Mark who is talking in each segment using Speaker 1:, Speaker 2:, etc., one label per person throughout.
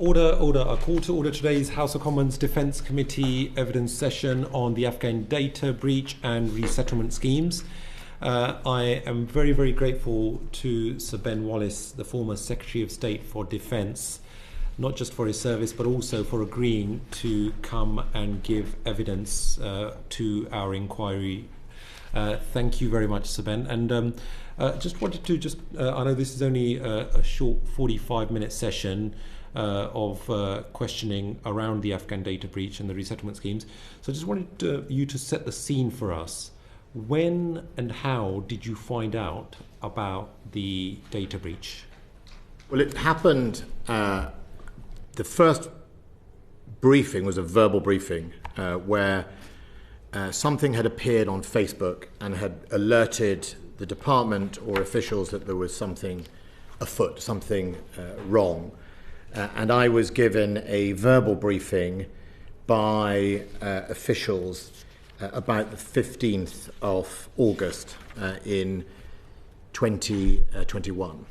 Speaker 1: Order. A call to order today's House of Commons Defence Committee evidence session on the Afghan data breach and resettlement schemes. I am very, very grateful to Sir Ben Wallace, the former Secretary of State for Defence, not just for his service, but also for agreeing to come and give evidence to our inquiry. Thank you very much, Sir Ben. And just wanted to I know this is only a short 45-minute session of questioning around the Afghan data breach and the resettlement schemes. So I just wanted you to set the scene for us. When and how did you find out about the data breach?
Speaker 2: Well, it happened, the first briefing was a verbal briefing where something had appeared on Facebook and had alerted the department or officials that there was something afoot, something wrong. And I was given a verbal briefing by officials about the 15th of August in 2021.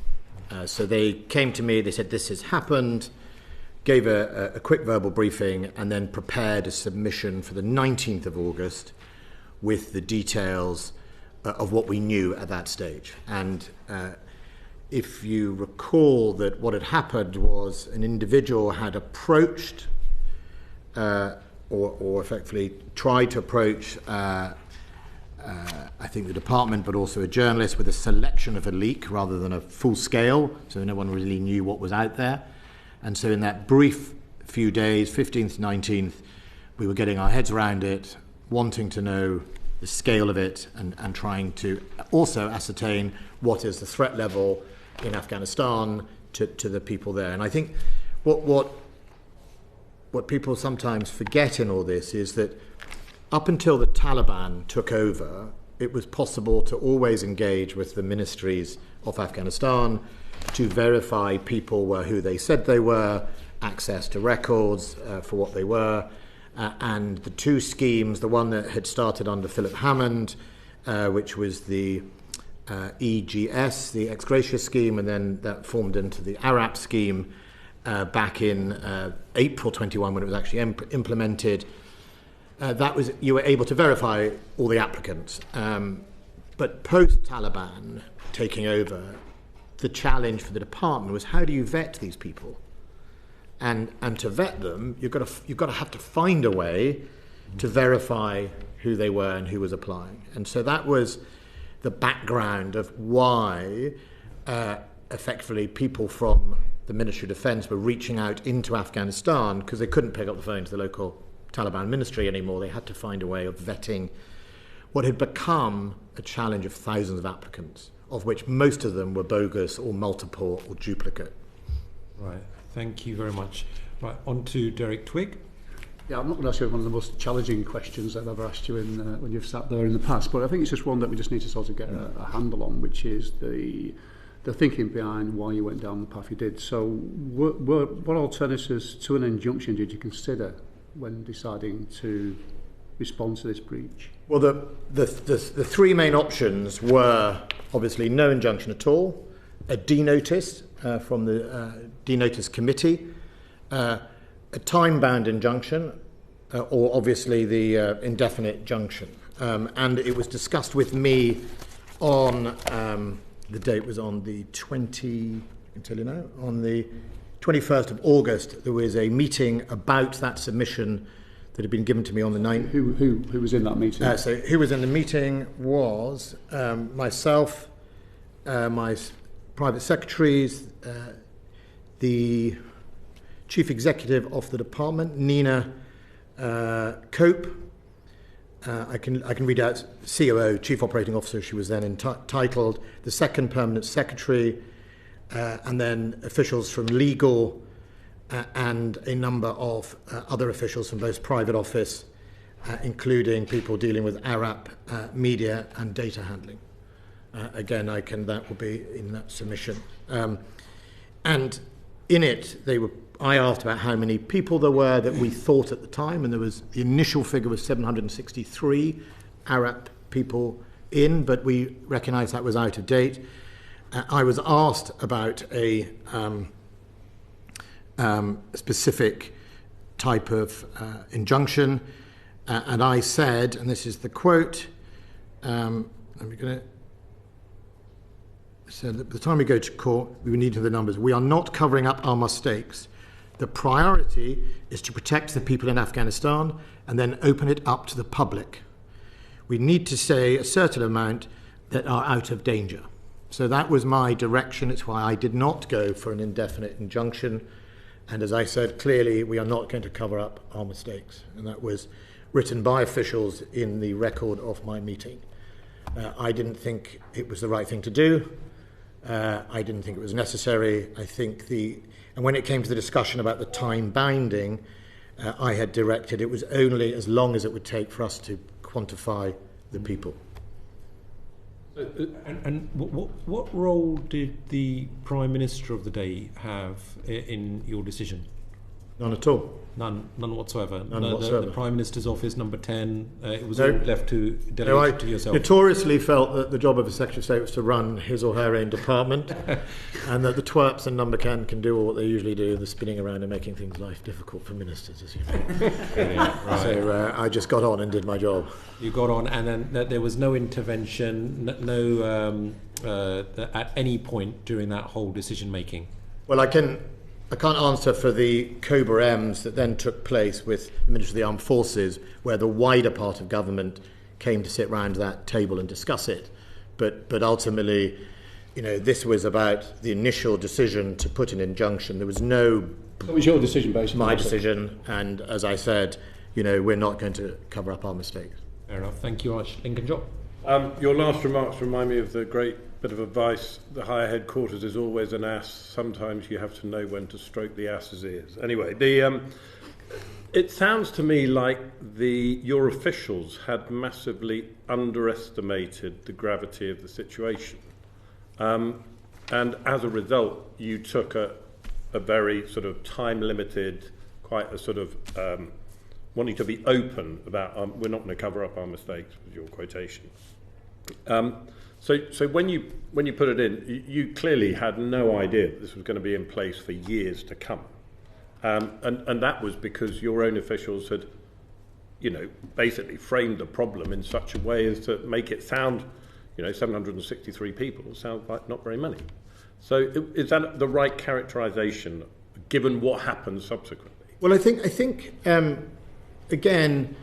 Speaker 2: So they came to me, they said, this has happened, gave a quick verbal briefing, and then prepared a submission for the 19th of August with the details of what we knew at that stage. And if you recall that what had happened was an individual had approached or effectively tried to approach I think the department, but also a journalist, with a selection of a leak rather than a full scale, so no one really knew what was out there. And so in that brief few days, 15th, 19th, we were getting our heads around it, wanting to know the scale of it, and trying to also ascertain what is the threat level in Afghanistan to the people there. And I think what people sometimes forget in all this is that up until the Taliban took over, it was possible to always engage with the ministries of Afghanistan to verify people were who they said they were, access to records for what they were. And the two schemes, the one that had started under Philip Hammond, which was the EGS, the ex gratia scheme, and then that formed into the ARAP scheme back in April 21 when it was actually implemented. That was, you were able to verify all the applicants. But post-Taliban taking over, the challenge for the department was, how do you vet these people? And to vet them, you've got to have to find a way to verify who they were and who was applying. And so that was the background of why effectively people from the Ministry of Defence were reaching out into Afghanistan, because they couldn't pick up the phone to the local Taliban ministry anymore. They had to find a way of vetting what had become a challenge of thousands of applicants, of which most of them were bogus or multiple or duplicate.
Speaker 1: Right, thank you very much. Right, on to Derek Twigg.
Speaker 3: Yeah, I'm not going to ask you one of the most challenging questions I've ever asked you when you've sat there in the past, but I think it's just one that we just need to sort of get a handle on, which is the thinking behind why you went down the path you did. So what alternatives to an injunction did you consider when deciding to respond to this breach?
Speaker 2: Well, the three main options were obviously no injunction at all, a denotice from the denotice committee, a time-bound injunction, or obviously the indefinite junction. And it was discussed with me on, the date was on the 21st of August. There was a meeting about that submission that had been given to me on the 9th.
Speaker 3: Who was in that meeting?
Speaker 2: So who was in the meeting was myself, my private secretaries, the Chief Executive of the department, Nina Cope. I can read out COO, Chief Operating Officer, she was then entitled, the second permanent secretary, and then officials from legal and a number of other officials from both private office, including people dealing with ARAP, media and data handling. Again, that will be in that submission. And in it, I asked about how many people there were that we thought at the time, and the initial figure was 763 ARAP people in, but we recognised that was out of date. I was asked about specific type of injunction. And I said, and this is the quote, so at the time we go to court, we need to know the numbers. We are not covering up our mistakes. The priority is to protect the people in Afghanistan and then open it up to the public. We need to say a certain amount that are out of danger. So that was my direction. It's why I did not go for an indefinite injunction. And as I said, clearly we are not going to cover up our mistakes. And that was written by officials in the record of my meeting. I didn't think it was the right thing to do. I didn't think it was necessary. I think and when it came to the discussion about the time binding, I had directed it was only as long as it would take for us to quantify the people.
Speaker 1: And what role did the Prime Minister of the day have in your decision?
Speaker 2: None at all.
Speaker 1: None whatsoever.
Speaker 2: None whatsoever.
Speaker 1: The Prime Minister's office, number 10, it was
Speaker 2: No.
Speaker 1: all left to delegate to yourself.
Speaker 2: Notoriously felt that the job of a Secretary of State was to run his or her own department, and that the twerps and number 10 can do what they usually do, the spinning around and making things life difficult for ministers, as you know.
Speaker 1: Right.
Speaker 2: So I just got on and did my job.
Speaker 1: You got on, and then there was no intervention, at any point during that whole decision making.
Speaker 2: Well, I can't answer for the Cobra M's that then took place with the Ministry of the Armed Forces, where the wider part of government came to sit round that table and discuss it. But ultimately, this was about the initial decision to put an injunction. There was no...
Speaker 3: It was your decision, basically.
Speaker 2: My decision, and as I said, we're not going to cover up our mistakes.
Speaker 1: Fair enough. Thank you very much. Lincoln Job.
Speaker 4: Your last remarks remind me of the great bit of advice: the higher headquarters is always an ass. Sometimes you have to know when to stroke the ass's ears. Anyway, it sounds to me like your officials had massively underestimated the gravity of the situation, and as a result, you took a very sort of time-limited, quite a sort of wanting to be open about we're not going to cover up our mistakes, was your quotation. So when you put it in, you clearly had no idea that this was going to be in place for years to come, and that was because your own officials had, basically framed the problem in such a way as to make it sound, 763 people sounds like not very many. So is that the right characterisation, given what happened subsequently?
Speaker 2: Well, I think again,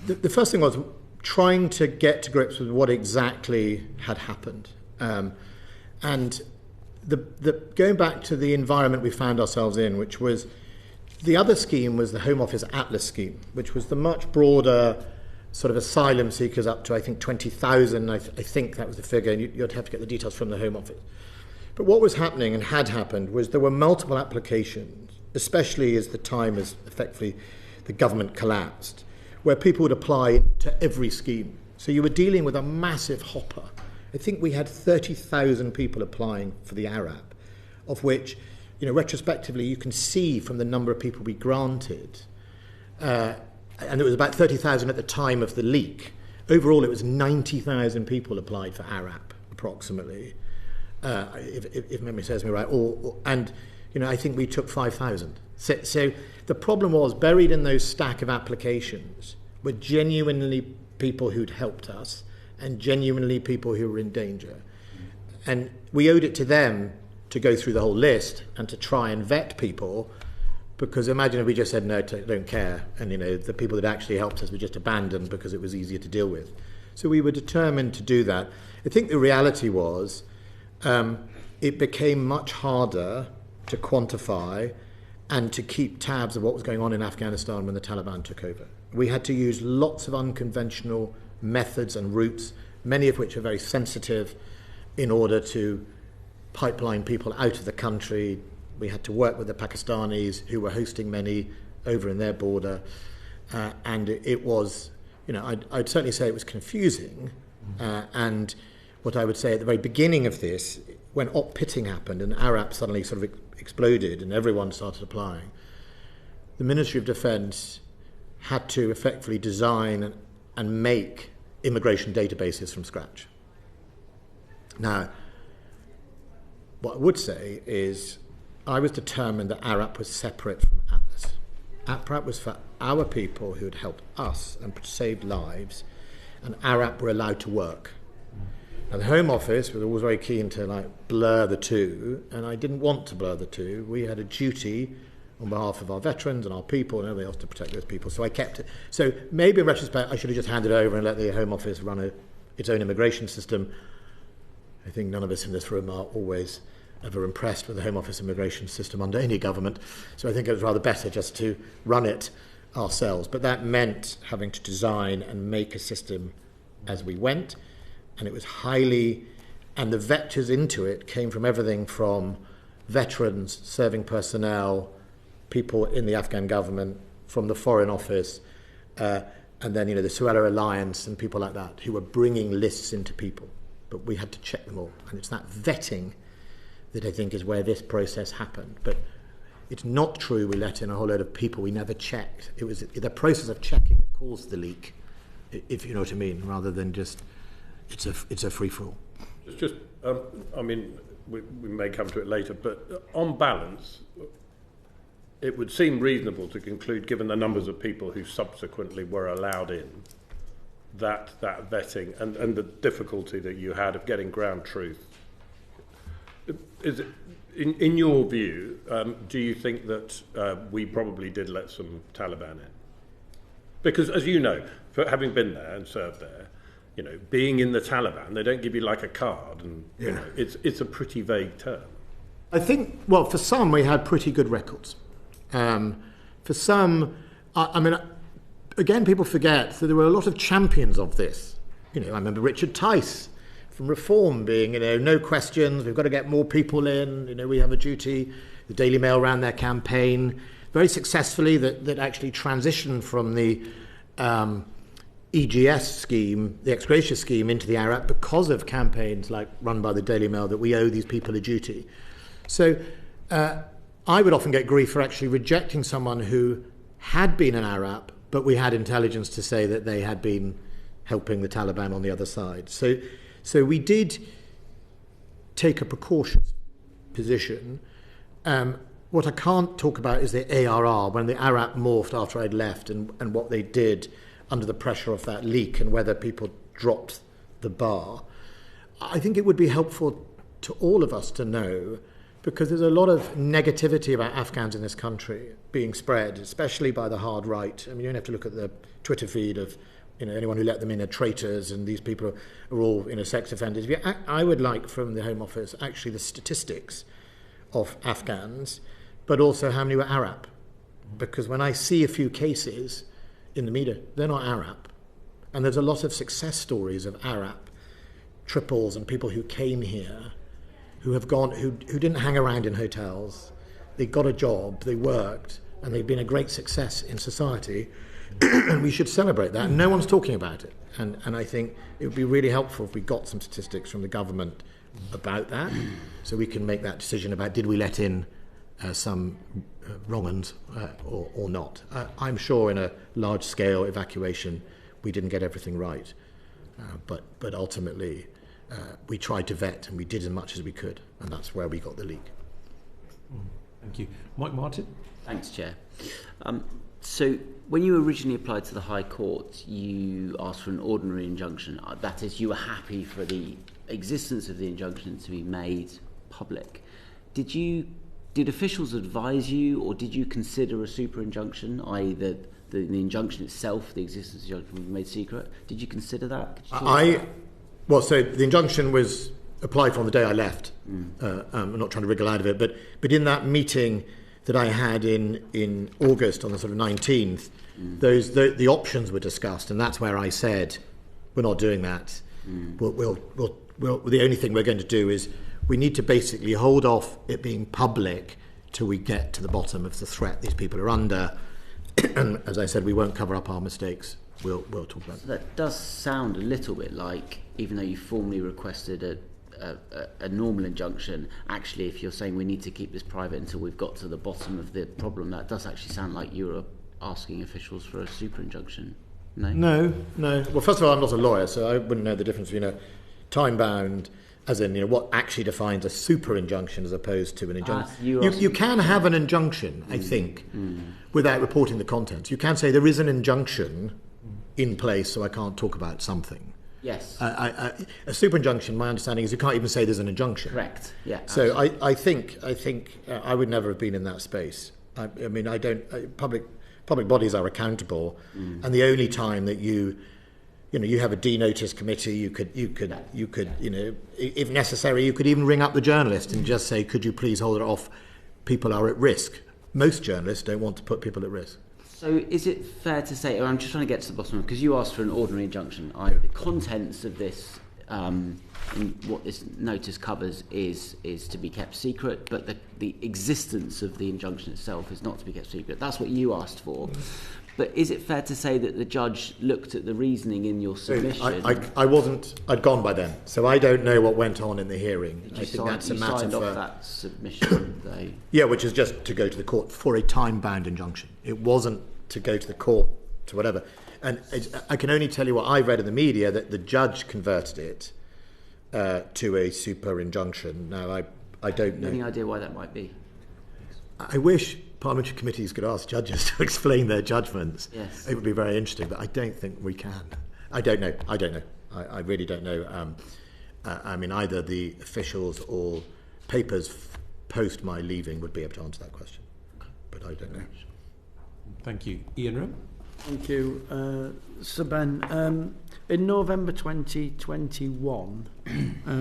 Speaker 2: the first thing was trying to get to grips with what exactly had happened. And going back to the environment we found ourselves in, which was the other scheme was the Home Office Atlas scheme, which was the much broader sort of asylum seekers up to, I think, 20,000. I think that was the figure, and you'd have to get the details from the Home Office. But what was happening and had happened was there were multiple applications, especially as the time as effectively the government collapsed, where people would apply to every scheme. So you were dealing with a massive hopper. I think we had 30,000 people applying for the ARAP, of which, retrospectively, you can see from the number of people we granted, and it was about 30,000 at the time of the leak. Overall, it was 90,000 people applied for ARAP, approximately, if memory serves me right. And I think we took 5,000. So the problem was, buried in those stack of applications were genuinely people who'd helped us and genuinely people who were in danger. And we owed it to them to go through the whole list and to try and vet people, because imagine if we just said, no, don't care, and the people that actually helped us were just abandoned because it was easier to deal with. So we were determined to do that. I think the reality was it became much harder to quantify and to keep tabs of what was going on in Afghanistan when the Taliban took over. We had to use lots of unconventional methods and routes, many of which are very sensitive, in order to pipeline people out of the country. We had to work with the Pakistanis, who were hosting many over in their border, and it was, I'd certainly say it was confusing. And what I would say at the very beginning of this, when op pitting happened and ARAP suddenly sort of exploded and everyone started applying, the Ministry of Defence had to effectively design and make immigration databases from scratch. Now, what I would say is I was determined that ARAP was separate from Atlas. ARAP was for our people who had helped us and saved lives, and ARAP were allowed to work. And the Home Office was always very keen to blur the two, and I didn't want to blur the two. We had a duty on behalf of our veterans and our people and everybody else to protect those people. So I kept it. So maybe in retrospect I should have just handed over and let the Home Office run its own immigration system. I think none of us in this room are always ever impressed with the Home Office immigration system under any government. So I think it was rather better just to run it ourselves. But that meant having to design and make a system as we went. And it was and the vectors into it came from everything from veterans, serving personnel, people in the Afghan government, from the Foreign Office, and then, the Suella Alliance and people like that who were bringing lists into people. But we had to check them all. And it's that vetting that I think is where this process happened. But it's not true we let in a whole load of people we never checked. It was the process of checking that caused the leak, if you know what I mean, rather than just it's a free-for-all.
Speaker 4: It's just, we may come to it later, but on balance, it would seem reasonable to conclude, given the numbers of people who subsequently were allowed in, that vetting and the difficulty that you had of getting ground truth. Is it, in your view, do you think that we probably did let some Taliban in? Because, as you know, for having been there and served there, being in the Taliban, they don't give you like a card, and it's a pretty vague term.
Speaker 2: I think, well, for some we had pretty good records. For some, again, people forget that there were a lot of champions of this. I remember Richard Tice from Reform being, no questions, we've got to get more people in, we have a duty. The Daily Mail ran their campaign very successfully that actually transitioned from the EGS scheme, the ex gratia scheme, into the ARAP because of campaigns like run by the Daily Mail that we owe these people a duty. So I would often get grief for actually rejecting someone who had been an ARAP, but we had intelligence to say that they had been helping the Taliban on the other side. So we did take a precautious position. What I can't talk about is the ARR, when the ARAP morphed after I'd left, and what they did under the pressure of that leak and whether people dropped the bar. I think it would be helpful to all of us to know, because there's a lot of negativity about Afghans in this country being spread, especially by the hard right. You don't have to look at the Twitter feed of anyone who let them in are traitors and these people are all sex offenders. I would like from the Home Office actually the statistics of Afghans, but also how many were ARAP. Because when I see a few cases in the media, they're not ARAP. And there's a lot of success stories of ARAP triples and people who came here who have gone, who didn't hang around in hotels. They got a job, they worked, and they've been a great success in society. And we should celebrate that. And no one's talking about it. And I think it would be really helpful if we got some statistics from the government about that, so we can make that decision about did we let in some wrong uns or not. I'm sure in a large-scale evacuation we didn't get everything right, but ultimately we tried to vet and we did as much as we could, and that's where we got the leak.
Speaker 1: Thank you. Mike Martin?
Speaker 5: Thanks, Chair. So when you originally applied to the High Court, you asked for an ordinary injunction. That is, you were happy for the existence of the injunction to be made public. Did officials advise you, or did you consider a super injunction, i.e. the injunction itself, the existence of the injunction, was made secret? Did you consider that?
Speaker 2: So the injunction was applied for on the day I left. I'm not trying to wriggle out of it, but in that meeting that I had in August on the sort of 19th, the options were discussed, and that's where I said, we're not doing that. We'll the only thing we're going to do is we need to basically hold off it being public till we get to the bottom of the threat these people are under. And as I said, we won't cover up our mistakes. We'll talk about
Speaker 5: that. That does sound a little bit like, even though you formally requested a normal injunction, actually, if you're saying we need to keep this private until we've got to the bottom of the problem, that does actually sound like you were asking officials for a super injunction. No.
Speaker 2: Well, first of all, I'm not a lawyer, so I wouldn't know the difference between a time-bound as in, what actually defines a super injunction as opposed to an injunction.
Speaker 5: You
Speaker 2: can have an injunction, I think, without reporting the contents. You can say there is an injunction in place, so I can't talk about something.
Speaker 5: Yes.
Speaker 2: A super injunction, my understanding is you can't even say there's an injunction.
Speaker 5: Correct. Yeah.
Speaker 2: So I think I would never have been in that space. I mean, I don't. Public bodies are accountable, and the only time that you have a de-notice committee, you could, if necessary, you could even ring up the journalist and just say, could you please hold it off? People are at risk. Most journalists don't want to put people at risk.
Speaker 5: So is it fair to say, or I'm just trying to get to the bottom of it, because you asked for an ordinary injunction, the contents of this, and what this notice covers is to be kept secret, but the existence of the injunction itself is not to be kept secret. That's what you asked for. But is it fair to say that the judge looked at the reasoning in your submission?
Speaker 2: I'd gone by then, so I don't know what went on in the hearing. I think that's a matter
Speaker 5: signed
Speaker 2: for
Speaker 5: off that submission, though.
Speaker 2: Yeah, which is just to go to the court for a time-bound injunction. It wasn't to go to the court to whatever. And I can only tell you what I read in the media, that the judge converted it to a super injunction. Now, I don't know.
Speaker 5: Any idea why that might be?
Speaker 2: I wish parliamentary committees could ask judges to explain their judgments.
Speaker 5: Yes.
Speaker 2: It would be very interesting, but I don't think we can. I don't know. I really don't know. I mean, either the officials or papers post my leaving would be able to answer that question, but I don't know.
Speaker 1: Thank you. Ian Rowe?
Speaker 6: Thank you. Sir Ben, in November 2021,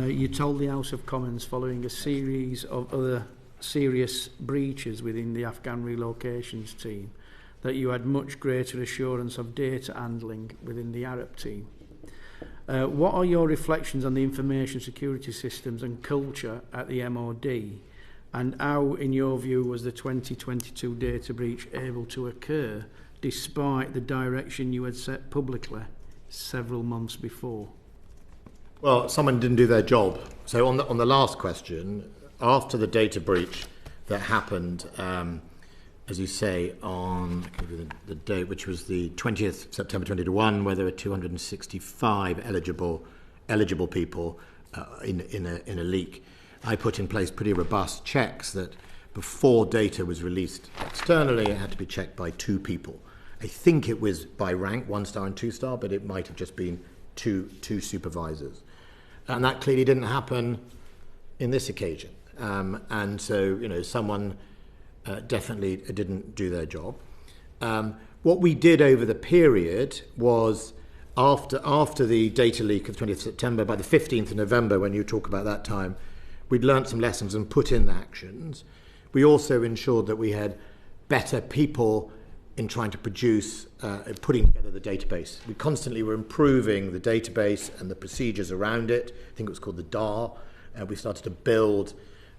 Speaker 6: you told the House of Commons, following a series of other serious breaches within the Afghan relocations team, that you had much greater assurance of data handling within the Arab team. What are your reflections on the information security systems and culture at the MOD, and how, in your view, was the 2022 data breach able to occur despite the direction you had set publicly several months before?
Speaker 2: Well, someone didn't do their job. So on the last question, after the data breach that happened, as you say, on the date, which was the 20th September 2021, where there were 265 eligible people in a leak, I put in place pretty robust checks that before data was released externally, it had to be checked by 2 people. I think it was by rank, 1-star and 2-star, but it might have just been two supervisors. And that clearly didn't happen in this occasion. And so, someone definitely didn't do their job. What we did over the period was, after the data leak of 20th September, by the 15th of November, when you talk about that time, we'd learnt some lessons and put in actions. We also ensured that we had better people in trying to produce, putting together the database. We constantly were improving the database and the procedures around it. I think it was called the DAR. We started to build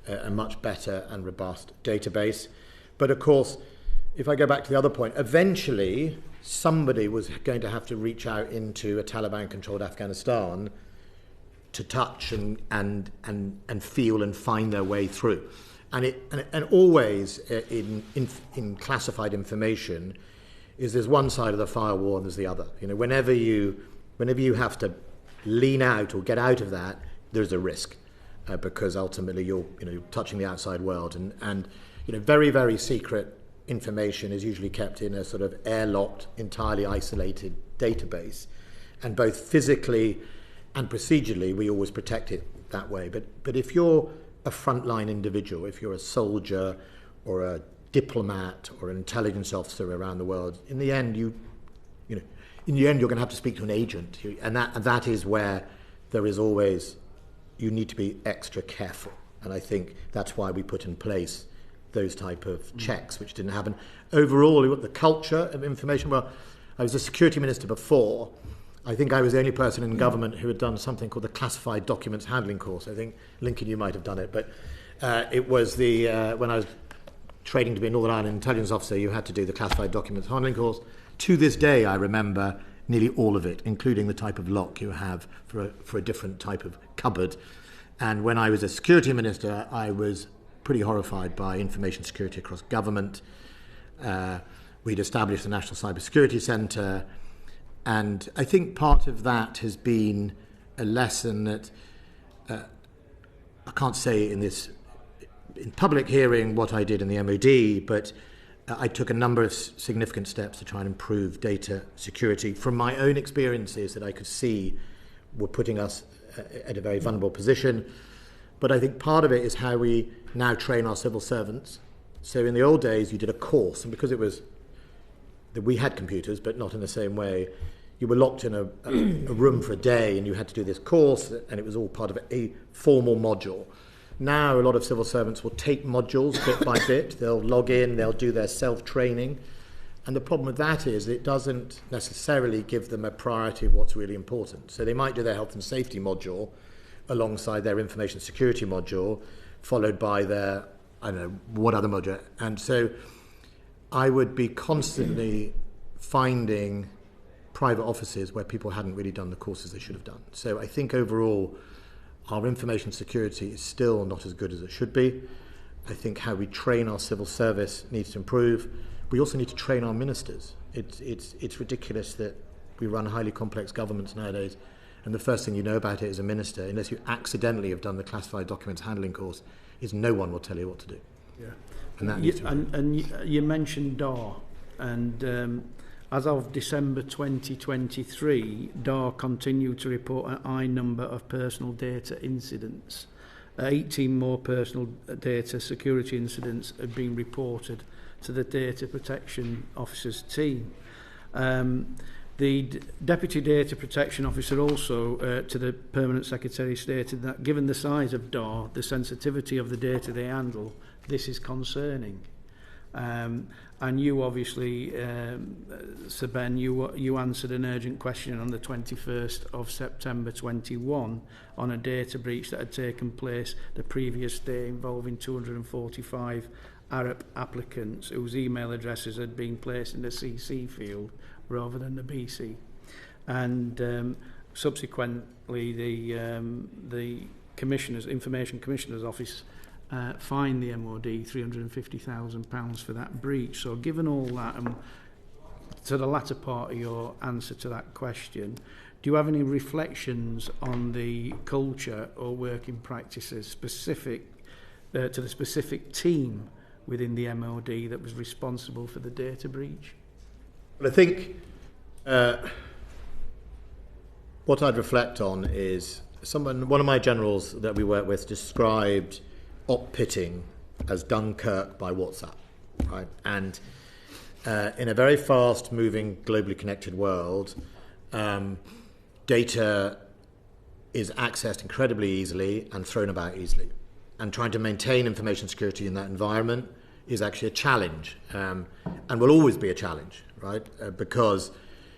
Speaker 2: a much better and robust database. But of course, if I go back to the other point, eventually somebody was going to have to reach out into a Taliban-controlled Afghanistan to touch and feel and find their way through. And always in classified information is there's one side of the firewall and there's the other. Whenever you have to lean out or get out of that, there's a risk because ultimately you're touching the outside world and very, very secret information is usually kept in a sort of airlocked, entirely isolated database, and both physically and procedurally we always protect it that way. But if you're a frontline individual, if you're a soldier or a diplomat or an intelligence officer around the world, in the end you're going to have to speak to an agent, and that is where there is always, you need to be extra careful. And I think that's why we put in place those type of checks, which didn't happen. Overall, the culture of information, well, I was a security minister before. I think I was the only person in government who had done something called the Classified Documents Handling course. I think, Lincoln, you might have done it, but it was when I was training to be a Northern Ireland intelligence officer, you had to do the Classified Documents Handling course. To this day, I remember nearly all of it, including the type of lock you have for a different type of cupboard. And when I was a security minister, I was pretty horrified by information security across government. We'd established the National Cybersecurity Centre, and I think part of that has been a lesson that I can't say in public hearing what I did in the MOD, but I took a number of significant steps to try and improve data security from my own experiences that I could see were putting us at a very vulnerable position. But I think part of it is how we now train our civil servants. So in the old days, you did a course, and because we had computers, but not in the same way, you were locked in a room for a day, and you had to do this course, and it was all part of a formal module. Now, a lot of civil servants will take modules bit by bit. They'll log in, they'll do their self-training. And the problem with that is it doesn't necessarily give them a priority of what's really important. So they might do their health and safety module alongside their information security module, followed by their, I don't know, what other module. And so I would be constantly finding private offices where people hadn't really done the courses they should have done. So I think overall, our information security is still not as good as it should be. I think how we train our civil service needs to improve. We also need to train our ministers. It's ridiculous that we run highly complex governments nowadays, and the first thing you know about it as a minister, unless you accidentally have done the classified documents handling course, is no one will tell you what to do.
Speaker 3: Yeah.
Speaker 2: And that needs to improve.
Speaker 6: And you mentioned DAR, and as of December 2023, DAR continued to report an high number of personal data incidents. 18 more personal data security incidents have been reported to the Data Protection Officer's team. The Deputy Data Protection Officer also, to the Permanent Secretary, stated that given the size of DAR, the sensitivity of the data they handle, this is concerning. And you obviously, Sir Ben, you answered an urgent question on the 21st of September 21 on a data breach that had taken place the previous day involving 245 Arab applicants whose email addresses had been placed in the CC field rather than the BC. And subsequently, the Commissioner's Information Commissioner's Office fined the MOD £350,000 for that breach. So given all that, and to the latter part of your answer to that question, do you have any reflections on the culture or working practices specific to the specific team within the MOD that was responsible for the data breach?
Speaker 2: Well, I think what I'd reflect on is one of my generals that we work with described op pitting as Dunkirk by WhatsApp, right? And in a very fast-moving, globally connected world, data is accessed incredibly easily and thrown about easily. And trying to maintain information security in that environment is actually a challenge, and will always be a challenge, right? Because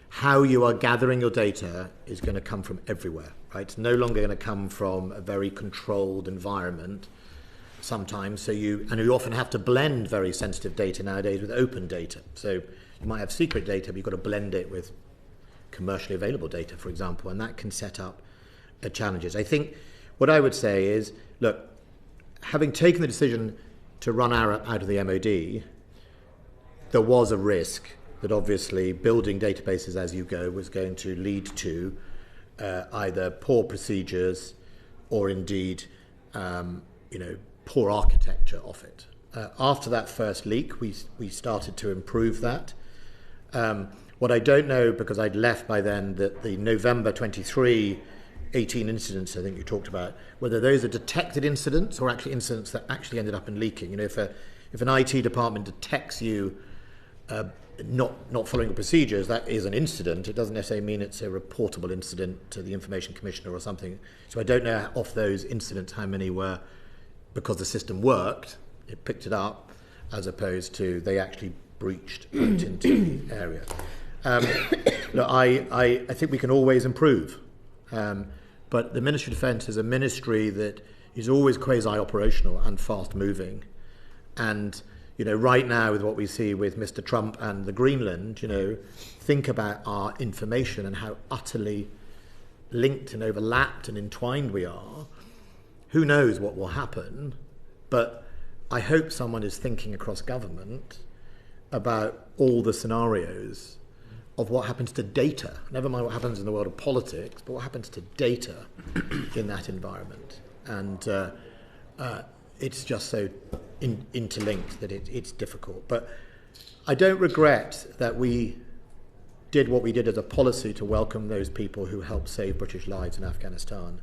Speaker 2: how you are gathering your data is going to come from everywhere, right? It's no longer going to come from a very controlled environment sometimes. So you often have to blend very sensitive data nowadays with open data. So you might have secret data, but you've got to blend it with commercially available data, for example, and that can set up challenges. I think what I would say is, look, having taken the decision to run Arup out of the MOD, there was a risk that obviously building databases as you go was going to lead to either poor procedures or indeed, poor architecture of it. After that first leak, we started to improve that. What I don't know, because I'd left by then, that the November 23 18 incidents I think you talked about, whether those are detected incidents or actually incidents that actually ended up in leaking. You know, if an IT department detects you not following the procedures, that is an incident. It doesn't necessarily mean it's a reportable incident to the Information Commissioner or something. So I don't know of those incidents how many were because the system worked, it picked it up, as opposed to they actually breached out into the area. Look, I think we can always improve. But the Ministry of Defence is a ministry that is always quasi-operational and fast-moving. And, you know, right now with what we see with Mr. Trump and the Greenland, you know, think about our information and how utterly linked and overlapped and entwined we are. Who knows what will happen? But I hope someone is thinking across government about all the scenarios of what happens to data, never mind what happens in the world of politics, but what happens to data in that environment. And it's just so interlinked that it's difficult. But I don't regret that we did what we did as a policy to welcome those people who helped save British lives in Afghanistan.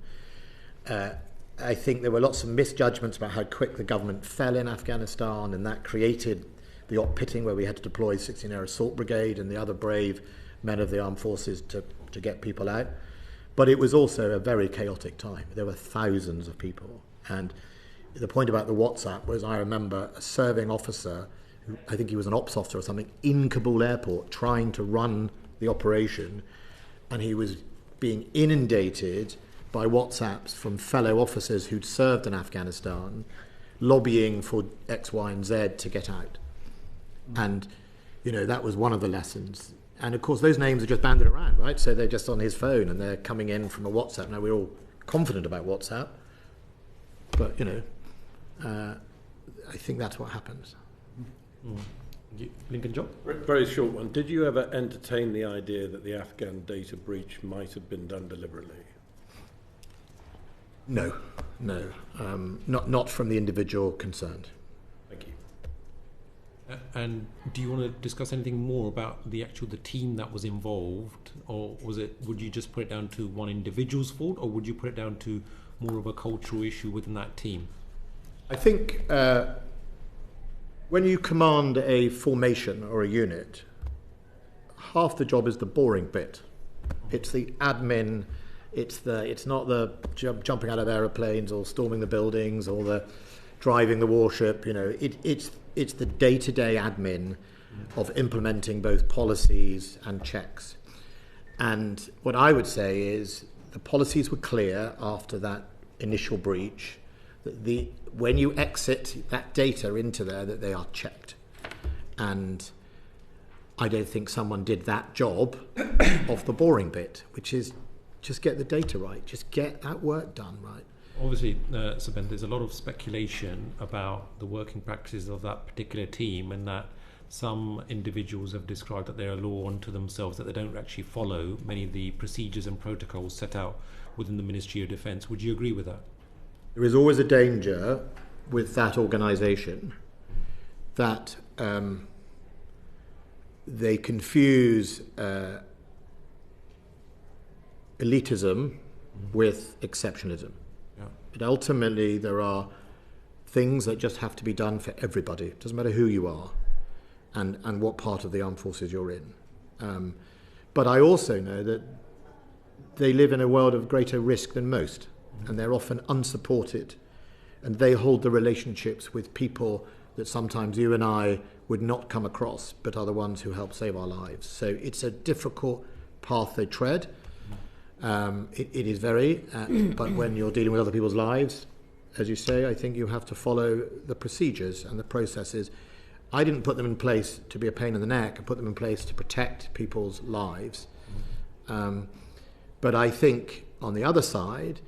Speaker 2: I think there were lots of misjudgments about how quick the government fell in Afghanistan, and that created the Op Pitting, where we had to deploy 16 Air Assault Brigade and the other brave men of the armed forces to get people out. But it was also a very chaotic time. There were thousands of people. And the point about the WhatsApp was, I remember a serving officer, who, I think he was an ops officer or something, in Kabul airport trying to run the operation, and he was being inundated by WhatsApps from fellow officers who'd served in Afghanistan, lobbying for X, Y, and Z to get out. And, you know, that was one of the lessons. And, of course, those names are just banded around, right? So they're just on his phone and they're coming in from a WhatsApp. Now, we're all confident about WhatsApp, but, you know, I think that's what happens.
Speaker 1: Lincoln Job?
Speaker 4: Very short one. Did you ever entertain the idea that the Afghan data breach might have been done deliberately?
Speaker 2: No. Not from the individual concerned.
Speaker 4: Thank you.
Speaker 1: And do you want to discuss anything more about the team that was involved, or would you just put it down to one individual's fault, or would you put it down to more of a cultural issue within that team?
Speaker 2: I think when you command a formation or a unit, half the job is the boring bit. It's the admin. It's not the jumping out of aeroplanes or storming the buildings or the driving the warship. You know, it's the day-to-day admin of implementing both policies and checks. And what I would say is the policies were clear after that initial breach, that when you exit that data into there, that they are checked. And I don't think someone did that job of the boring bit, which is just get the data right, just get that work done right.
Speaker 1: Obviously, Sir Ben, there's a lot of speculation about the working practices of that particular team, and that some individuals have described that they're a law unto themselves, that they don't actually follow many of the procedures and protocols set out within the Ministry of Defence. Would you agree with that?
Speaker 2: There is always a danger with that organisation that they confuse elitism with exceptionalism.
Speaker 1: Yeah.
Speaker 2: But ultimately there are things that just have to be done for everybody. It doesn't matter who you are and what part of the armed forces you're in. But I also know that they live in a world of greater risk than most, and they're often unsupported, and they hold the relationships with people that sometimes you and I would not come across, but are the ones who help save our lives. So it's a difficult path they tread. It is very, but when you're dealing with other people's lives, as you say, I think you have to follow the procedures and the processes. I didn't put them in place to be a pain in the neck. I put them in place to protect people's lives. But I think on the other side,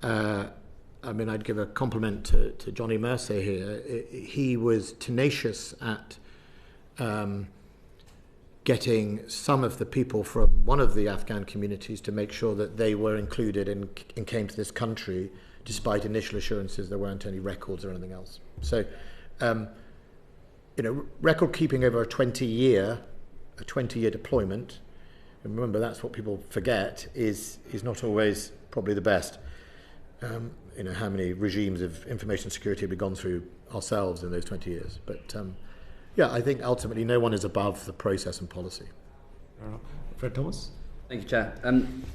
Speaker 2: I mean, I'd give a compliment to Johnny Mercer here. He was tenacious at getting some of the people from one of the Afghan communities to make sure that they were included and came to this country, despite initial assurances there weren't any records or anything else. So, you know, record keeping over a 20-year deployment, and remember that's what people forget, is not always probably the best. You know, how many regimes of information security have we gone through ourselves in those 20 years? But yeah, I think ultimately no one is above the process and policy.
Speaker 1: Fred Thomas?
Speaker 7: Thank you, Chair.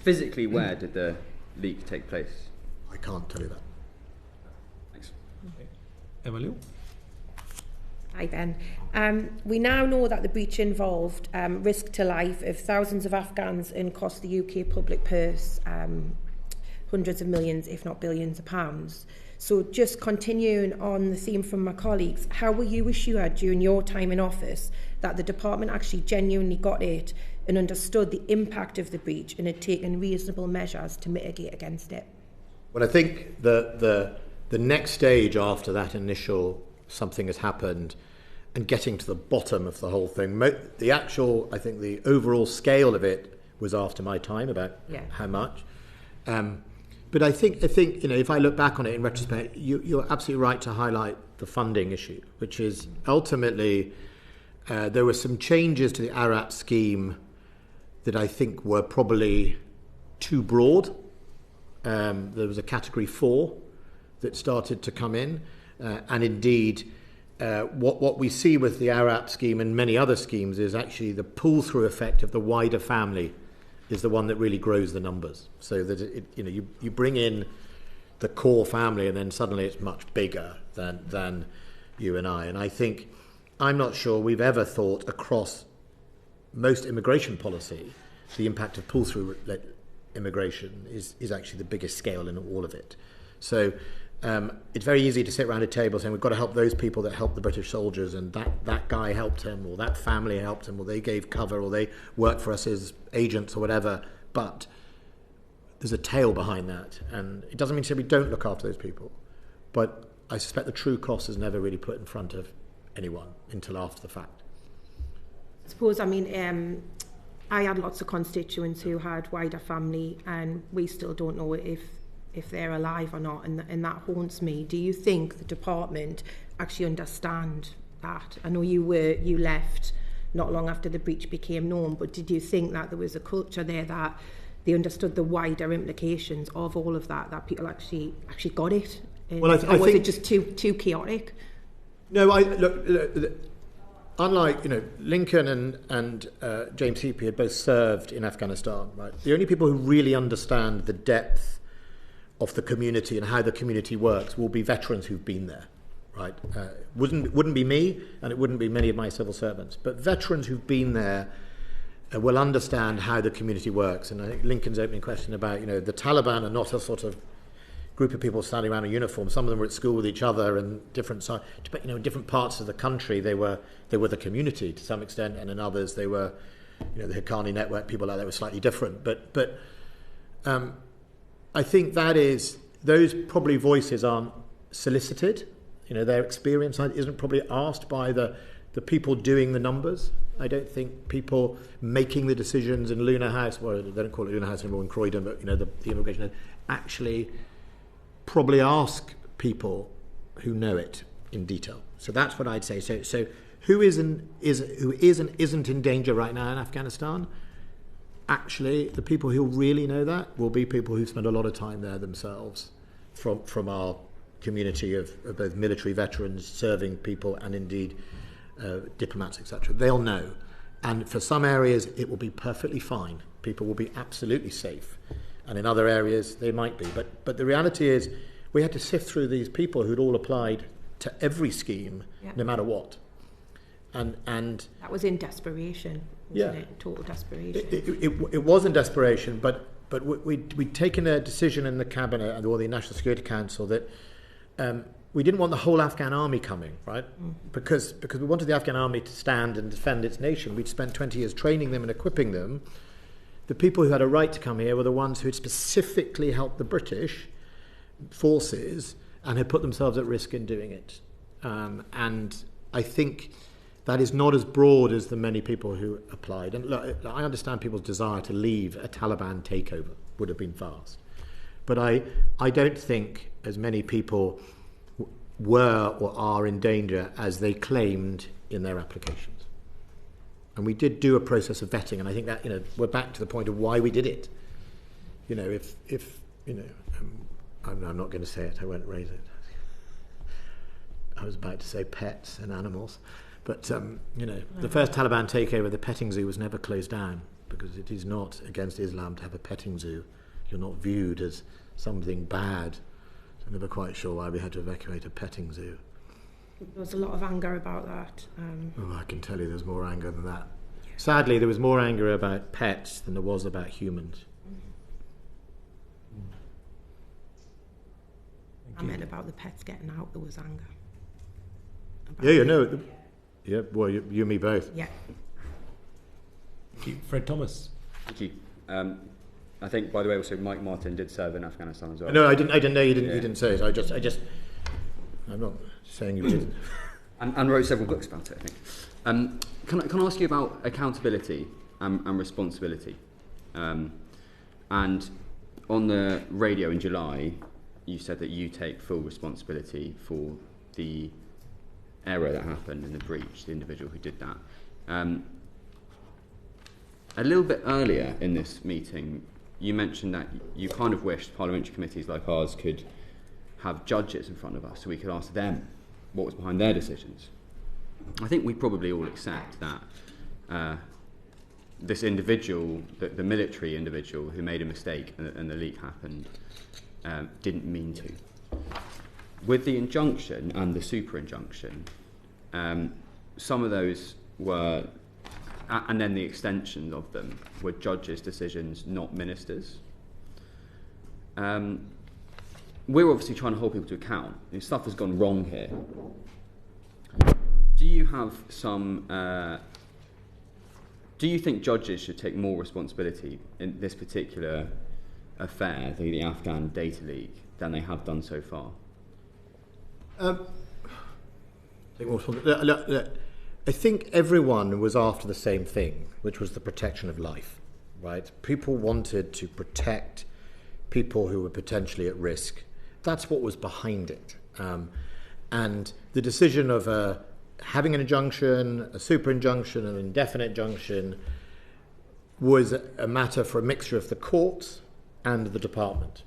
Speaker 7: Physically, where did the leak take place?
Speaker 2: I can't tell you that.
Speaker 7: Thanks.
Speaker 1: Okay. Emily?
Speaker 8: Hi, Ben. We now know that the breach involved risk to life of thousands of Afghans and cost the UK public purse hundreds of millions, if not billions of pounds. So just continuing on the theme from my colleagues, how were you assured during your time in office that the department actually genuinely got it and understood the impact of the breach and had taken reasonable measures to mitigate against it?
Speaker 2: Well, I think the next stage after that initial something has happened and getting to the bottom of the whole thing, the actual, I think the overall scale of it was after my time, about how much. But I think if I look back on it in retrospect, you're absolutely right to highlight the funding issue, which is ultimately there were some changes to the ARAP scheme that I think were probably too broad. There was a category 4 that started to come in, and indeed what we see with the ARAP scheme and many other schemes is actually the pull-through effect of the wider family is the one that really grows the numbers. So that you bring in the core family, and then suddenly it's much bigger than you and I. And I think I'm not sure we've ever thought across most immigration policy the impact of pull-through immigration is actually the biggest scale in all of it. So it's very easy to sit around a table saying we've got to help those people that helped the British soldiers, and that guy helped him, or that family helped him, or they gave cover, or they worked for us as agents or whatever. But there's a tail behind that, and it doesn't mean to say we don't look after those people, but I suspect the true cost is never really put in front of anyone until after the fact.
Speaker 8: I suppose, I mean, I had lots of constituents who had wider family, and we still don't know if they're alive or not, and that haunts me. Do you think the department actually understand that? I know you left not long after the breach became known, but did you think that there was a culture there that they understood the wider implications of all of that people actually got it?
Speaker 2: Well, I
Speaker 8: or was
Speaker 2: think
Speaker 8: it just too chaotic?
Speaker 2: No, look, unlike Lincoln and James Heappey had both served in Afghanistan, right? The only people who really understand the depth of the community and how the community works will be veterans who've been there, right? Wouldn't be me, and it wouldn't be many of my civil servants, but veterans who've been there will understand how the community works. And I think Lincoln's opening question about the Taliban are not a sort of group of people standing around in uniform. Some of them were at school with each other, and different different parts of the country they were the community to some extent, and in others they were the Haqqani network, people like that were slightly different. But I think those probably voices aren't solicited. Their experience isn't probably asked by the people doing the numbers. I don't think people making the decisions in Luna House, well, they don't call it Luna House anymore in Croydon, but the immigration actually probably ask people who know it in detail. So that's what I'd say. So who is and isn't in danger right now in Afghanistan? Actually, the people who really know that will be people who spend a lot of time there themselves, from our community of both military veterans, serving people, and indeed diplomats, etc. They'll know. And for some areas, it will be perfectly fine. People will be absolutely safe. And in other areas, they might be. But the reality is, we had to sift through these people who'd all applied to every scheme, no matter what. And that
Speaker 8: was in desperation. Wasn't it? Total desperation.
Speaker 2: It was in desperation, but we'd taken a decision in the cabinet or the National Security Council that we didn't want the whole Afghan army coming, right? Because we wanted the Afghan army to stand and defend its nation. We'd spent 20 years training them and equipping them. The people who had a right to come here were the ones who had specifically helped the British forces and had put themselves at risk in doing it. And I think that is not as broad as the many people who applied. And look, I understand people's desire to leave a Taliban takeover would have been fast. But I don't think as many people were or are in danger as they claimed in their applications. And we did do a process of vetting, and I think that we're back to the point of why we did it. If I'm not going to say it. I won't raise it. I was about to say pets and animals, but the first Taliban takeover, the petting zoo was never closed down because it is not against Islam to have a petting zoo. You're not viewed as something bad. So I'm never quite sure why we had to evacuate a petting zoo.
Speaker 8: There was a lot of anger about that.
Speaker 2: I can tell you there's more anger than that. Sadly, there was more anger about pets than there was about humans.
Speaker 8: I meant about the pets getting out, there was anger.
Speaker 2: Well, you and me both.
Speaker 8: Yeah.
Speaker 1: Thank you. Fred Thomas.
Speaker 7: Thank you. I think, by the way, also Mike Martin did serve in Afghanistan as well.
Speaker 2: No, I didn't know you didn't. You didn't say it. I'm not saying you didn't.
Speaker 7: and wrote several books about it, I think. Can I ask you about accountability and responsibility? And on the radio in July, you said that you take full responsibility for the error that happened in the breach, the individual who did that. A little bit earlier in this meeting, you mentioned that you kind of wished parliamentary committees like ours could have judges in front of us so we could ask them what was behind their decisions. I think we probably all accept that this individual, the military individual who made a mistake and the leak happened, didn't mean to. With the injunction and the super injunction, some of those were, and then the extensions of them, were judges' decisions, not ministers. We're obviously trying to hold people to account. Stuff has gone wrong here. Do you have some... do you think judges should take more responsibility in this particular affair, the Afghan data leak, than they have done so far?
Speaker 2: I think everyone was after the same thing, which was the protection of life, right? People wanted to protect people who were potentially at risk. That's what was behind it. And the decision of having an injunction, a super injunction, an indefinite injunction was a matter for a mixture of the courts and the department.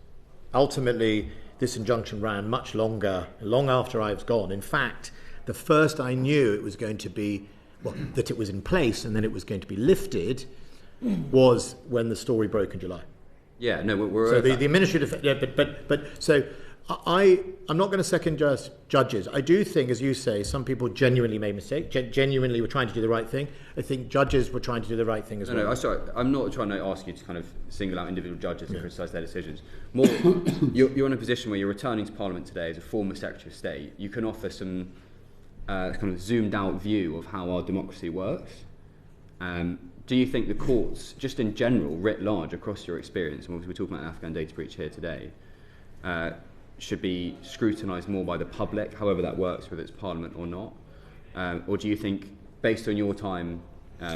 Speaker 2: Ultimately, this injunction ran much longer, long after I was gone. In fact, the first I knew it was going to be, well, that it was in place and then it was going to be lifted was when the story broke in July.
Speaker 7: Yeah, no, we're
Speaker 2: so the administrative, yeah, but so I'm not going to second guess judges. I do think, as you say, some people genuinely made mistakes, genuinely were trying to do the right thing. I think judges were trying to do the right thing as well.
Speaker 7: No, sorry, I'm not trying to ask you to kind of single out individual judges and criticise their decisions. More, you're in a position where you're returning to Parliament today as a former Secretary of State. You can offer some kind of zoomed out view of how our democracy works. Do you think the courts, just in general, writ large, across your experience, and obviously we're talking about an Afghan data breach here today, should be scrutinised more by the public, however that works, whether it's Parliament or not? Or do you think, based on your time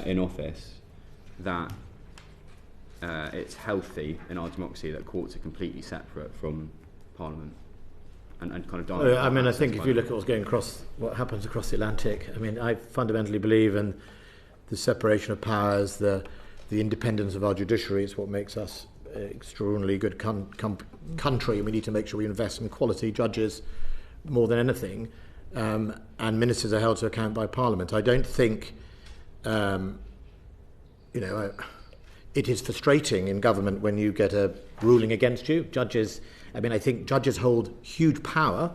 Speaker 7: in office, that it's healthy in our democracy that courts are completely separate from Parliament? And kind of
Speaker 2: I mean, I think if you look at what's going across, what happens across the Atlantic, I mean, I fundamentally believe in the separation of powers, the independence of our judiciary. It's what makes us an extraordinarily good country. We need to make sure we invest in quality judges more than anything. And ministers are held to account by Parliament. I don't think, it is frustrating in government when you get a ruling against you. Judges, I mean, I think judges hold huge power.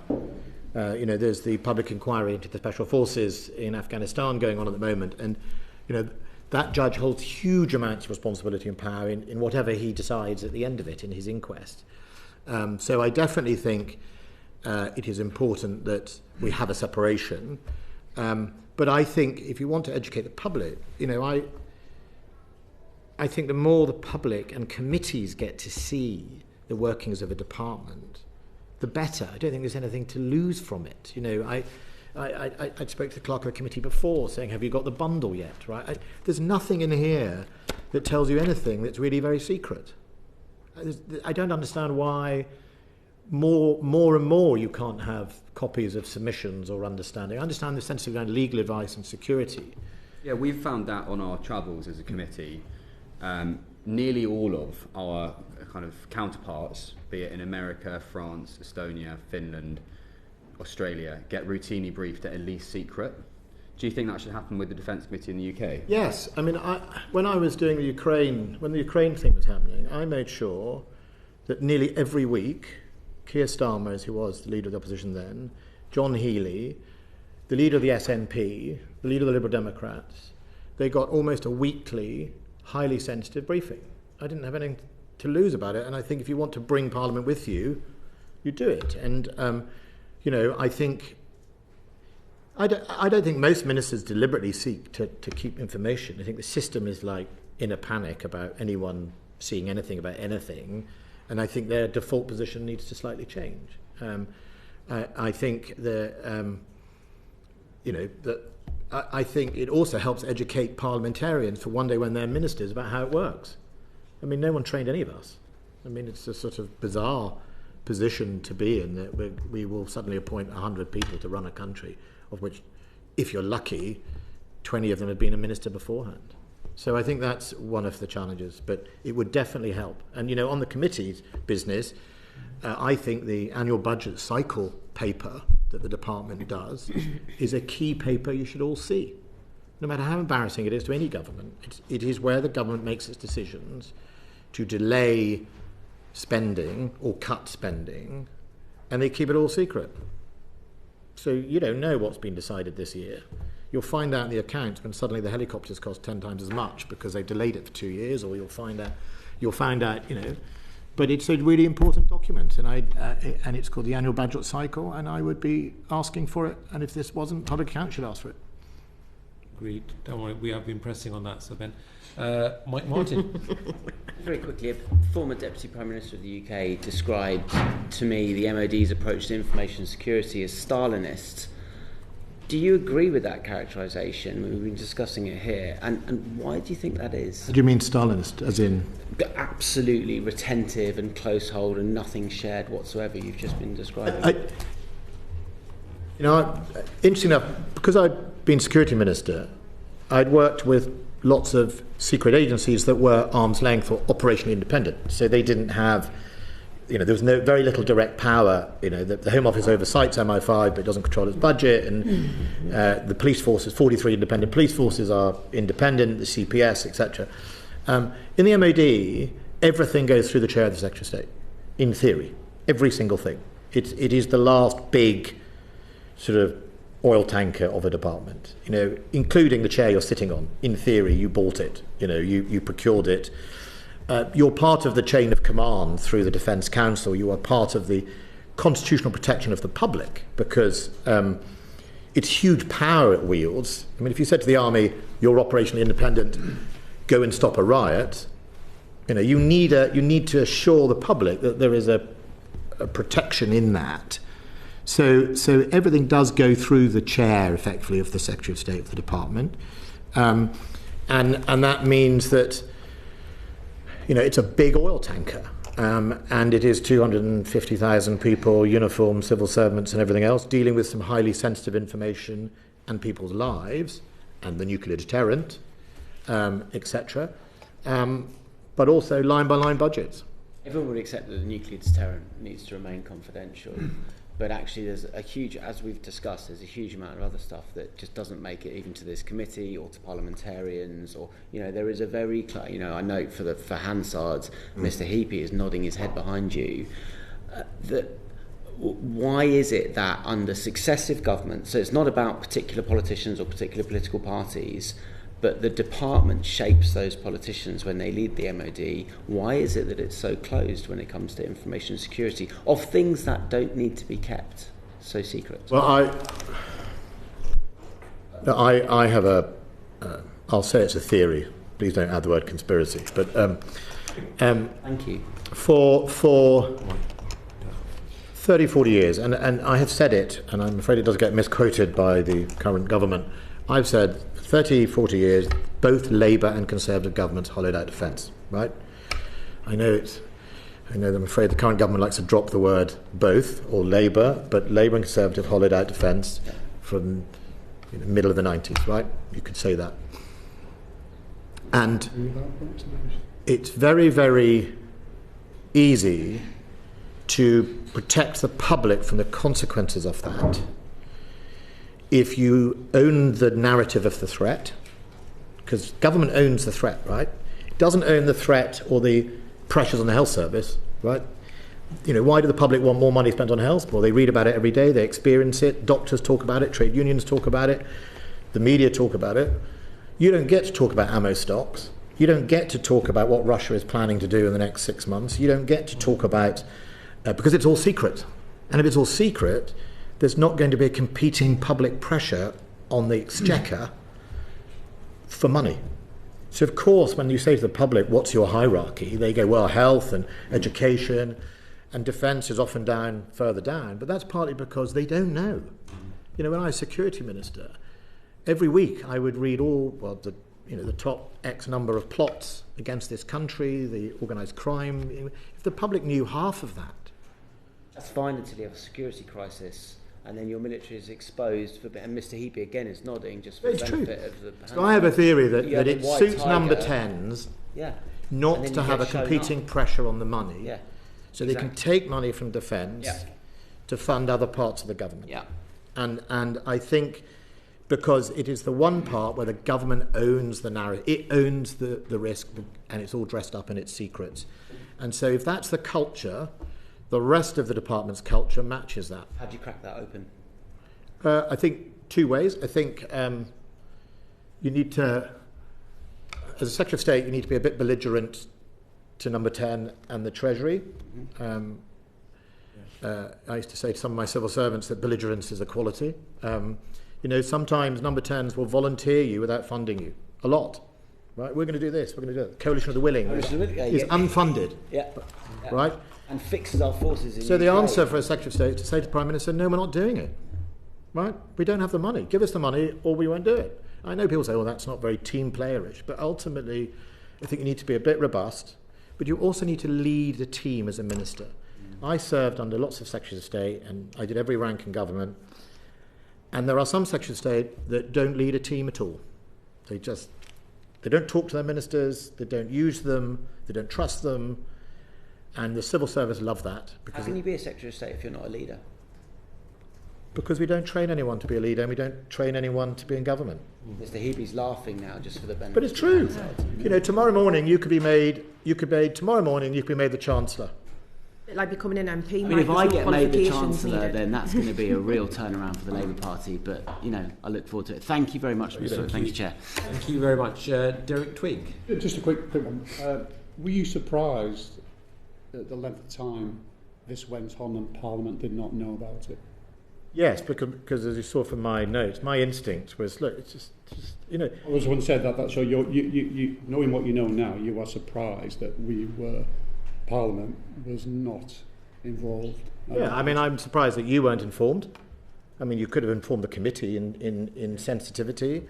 Speaker 2: There's the public inquiry into the special forces in Afghanistan going on at the moment, and that judge holds huge amounts of responsibility and power in whatever he decides at the end of it in his inquest. So I definitely think it is important that we have a separation. But I think if you want to educate the public, I think the more the public and committees get to see the workings of a department, the better. I don't think there's anything to lose from it. I spoke to the clerk of the committee before saying, have you got the bundle yet? Right? There's nothing in here that tells you anything that's really very secret. I don't understand why more and more you can't have copies of submissions or understanding. I understand the sensitive around legal advice and security.
Speaker 7: Yeah, we've found that on our travels as a committee. Nearly all of our kind of counterparts, be it in America, France, Estonia, Finland, Australia, get routinely briefed at least secret. Do you think that should happen with the Defence Committee in the UK?
Speaker 2: Yes. I mean, when I was doing when the Ukraine thing was happening, I made sure that nearly every week, Keir Starmer, who was the leader of the opposition then, John Healey, the leader of the SNP, the leader of the Liberal Democrats, they got almost a weekly, highly sensitive briefing. I didn't have anything to lose about it, and I think if you want to bring Parliament with you, you do it. And I think I don't think most ministers deliberately seek to keep information. I think the system is like in a panic about anyone seeing anything about anything, and I think their default position needs to slightly change. I think I think it also helps educate parliamentarians for one day when they're ministers about how it works. I mean, no one trained any of us. I mean, it's a sort of bizarre position to be in, that we will suddenly appoint 100 people to run a country, of which, if you're lucky, 20 of them had been a minister beforehand. So I think that's one of the challenges, but it would definitely help. And, you know, on the committee's business, I think the annual budget cycle paper that the department does is a key paper you should all see. No matter how embarrassing it is to any government, it is where the government makes its decisions to delay spending or cut spending, and they keep it all secret. So you don't know what's been decided this year. You'll find out in the accounts when suddenly the helicopters cost 10 times as much because they've delayed it for 2 years, or you'll find out, you know. But it's a really important document, and it's called the annual budget cycle, and I would be asking for it. And if this wasn't, public accounts should ask for it.
Speaker 1: Agreed. Don't worry, we have been pressing on that, Sir Ben. Mike Martin.
Speaker 5: Very quickly, a former Deputy Prime Minister of the UK described to me the MOD's approach to information security as Stalinist. Do you agree with that characterisation? We've been discussing it here. And why do you think that is?
Speaker 2: Do you mean Stalinist, as in?
Speaker 5: Absolutely retentive and close hold and nothing shared whatsoever, you've just been describing.
Speaker 2: Interesting enough, because I'd been security minister, I'd worked with lots of secret agencies that were arm's length or operationally independent. So they didn't have, there was very little direct power. The Home Office oversees MI5, but it doesn't control its budget. And the police forces, 43 independent police forces are independent, the CPS, etc. In the MOD, everything goes through the chair of the Secretary of State, in theory. Every single thing. It is the last big sort of oil tanker of a department, including the chair you're sitting on. In theory, you bought it, you procured it. You're part of the chain of command through the Defence Council. You are part of the constitutional protection of the public, because it's huge power it wields. I mean, if you said to the army, you're operationally independent, go and stop a riot, you need to assure the public that there is a protection in that. So everything does go through the chair, effectively, of the Secretary of State of the department, and that means that it's a big oil tanker, and it is 250,000 people, uniformed civil servants, and everything else, dealing with some highly sensitive information and people's lives, and the nuclear deterrent, etc. But also line by line budgets.
Speaker 5: Everyone would accept that the nuclear deterrent needs to remain confidential. But actually there's a huge, as we've discussed, there's a huge amount of other stuff that just doesn't make it even to this committee or to parliamentarians, or, there is a very, I note for Hansard's, Mr. Heapy is nodding his head behind you, why is it that under successive governments, so it's not about particular politicians or particular political parties, but the department shapes those politicians when they lead the MOD. Why is it that it's so closed when it comes to information security of things that don't need to be kept so secret?
Speaker 2: Well, I have I'll say it's a theory. Please don't add the word conspiracy. But
Speaker 5: thank you.
Speaker 2: For 30, 40 years, and I have said it, and I'm afraid it does get misquoted by the current government. I've said 30, 40 years, both Labour and Conservative governments hollowed out defence, right? I know that I'm afraid the current government likes to drop the word both, or Labour, but Labour and Conservative hollowed out defence from the middle of the 90s, right? You could say that. And it's very, very easy to protect the public from the consequences of that if you own the narrative of the threat, because government owns the threat, right? It doesn't own the threat or the pressures on the health service, right? Why do the public want more money spent on health? Well, they read about it every day, they experience it, doctors talk about it, trade unions talk about it, the media talk about it. You don't get to talk about ammo stocks. You don't get to talk about what Russia is planning to do in the next 6 months. You don't get to talk about, because it's all secret. And if it's all secret, there's not going to be a competing public pressure on the exchequer for money. So, of course, when you say to the public, what's your hierarchy? They go, well, health and education and defence is often further down. But that's partly because they don't know. When I was security minister, every week I would read the the top X number of plots against this country, the organised crime. If the public knew half of that,
Speaker 5: that's fine until you have a security crisis, and then your military is exposed for. And Mr. Heapy again is nodding just for the benefit of the.
Speaker 2: So I have a theory that it suits
Speaker 5: tiger.
Speaker 2: number 10s not to have a competing pressure on the money.
Speaker 5: Yeah.
Speaker 2: So they can take money from defence to fund other parts of the government.
Speaker 5: Yeah.
Speaker 2: And I think because it is the one part where the government owns the narrative, it owns the risk, and it's all dressed up in its secrets. And so if that's the culture, the rest of the department's culture matches that.
Speaker 5: How do you crack that open?
Speaker 2: I think two ways. I think you need to, as a Secretary of State, you need to be a bit belligerent to number 10 and the Treasury. I used to say to some of my civil servants that belligerence is a quality. Sometimes number 10s will volunteer you without funding you. A lot. Right? We're going to do this, we're going to do that. Coalition of the Willing is unfunded. Right?
Speaker 5: And fixes our forces in
Speaker 2: So the answer for a Secretary of State is to say to the Prime Minister, no, we're not doing it. Right? We don't have the money. Give us the money or we won't do it. I know people say, well, that's not very team playerish, but ultimately I think you need to be a bit robust, but you also need to lead the team as a minister. I served under lots of Secretaries of State and I did every rank in government, and there are some Secretaries of State that don't lead a team at all. They don't talk to their ministers, they don't use them, they don't trust them, and the civil service love that.
Speaker 5: How can you be a Secretary of State if you're not a leader?
Speaker 2: Because we don't train anyone to be a leader and we don't train anyone to be in government.
Speaker 5: Mr. Heapy's laughing now just for the benefit.
Speaker 2: But it's true. Tomorrow morning you could be made the Chancellor.
Speaker 8: Like becoming an MP.
Speaker 5: I mean, if I get made the Chancellor, then that's going to be a real turnaround for the Labour Party. But, I look forward to it. Thank you very much, Mr. Thank you, Chair.
Speaker 1: Thank you very much. Derek Twigg.
Speaker 3: Just a quick one. Were you surprised at the length of time this went on and Parliament did not know about it?
Speaker 2: Yes, because as you saw from my notes, my instinct was, look, it's just
Speaker 3: I was one said that so you knowing what you know now, you are surprised that Parliament was not involved.
Speaker 2: Yeah, I'm surprised that you weren't informed. You could have informed the committee in sensitivity.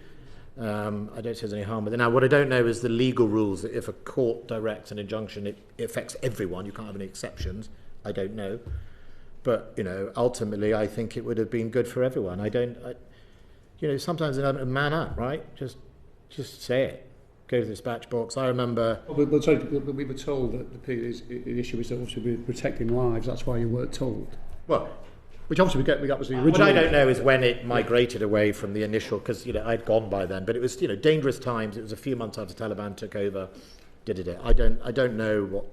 Speaker 2: I don't say there's any harm with it. Now, what I don't know is the legal rules, that if a court directs an injunction, it affects everyone. You can't have any exceptions. I don't know. But, ultimately, I think it would have been good for everyone. Sometimes man up, right? Just say it. Go to the dispatch box. I remember...
Speaker 3: But we were told that the issue was obviously protecting lives. That's why you weren't told.
Speaker 2: Well...
Speaker 3: Which obviously that was the original...
Speaker 2: What I don't know is when it migrated away from the initial... Because, I'd gone by then. But it was, dangerous times. It was a few months after Taliban took over. Did it. I don't know what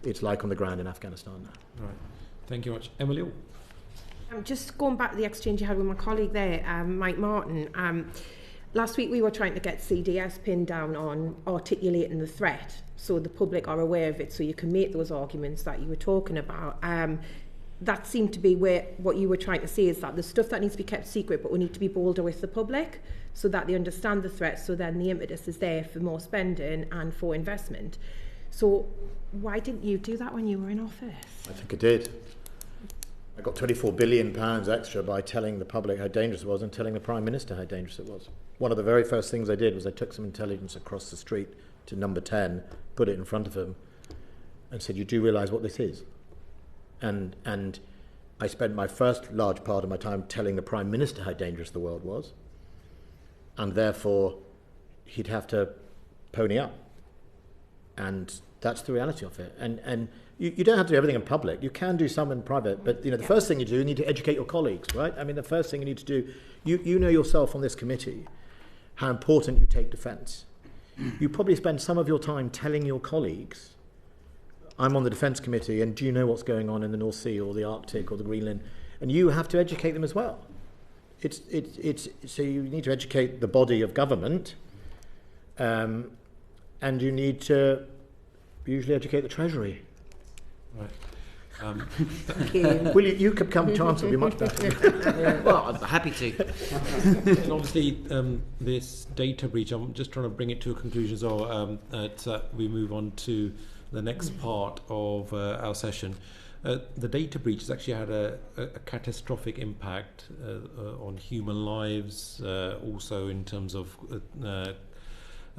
Speaker 2: it's like on the ground in Afghanistan now.
Speaker 1: Right. Thank you much. Emily?
Speaker 8: Just going back to the exchange you had with my colleague there, Mike Martin. Last week we were trying to get CDS pinned down on articulating the threat so the public are aware of it, so you can make those arguments that you were talking about. That seemed to be what you were trying to say, is that the stuff that needs to be kept secret, but we need to be bolder with the public so that they understand the threat, so then the impetus is there for more spending and for investment. So why didn't you do that when you were in office?
Speaker 2: I think I did. I got £24 billion extra by telling the public how dangerous it was and telling the Prime Minister how dangerous it was. One of the very first things I did was I took some intelligence across the street to number 10, put it in front of him, and said, you do realise what this is? And I spent my first large part of my time telling the Prime Minister how dangerous the world was, and therefore he'd have to pony up. And that's the reality of it. And you don't have to do everything in public. You can do some in private. But the first thing you do, you need to educate your colleagues, right? The first thing you need to do, you know yourself on this committee how important you take defence. You probably spend some of your time telling your colleagues, I'm on the Defence Committee, and do you know what's going on in the North Sea or the Arctic or the Greenland? And you have to educate them as well. So you need to educate the body of government, and you need to usually educate the Treasury.
Speaker 1: Right.
Speaker 2: Will you could come Chancellor, it'd be much better.
Speaker 5: Well, I'm happy to.
Speaker 1: And obviously, this data breach, I'm just trying to bring it to a conclusion as well, we move on to the next part of our session. The data breach has actually had a catastrophic impact on human lives, also in terms of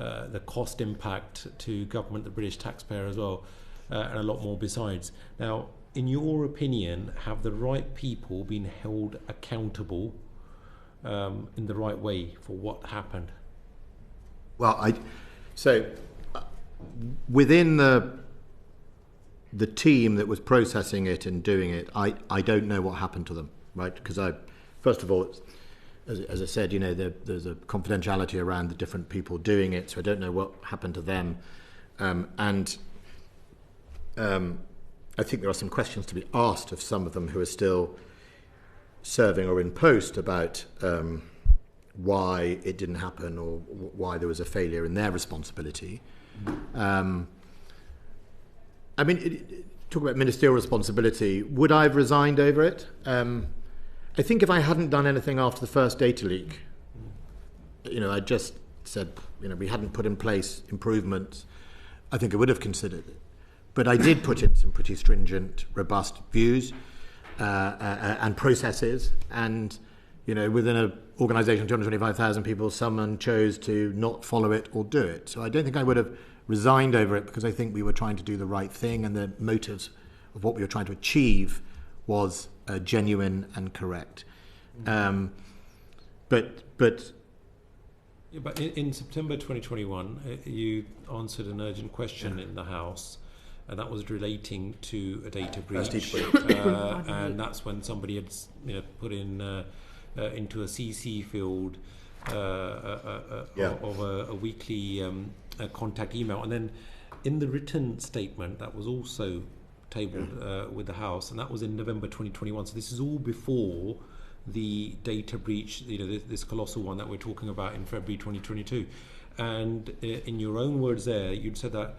Speaker 1: the cost impact to government, the British taxpayer as well, and a lot more besides. Now, in your opinion, have the right people been held accountable in the right way for what happened?
Speaker 2: Well, within the team that was processing it and doing it, I don't know what happened to them, right? Because first of all, as I said, there's a confidentiality around the different people doing it, so I don't know what happened to them. I think there are some questions to be asked of some of them who are still serving or in post about why it didn't happen or why there was a failure in their responsibility. Talk about ministerial responsibility. Would I have resigned over it? I think if I hadn't done anything after the first data leak, I just said, we hadn't put in place improvements, I think I would have considered it. But I did put in some pretty stringent, robust views and processes. And, within an organisation of 225,000 people, someone chose to not follow it or do it. So I don't think I would have resigned over it, because I think we were trying to do the right thing, and the motives of what we were trying to achieve was genuine and correct. But
Speaker 1: in September 2021, you answered an urgent question in the House, and that was relating to a data breach. And that's when somebody had put in into a CC field of a weekly contact email. And then in the written statement that was also tabled with the House, and that was in November 2021. So this is all before the data breach, this colossal one that we're talking about in February 2022. And in your own words there, you'd said that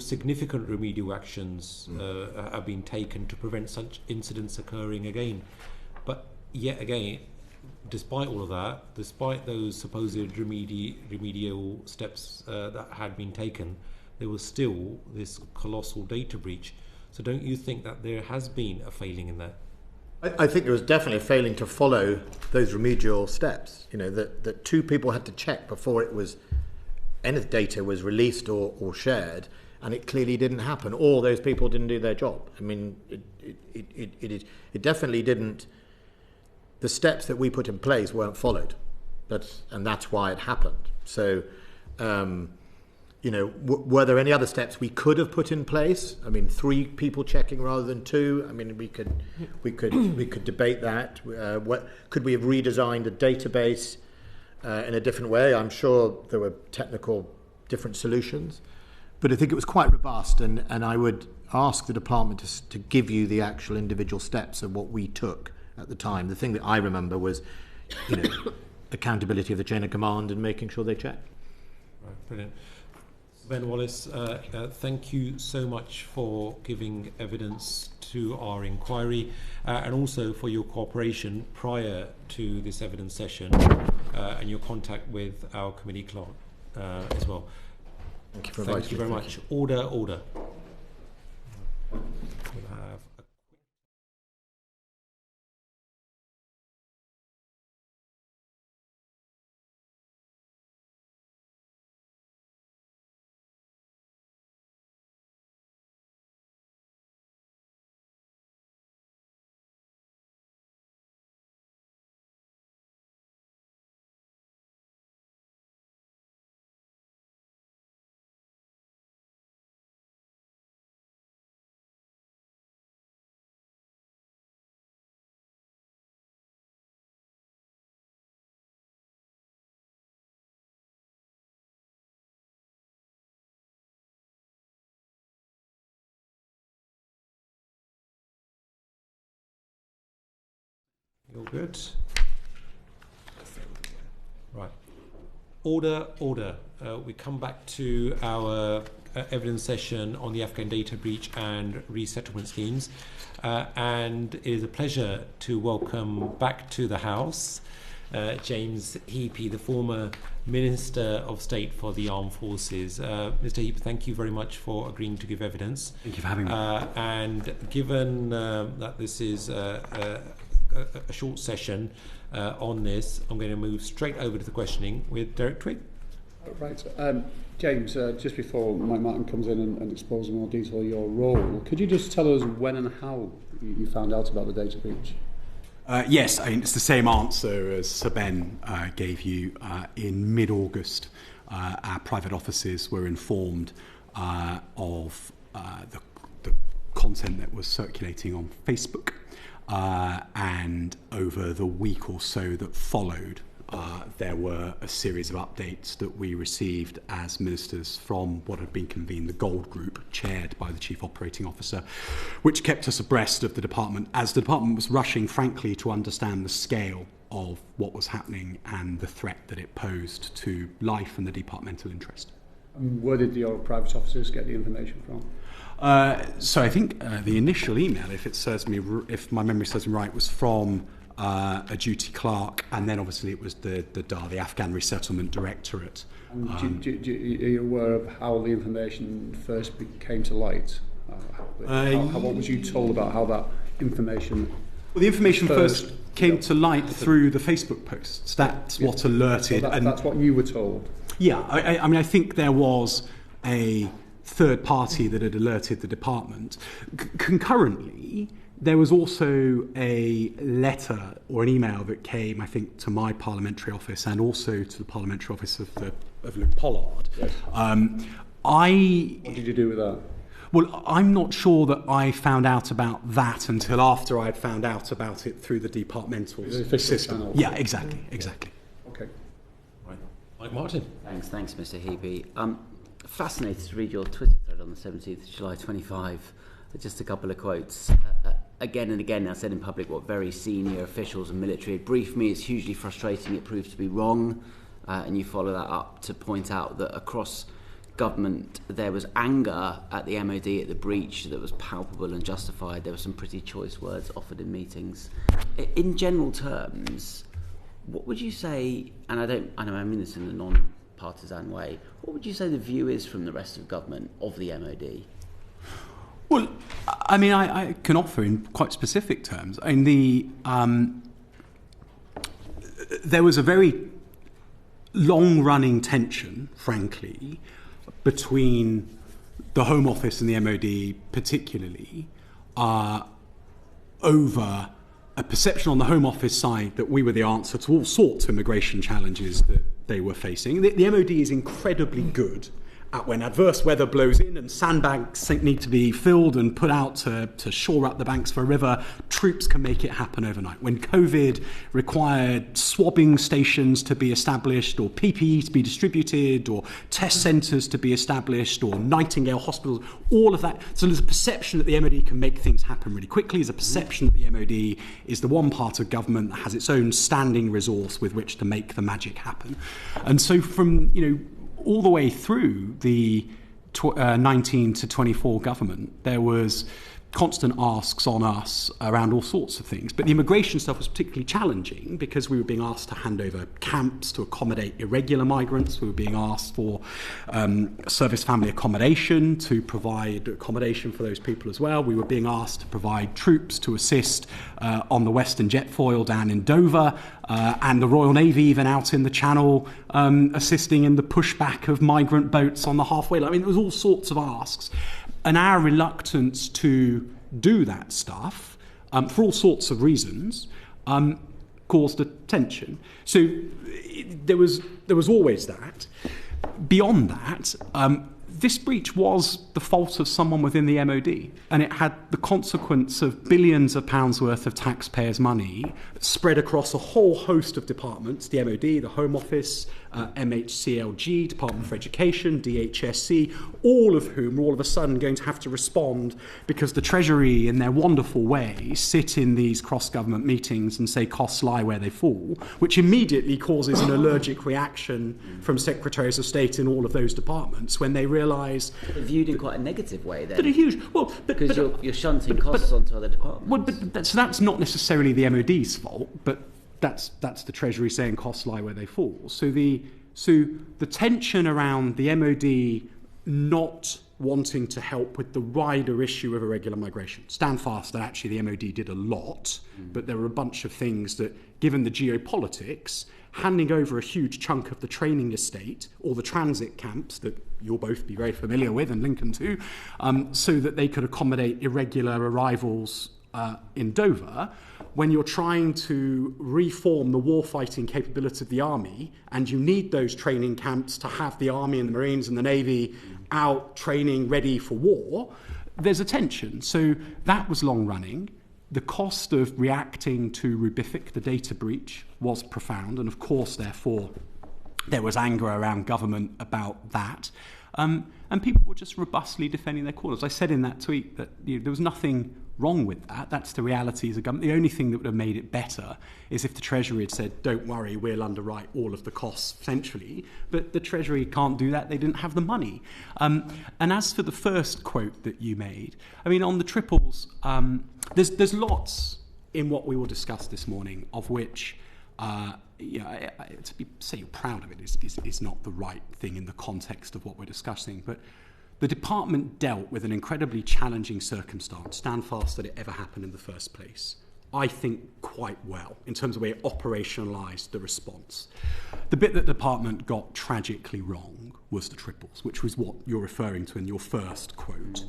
Speaker 1: significant remedial actions have been taken to prevent such incidents occurring again. But yet again, despite all of that, despite those supposed remedial steps that had been taken, there was still this colossal data breach. So don't you think that there has been a failing in that?
Speaker 2: I think there was definitely a failing to follow those remedial steps. That two people had to check before any data was released or shared, and it clearly didn't happen. All those people didn't do their job. I mean, it definitely didn't. The steps that we put in place weren't followed, and that's why it happened. So, were there any other steps we could have put in place? I mean, 3 people checking rather than 2. I mean, we could debate that. Could we have redesigned a database in a different way? I'm sure there were technical different solutions, but I think it was quite robust. And I would ask the department to give you the actual individual steps of what we took at the time. The thing that I remember was, accountability of the chain of command and making sure they checked.
Speaker 1: Right, brilliant. Ben Wallace, thank you so much for giving evidence to our inquiry and also for your cooperation prior to this evidence session and your contact with our committee clerk as well.
Speaker 2: Thank you for
Speaker 1: Thank you very much. Order. We'll have You're good. Right. Order. We come back to our evidence session on the Afghan data breach and resettlement schemes. And it is a pleasure to welcome back to the House James Heappey, the former Minister of State for the Armed Forces. Mr. Heappey, thank you very much for agreeing to give evidence.
Speaker 9: Thank you for having me.
Speaker 1: And given that this is a short session on this, I'm going to move straight over to the questioning with Derek Twigg.
Speaker 3: Right. James, just before Mike Martin comes in and exposes in more detail your role, could you just tell us when and how you found out about the data breach?
Speaker 9: Yes, I mean, it's the same answer as Sir Ben gave you. In mid-August, our private offices were informed of the content that was circulating on Facebook, and over the week or so that followed, there were a series of updates that we received as ministers from what had been convened the Gold Group, chaired by the Chief Operating Officer, which kept us abreast of the department as the department was rushing, frankly, to understand the scale of what was happening and the threat that it posed to life and the departmental interest.
Speaker 3: Where did your private officers get the information from?
Speaker 9: So I think the initial email, if my memory serves me right, was from a duty clerk, and then obviously it was the DAR, the Afghan Resettlement Directorate.
Speaker 3: Are you aware of how the information first came to light? What was you told about how that information?
Speaker 9: Well, the information first came to light through the Facebook posts. That's what alerted.
Speaker 3: So that's what you were told.
Speaker 9: Yeah, I mean, I think there was a third party that had alerted the department. Concurrently, there was also a letter or an email that came, I think, to my parliamentary office and also to the parliamentary office of Luke Pollard.
Speaker 3: Yes. What did you do with that?
Speaker 9: Well, I'm not sure that I found out about that until after I'd found out about it through the departmental system.
Speaker 3: Channel.
Speaker 9: Yeah, exactly.
Speaker 3: Okay.
Speaker 1: Right. Mike Martin.
Speaker 5: Thanks, Mr. Hebe. Fascinated to read your Twitter thread on the 17th of July 25. Just a couple of quotes. Again and again, I said in public what very senior officials and military had briefed me. It's hugely frustrating. It proved to be wrong. And you follow that up to point out that across government there was anger at the MOD at the breach that was palpable and justified. There were some pretty choice words offered in meetings. In general terms, what would you say, and I mean this in a non-partisan way, what would you say the view is from the rest of government of the MOD?
Speaker 9: Well, I mean, I can offer in quite specific terms. I mean, there was a very long-running tension, frankly, between the Home Office and the MOD, particularly, over a perception on the Home Office side that we were the answer to all sorts of immigration challenges that they were facing. The MOD is incredibly good at when adverse weather blows in and sandbanks need to be filled and put out to shore up the banks of a river, troops can make it happen overnight. When COVID required swabbing stations to be established or PPE to be distributed or test centres to be established or Nightingale hospitals, all of that. So there's a perception that the MOD can make things happen really quickly. There's a perception that the MOD is the one part of government that has its own standing resource with which to make the magic happen. And so from, all the way through the 19 to 24 government, there was constant asks on us around all sorts of things. But the immigration stuff was particularly challenging because we were being asked to hand over camps to accommodate irregular migrants. We were being asked for service family accommodation to provide accommodation for those people as well. We were being asked to provide troops to assist on the Western Jetfoil down in Dover, and the Royal Navy even out in the Channel assisting in the pushback of migrant boats on the halfway line. I mean, there was all sorts of asks. And our reluctance to do that stuff, for all sorts of reasons, caused a tension. So there was always that. Beyond that, this breach was the fault of someone within the MOD, and it had the consequence of billions of pounds worth of taxpayers' money spread across a whole host of departments, the MOD, the Home Office, MHCLG, Department for Education, DHSC, all of whom are all of a sudden going to have to respond because the Treasury, in their wonderful way, sit in these cross-government meetings and say costs lie where they fall, which immediately causes an allergic reaction from Secretaries of State in all of those departments when they realise...
Speaker 5: Viewed in quite a negative way then.
Speaker 9: But a huge... Well,
Speaker 5: because you're shunting costs onto other departments.
Speaker 9: Well, so that's not necessarily the MOD's fault, but that's the Treasury saying costs lie where they fall. So the tension around the MOD not wanting to help with the wider issue of irregular migration. Stand fast that actually the MOD did a lot, but there were a bunch of things that, given the geopolitics, handing over a huge chunk of the training estate or the transit camps that you'll both be very familiar with, and Lincoln too, so that they could accommodate irregular arrivals in Dover. When you're trying to reform the warfighting capability of the army, and you need those training camps to have the army and the Marines and the Navy out training ready for war, there's a tension. So that was long running. The cost of reacting to Rubific, the data breach, was profound, and of course, therefore, there was anger around government about that. And people were just robustly defending their cause. I said in that tweet that there was nothing wrong with that. That's the reality as a government. The only thing that would have made it better is if the Treasury had said, don't worry, we'll underwrite all of the costs centrally. But the Treasury can't do that. They didn't have the money. And as for the first quote that you made, I mean, on the triples, there's lots in what we will discuss this morning, of which say you're proud of it is not the right thing in the context of what we're discussing. But the department dealt with an incredibly challenging circumstance, stand fast that it ever happened in the first place, I think quite well, in terms of the way it operationalised the response. The bit that the department got tragically wrong was the triples, which was what you're referring to in your first quote.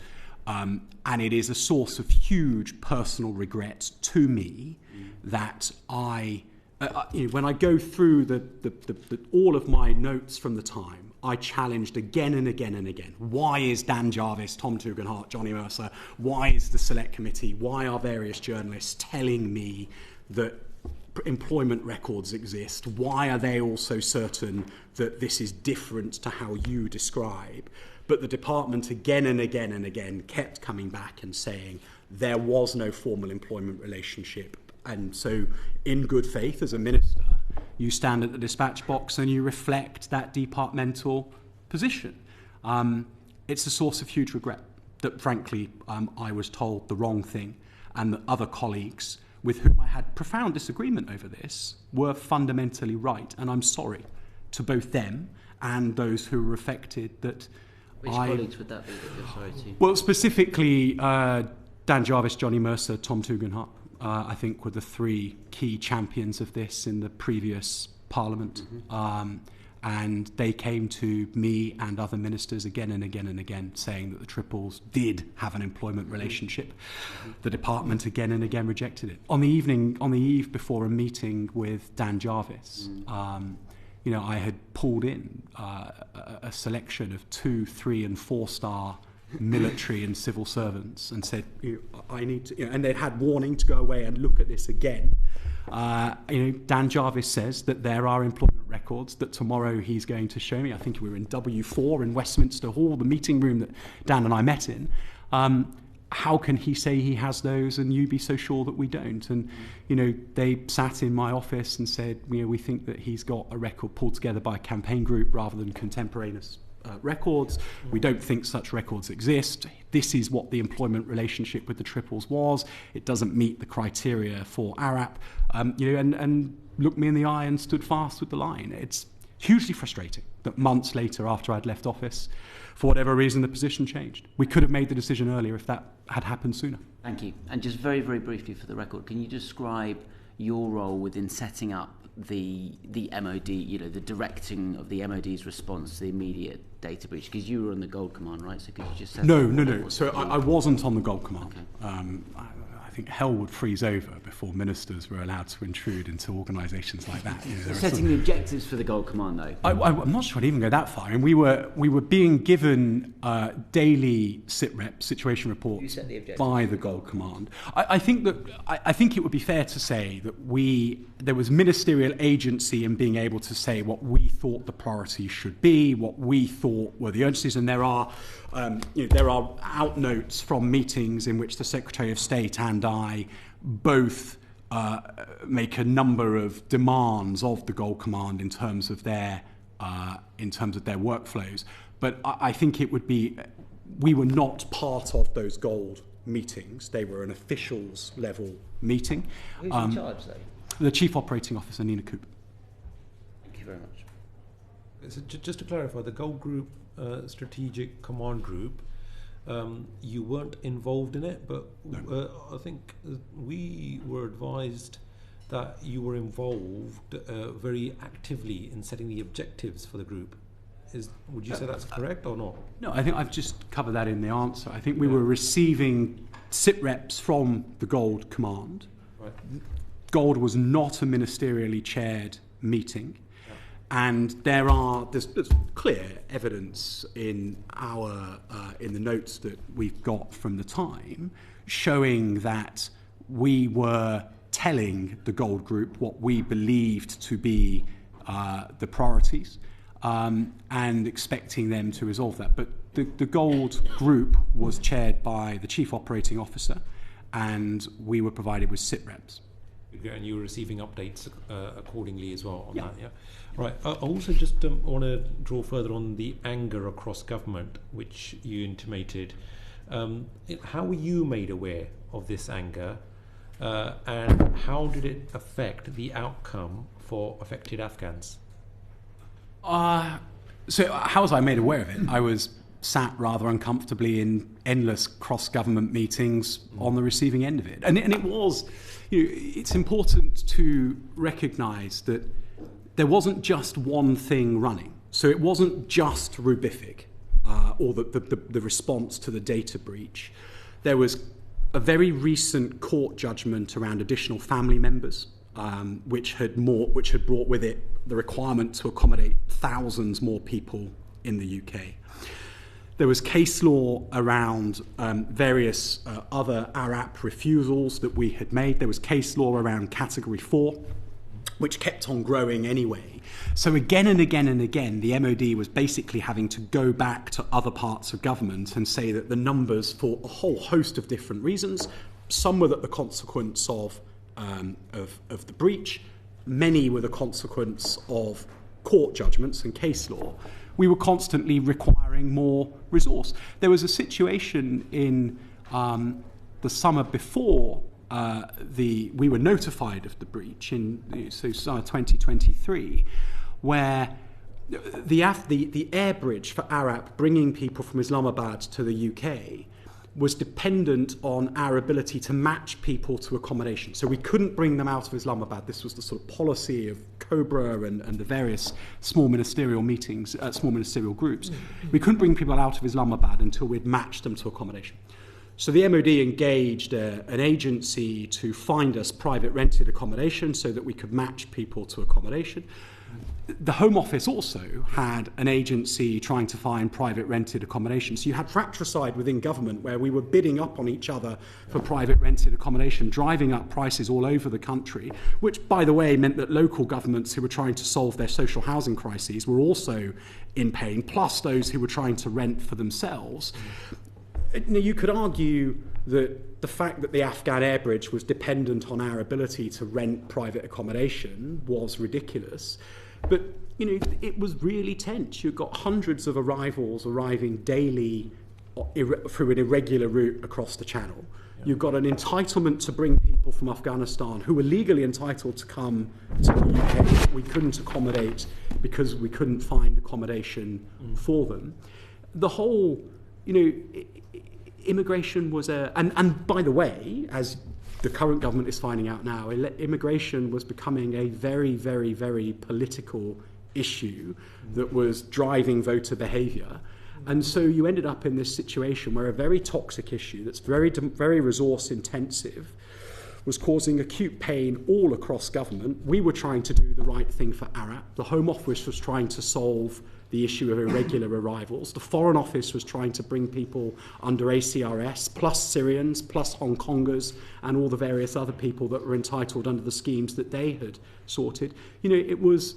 Speaker 9: And it is a source of huge personal regret to me that when I go through all of my notes from the time, I challenged again and again and again. Why is Dan Jarvis, Tom Tugendhat, Johnny Mercer? Why is the Select Committee? Why are various journalists telling me that employment records exist? Why are they also certain that this is different to how you describe? But the department again and again and again kept coming back and saying there was no formal employment relationship. And so, in good faith, as a minister, you stand at the dispatch box and you reflect that departmental position. It's a source of huge regret that, frankly, I was told the wrong thing, and that other colleagues with whom I had profound disagreement over this were fundamentally right. And I'm sorry to both them and those who were affected that
Speaker 5: Which colleagues would that be that you're sorry to?
Speaker 9: Well, specifically, Dan Jarvis, Johnny Mercer, Tom Tugendhat. I think were the three key champions of this in the previous Parliament. And they came to me and other ministers again and again and again saying that the triples did have an employment relationship. The department again and again rejected it. On the eve before a meeting with Dan Jarvis, I had pulled in a selection of 2, 3 and 4-star military and civil servants and said, I need to, and they'd had warning to go away and look at this again. Dan Jarvis says that there are employment records that tomorrow he's going to show me. I think we were in W4 in Westminster Hall, the meeting room that Dan and I met in. How can he say he has those and you be so sure that we don't? And, they sat in my office and said, we think that he's got a record pulled together by a campaign group rather than contemporaneous records. We don't think such records exist. This is what the employment relationship with the triples was. It doesn't meet the criteria for ARAP. And looked me in the eye and stood fast with the line. It's hugely frustrating that months later, after I'd left office, for whatever reason, the position changed. We could have made the decision earlier if that had happened sooner.
Speaker 5: Thank you. And just very, very briefly for the record, can you describe your role within setting up the MOD, the directing of the MOD's response to the immediate data breach? Because you were on the Gold Command, right? So could you just...
Speaker 9: No. So I wasn't on the Gold Command. Okay. I think hell would freeze over before ministers were allowed to intrude into organisations like that.
Speaker 5: Setting the objectives for the Gold Command, though.
Speaker 9: I'm not sure I'd even go that far. I mean, we were being given daily SITREP situation reports by the Gold Command. I think it would be fair to say that there was ministerial agency in being able to say what we thought the priorities should be, what we thought were the urgencies, and there are outnotes from meetings in which the Secretary of State and I both make a number of demands of the Gold Command in terms of their workflows. But I think it would be, we were not part of those Gold meetings. They were an officials level meeting.
Speaker 5: Who's in charge, though?
Speaker 9: The Chief Operating Officer, Nina Coop.
Speaker 5: Thank you very much.
Speaker 1: So just to clarify, the Gold Group Strategic Command Group, you weren't involved in it, but
Speaker 9: No.
Speaker 1: I think we were advised that you were involved very actively in setting the objectives for the group. Would you say that's correct or not?
Speaker 9: No, I think I've just covered that in the answer. I think we were receiving sit reps from the Gold Command.
Speaker 1: Right.
Speaker 9: Gold was not a ministerially chaired meeting. And there's clear evidence in in the notes that we've got from the time showing that we were telling the Gold Group what we believed to be the priorities and expecting them to resolve that. But the Gold Group was chaired by the Chief Operating Officer, and we were provided with sit reps.
Speaker 1: And you were receiving updates accordingly as well on that, yeah? Right. I also just want to draw further on the anger across government, which you intimated. How were you made aware of this anger, and how did it affect the outcome for affected Afghans?
Speaker 9: So how was I made aware of it? I was sat rather uncomfortably in endless cross-government meetings on the receiving end of it. And it was, it's important to recognise that there wasn't just one thing running. So it wasn't just Rubific or the response to the data breach. There was a very recent court judgment around additional family members, which had brought with it the requirement to accommodate thousands more people in the UK. There was case law around various other ARAP refusals that we had made. There was case law around Category 4, which kept on growing anyway. So again and again and again, the MOD was basically having to go back to other parts of government and say that the numbers, for a whole host of different reasons, some were the consequence of the breach, many were the consequence of court judgments and case law. We were constantly requiring more resource. There was a situation in the summer before we were notified of the breach in summer 2023, where the air bridge for ARAP bringing people from Islamabad to the UK was dependent on our ability to match people to accommodation. So we couldn't bring them out of Islamabad. This was the sort of policy of COBRA and the various small ministerial meetings, small ministerial groups. We couldn't bring people out of Islamabad until we'd matched them to accommodation. So the MOD engaged an agency to find us private rented accommodation so that we could match people to accommodation. The Home Office also had an agency trying to find private rented accommodation. So you had fratricide within government where we were bidding up on each other for private rented accommodation, driving up prices all over the country, which, by the way, meant that local governments who were trying to solve their social housing crises were also in pain, plus those who were trying to rent for themselves. You could argue that the fact that the Afghan air bridge was dependent on our ability to rent private accommodation was ridiculous. But, it was really tense. You've got hundreds of arrivals arriving daily through an irregular route across the channel. Yeah. You've got an entitlement to bring people from Afghanistan who were legally entitled to come to the UK that we couldn't accommodate because we couldn't find accommodation for them. The whole, immigration was and by the way, as the current government is finding out now, immigration was becoming a very, very, very political issue that was driving voter behaviour. And so you ended up in this situation where a very toxic issue that's very, very resource intensive was causing acute pain all across government. We were trying to do the right thing for ARAP. The Home Office was trying to solve the issue of irregular arrivals. The Foreign Office was trying to bring people under ACRS, plus Syrians, plus Hong Kongers, and all the various other people that were entitled under the schemes that they had sorted. It was...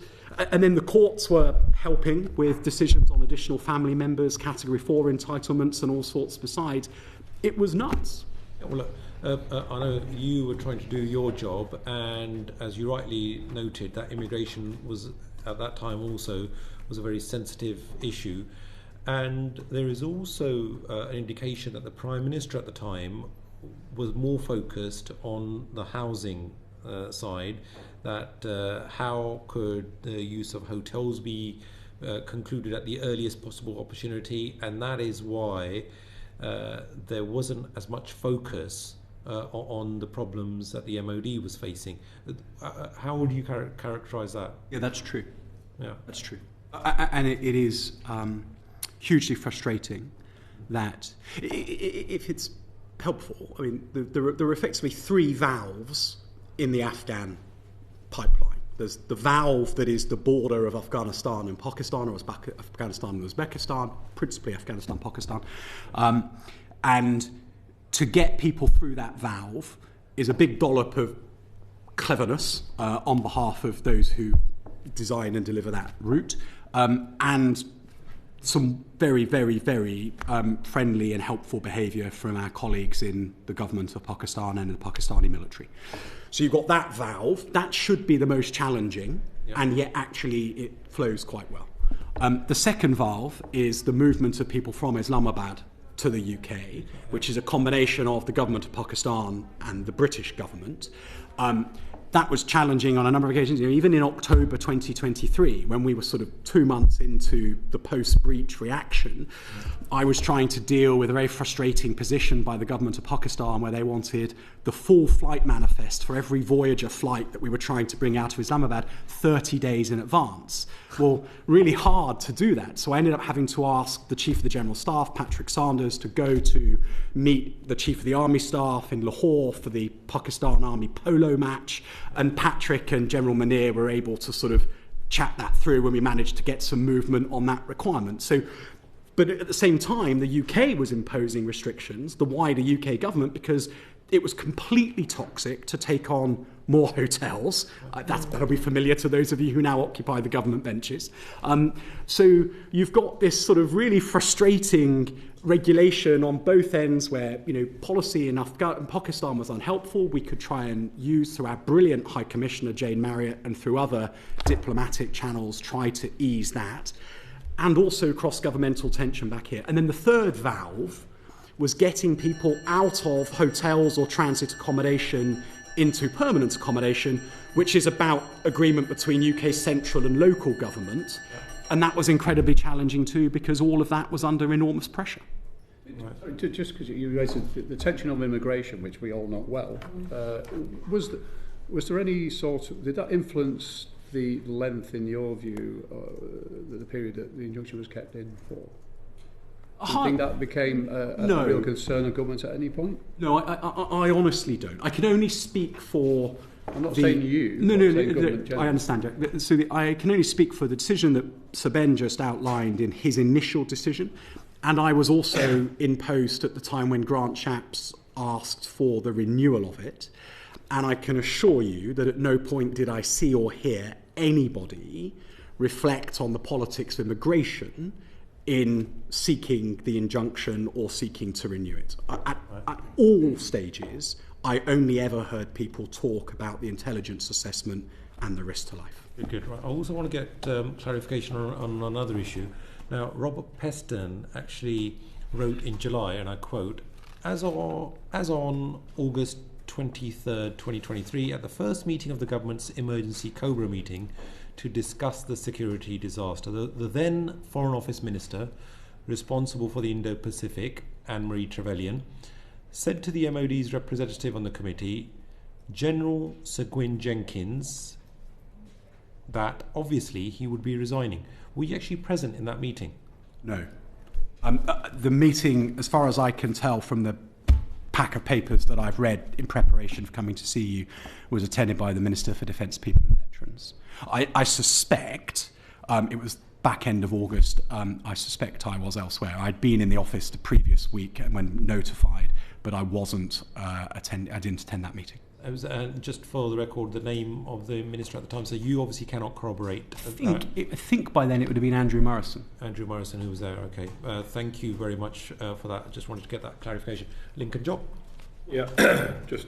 Speaker 9: And then the courts were helping with decisions on additional family members, Category 4 entitlements, and all sorts besides. It was nuts.
Speaker 1: Well, I know you were trying to do your job, and as you rightly noted, that immigration was, at that time also, was a very sensitive issue. And there is also an indication that the Prime Minister at the time was more focused on the housing side, that how could the use of hotels be concluded at the earliest possible opportunity, and that is why there wasn't as much focus on the problems that the MOD was facing. How would you characterise that?
Speaker 9: Yeah, that's true.
Speaker 1: Yeah,
Speaker 9: that's true. And it is hugely frustrating that, if it's helpful, I mean, there are effectively three valves in the Afghan pipeline. There's the valve that is the border of Afghanistan and Pakistan, or Afghanistan and Uzbekistan, principally Afghanistan, Pakistan. And to get people through that valve is a big dollop of cleverness on behalf of those who design and deliver that route, and some very, very, very friendly and helpful behaviour from our colleagues in the government of Pakistan and the Pakistani military. So you've got that valve. That should be the most challenging, and yet actually it flows quite well. The second valve is the movement of people from Islamabad to the UK, which is a combination of the government of Pakistan and the British government. That was challenging on a number of occasions. Even in October 2023, when we were sort of 2 months into the post-breach reaction, I was trying to deal with a very frustrating position by the government of Pakistan, where they wanted the full flight manifest for every Voyager flight that we were trying to bring out of Islamabad 30 days in advance. Well, really hard to do that. So I ended up having to ask the Chief of the General Staff, Patrick Sanders, to go to meet the Chief of the Army Staff in Lahore for the Pakistan Army polo match. And Patrick and General Munir were able to sort of chat that through when we managed to get some movement on that requirement. So, but at the same time, the UK was imposing restrictions, the wider UK government, because it was completely toxic to take on more hotels. That's probably familiar to those of you who now occupy the government benches. So you've got this sort of really frustrating regulation on both ends, where policy in Pakistan was unhelpful. We could try and use, through our brilliant High Commissioner Jane Marriott and through other diplomatic channels, try to ease that, and also cross-governmental tension back here. And then the third valve was getting people out of hotels or transit accommodation into permanent accommodation, which is about agreement between UK central and local government. And that was incredibly challenging too, because all of that was under enormous pressure.
Speaker 3: Right. Just because you raised the tension on immigration, which we all know well, was there any did that influence the length, in your view, the period that the injunction was kept in for? Do you think that became a real concern of government at any point?
Speaker 9: No, I honestly don't. I can only speak for...
Speaker 3: I'm not saying you.
Speaker 9: No, I understand, Jack. So I can only speak for the decision that Sir Ben just outlined in his initial decision. And I was also in post at the time when Grant Shapps asked for the renewal of it. And I can assure you that at no point did I see or hear anybody reflect on the politics of immigration in seeking the injunction or seeking to renew it. At all stages, I only ever heard people talk about the intelligence assessment and the risk to life.
Speaker 1: Good. Right. I also want to get clarification on another issue. Now, Robert Peston actually wrote in July, and I quote, as on August 23rd, 2023, at the first meeting of the government's emergency COBRA meeting to discuss the security disaster, the then Foreign Office Minister responsible for the Indo-Pacific, Anne-Marie Trevelyan, said to the MOD's representative on the committee, General Sir Gwyn Jenkins, that obviously he would be resigning. Were you actually present in that meeting?
Speaker 9: No. The meeting, as far as I can tell from the pack of papers that I've read in preparation for coming to see you, was attended by the Minister for Defence, People and Veterans. I suspect, it was back end of August, I suspect I was elsewhere. I'd been in the office the previous week when notified, but I didn't attend that meeting.
Speaker 1: It was, just for the record, the name of the minister at the time, so you obviously cannot corroborate.
Speaker 9: I think by then it would have been Andrew Morrison.
Speaker 1: Andrew Morrison, who was there, okay. Thank you very much for that. I just wanted to get that clarification. Lincoln Job?
Speaker 4: Yeah, just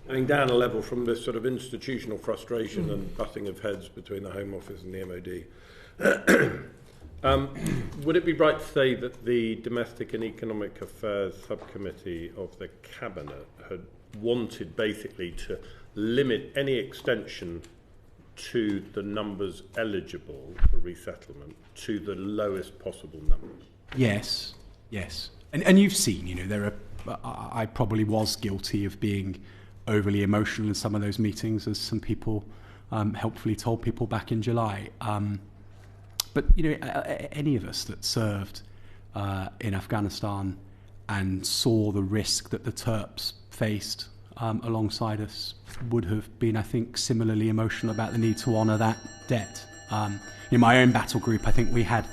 Speaker 4: going down a level from this sort of institutional frustration and butting of heads between the Home Office and the MOD. Would it be right to say that the Domestic and Economic Affairs Subcommittee of the Cabinet had wanted basically to limit any extension to the numbers eligible for resettlement to the lowest possible number?
Speaker 9: Yes. And you've seen, there are I probably was guilty of being overly emotional in some of those meetings, as some people helpfully told people back in July. But any of us that served in Afghanistan and saw the risk that the Terps faced alongside us would have been, I think, similarly emotional about the need to honour that debt. In my own battle group, I think we had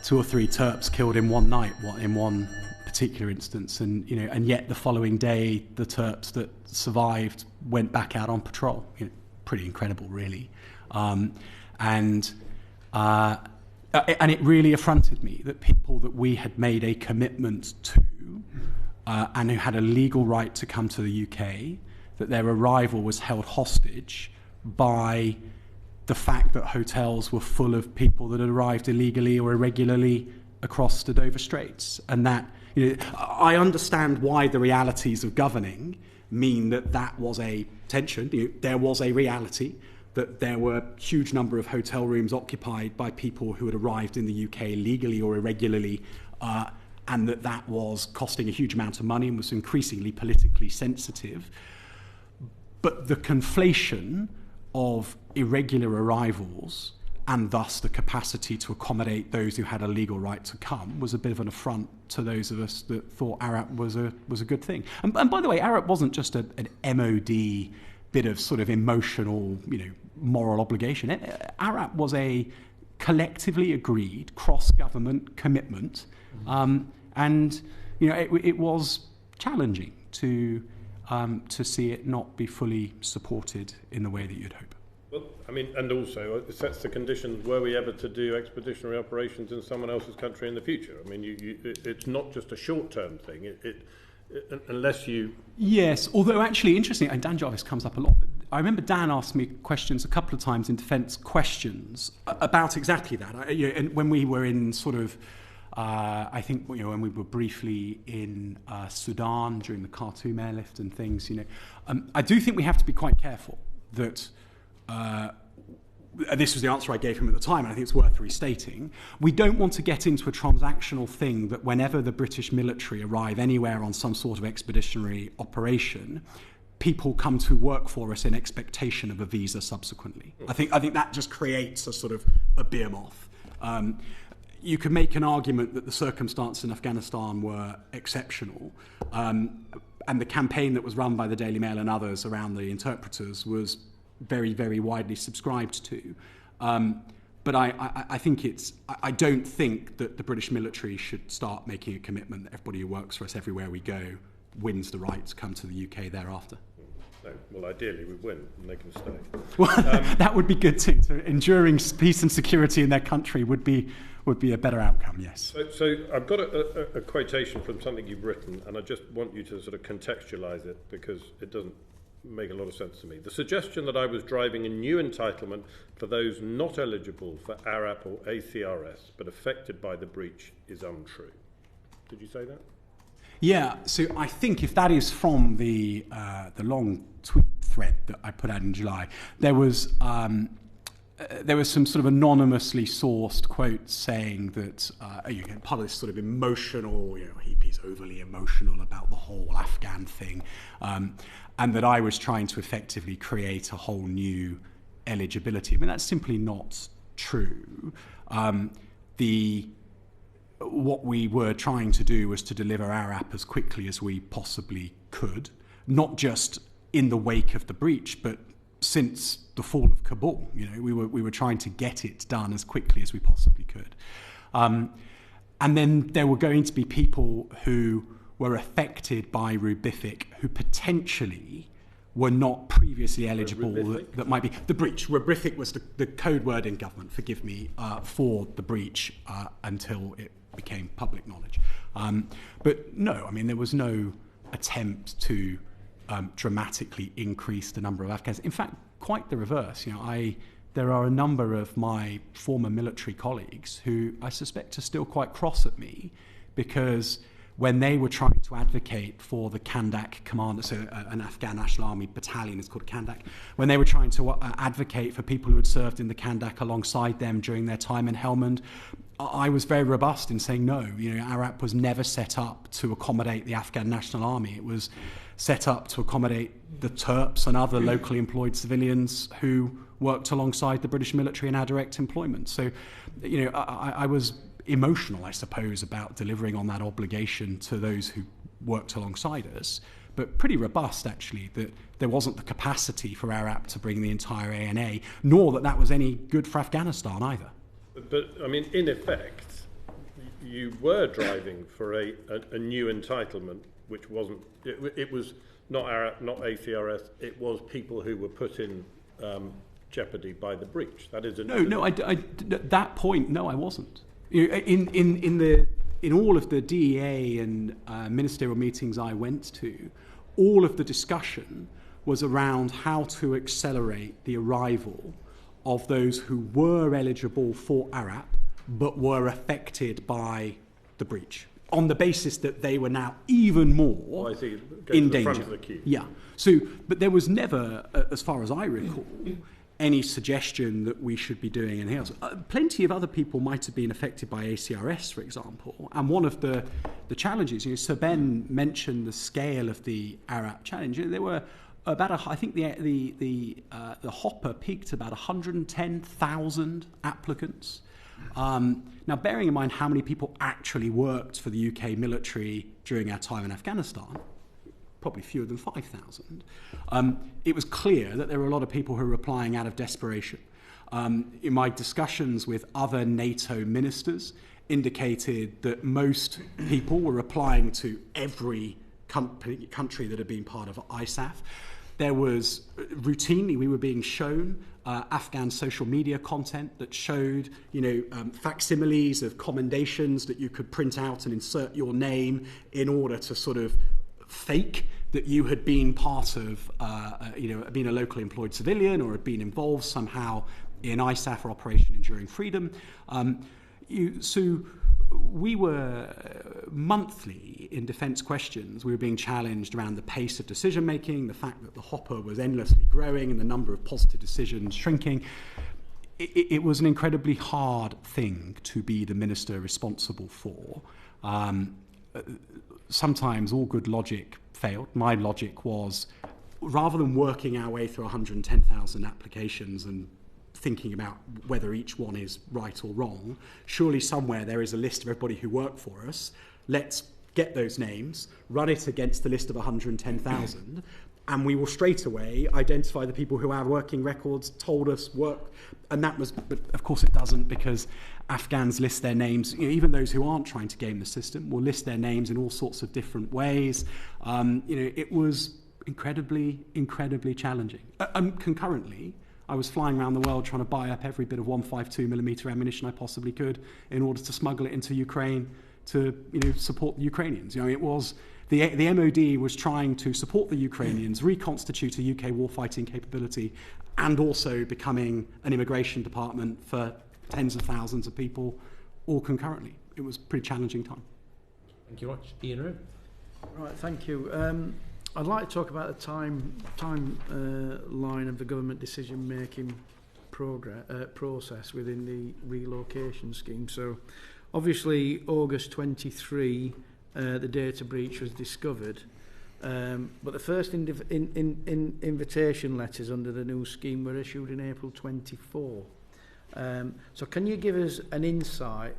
Speaker 9: 2 or 3 Terps killed in one night, in one particular instance, and yet the following day the Terps that survived went back out on patrol. Pretty incredible, really. And it really affronted me that people that we had made a commitment to and who had a legal right to come to the UK, that their arrival was held hostage by the fact that hotels were full of people that had arrived illegally or irregularly across the Dover Straits. And that, I understand why the realities of governing mean that was a tension. There was a reality that there were a huge number of hotel rooms occupied by people who had arrived in the UK legally or irregularly, and that was costing a huge amount of money and was increasingly politically sensitive. But the conflation of irregular arrivals and thus the capacity to accommodate those who had a legal right to come was a bit of an affront to those of us that thought ARAP was a good thing. And by the way, ARAP wasn't just an MOD bit of sort of emotional, moral obligation. ARAP was a collectively agreed cross-government commitment, and it was challenging to see it not be fully supported in the way that you'd hope.
Speaker 4: Well, and also it sets the conditions were we ever to do expeditionary operations in someone else's country in the future. It's not just a short-term thing. Unless you... Yes,
Speaker 9: although actually, interesting, and Dan Jarvis comes up a lot, but I remember Dan asked me questions a couple of times in defence questions about exactly that. And when we were in sort of, I think, when we were briefly in Sudan during the Khartoum airlift and things, I do think we have to be quite careful that... this was the answer I gave him at the time, and I think it's worth restating. We don't want to get into a transactional thing that whenever the British military arrive anywhere on some sort of expeditionary operation, people come to work for us in expectation of a visa subsequently. I think that just creates a sort of a behemoth. You could make an argument that the circumstances in Afghanistan were exceptional, and the campaign that was run by the Daily Mail and others around the interpreters was very, very widely subscribed to. But I think I don't think that the British military should start making a commitment that everybody who works for us everywhere we go wins the right to come to the UK thereafter.
Speaker 4: No, well, ideally we win and they can stay.
Speaker 9: Well, that would be good too. So enduring peace and security in their country would be a better outcome, yes.
Speaker 4: So I've got a quotation from something you've written, and I just want you to sort of contextualise it because it doesn't make a lot of sense to me. The suggestion that I was driving a new entitlement for those not eligible for ARAP or ACRS but affected by the breach is untrue. Did you say that?
Speaker 9: Yeah, so I think if that is from the long tweet thread that I put out in July, there was some sort of anonymously sourced quotes saying that part of this sort of emotional, he's overly emotional about the whole Afghan thing, and that I was trying to effectively create a whole new eligibility. That's simply not true. What we were trying to do was to deliver ARAP as quickly as we possibly could, not just in the wake of the breach, but since the fall of Kabul. We were trying to get it done as quickly as we possibly could. And then there were going to be people who were affected by Rubific who potentially were not previously eligible, that might be the breach. Rubific was the code word in government, forgive me, for the breach until it became public knowledge. But no, there was no attempt to dramatically increase the number of Afghans. In fact, quite the reverse. There are a number of my former military colleagues who I suspect are still quite cross at me because when they were trying to advocate for the Kandak commander, so an Afghan National Army battalion is called Kandak, when they were trying to advocate for people who had served in the Kandak alongside them during their time in Helmand, I was very robust in saying no. ARAP was never set up to accommodate the Afghan National Army. It was set up to accommodate the Terps and other locally employed civilians who worked alongside the British military in our direct employment. So, I was emotional, I suppose, about delivering on that obligation to those who worked alongside us, but pretty robust, actually, that there wasn't the capacity for ARAP to bring the entire ANA, nor that was any good for Afghanistan either.
Speaker 4: But, I mean, in effect, you were driving for a new entitlement, which wasn't... It was not ARAP, not ACRS, it was people who were put in jeopardy by the breach. That is...
Speaker 9: At that point, no, I wasn't. In all of the DEA and ministerial meetings I went to, all of the discussion was around how to accelerate the arrival of those who were eligible for ARAP but were affected by the breach, on the basis that they were now even more in danger.
Speaker 4: Front of the queue.
Speaker 9: Yeah. But there was never, as far as I recall, any suggestion that we should be doing anything else. Plenty of other people might have been affected by ACRS, for example. And one of the challenges, Sir Ben mentioned the scale of the ARAP challenge. There were about, I think the hopper peaked about 110,000 applicants. Now, bearing in mind how many people actually worked for the UK military during our time in Afghanistan, probably fewer than 5,000, it was clear that there were a lot of people who were applying out of desperation. In my discussions with other NATO ministers indicated that most people were applying to every country that had been part of ISAF. There was, routinely, we were being shown Afghan social media content that showed, facsimiles of commendations that you could print out and insert your name in order to sort of fake that you had been part of, been a locally employed civilian or had been involved somehow in ISAF or Operation Enduring Freedom. So we were monthly in defence questions. We were being challenged around the pace of decision making, the fact that the hopper was endlessly growing and the number of positive decisions shrinking. It was an incredibly hard thing to be the minister responsible for. Sometimes all good logic failed. My logic was, rather than working our way through 110,000 applications and thinking about whether each one is right or wrong, surely somewhere there is a list of everybody who worked for us. Let's get those names, run it against the list of 110,000, and we will straight away identify the people who our working records told us work. And that was, but of course it doesn't, because Afghans list their names, even those who aren't trying to game the system will list their names in all sorts of different ways. It was incredibly, incredibly challenging. Concurrently, I was flying around the world trying to buy up every bit of 152mm ammunition I possibly could in order to smuggle it into Ukraine to support the Ukrainians. It was the MOD was trying to support the Ukrainians, reconstitute a UK warfighting capability, and also becoming an immigration department for tens of thousands of people, all concurrently. It was a pretty challenging time.
Speaker 1: Thank you very much. Ian Rowe.
Speaker 6: Right, thank you. I'd like to talk about the timeline of the government decision-making process within the relocation scheme. So, obviously, August 23, the data breach was discovered, but the first invitation letters under the new scheme were issued in April 24. So can you give us an insight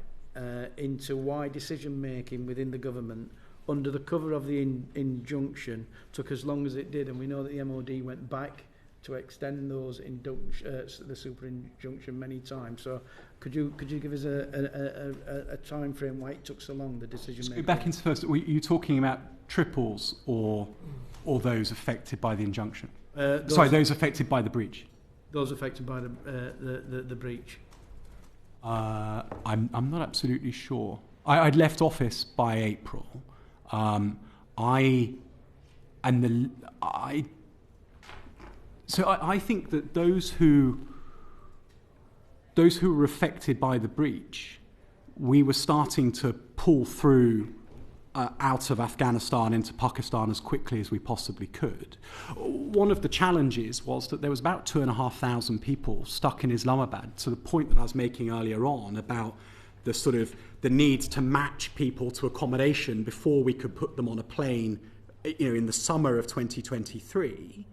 Speaker 6: into why decision-making within the government under the cover of the injunction took as long as it did? And we know that the MOD went back to extend those the super injunction many times. So could you give us a time frame why it took so long, the decision making?
Speaker 9: Back into first, were you talking about triples or those affected by the injunction? Those affected by the breach.
Speaker 6: Those affected by the breach.
Speaker 9: I'm not absolutely sure. I'd left office by April. So I think that those who were affected by the breach, we were starting to pull through out of Afghanistan into Pakistan as quickly as we possibly could. One of the challenges was that there was about 2,500 people stuck in Islamabad, to the point that I was making earlier on about the need to match people to accommodation before we could put them on a plane, in the summer of 2023.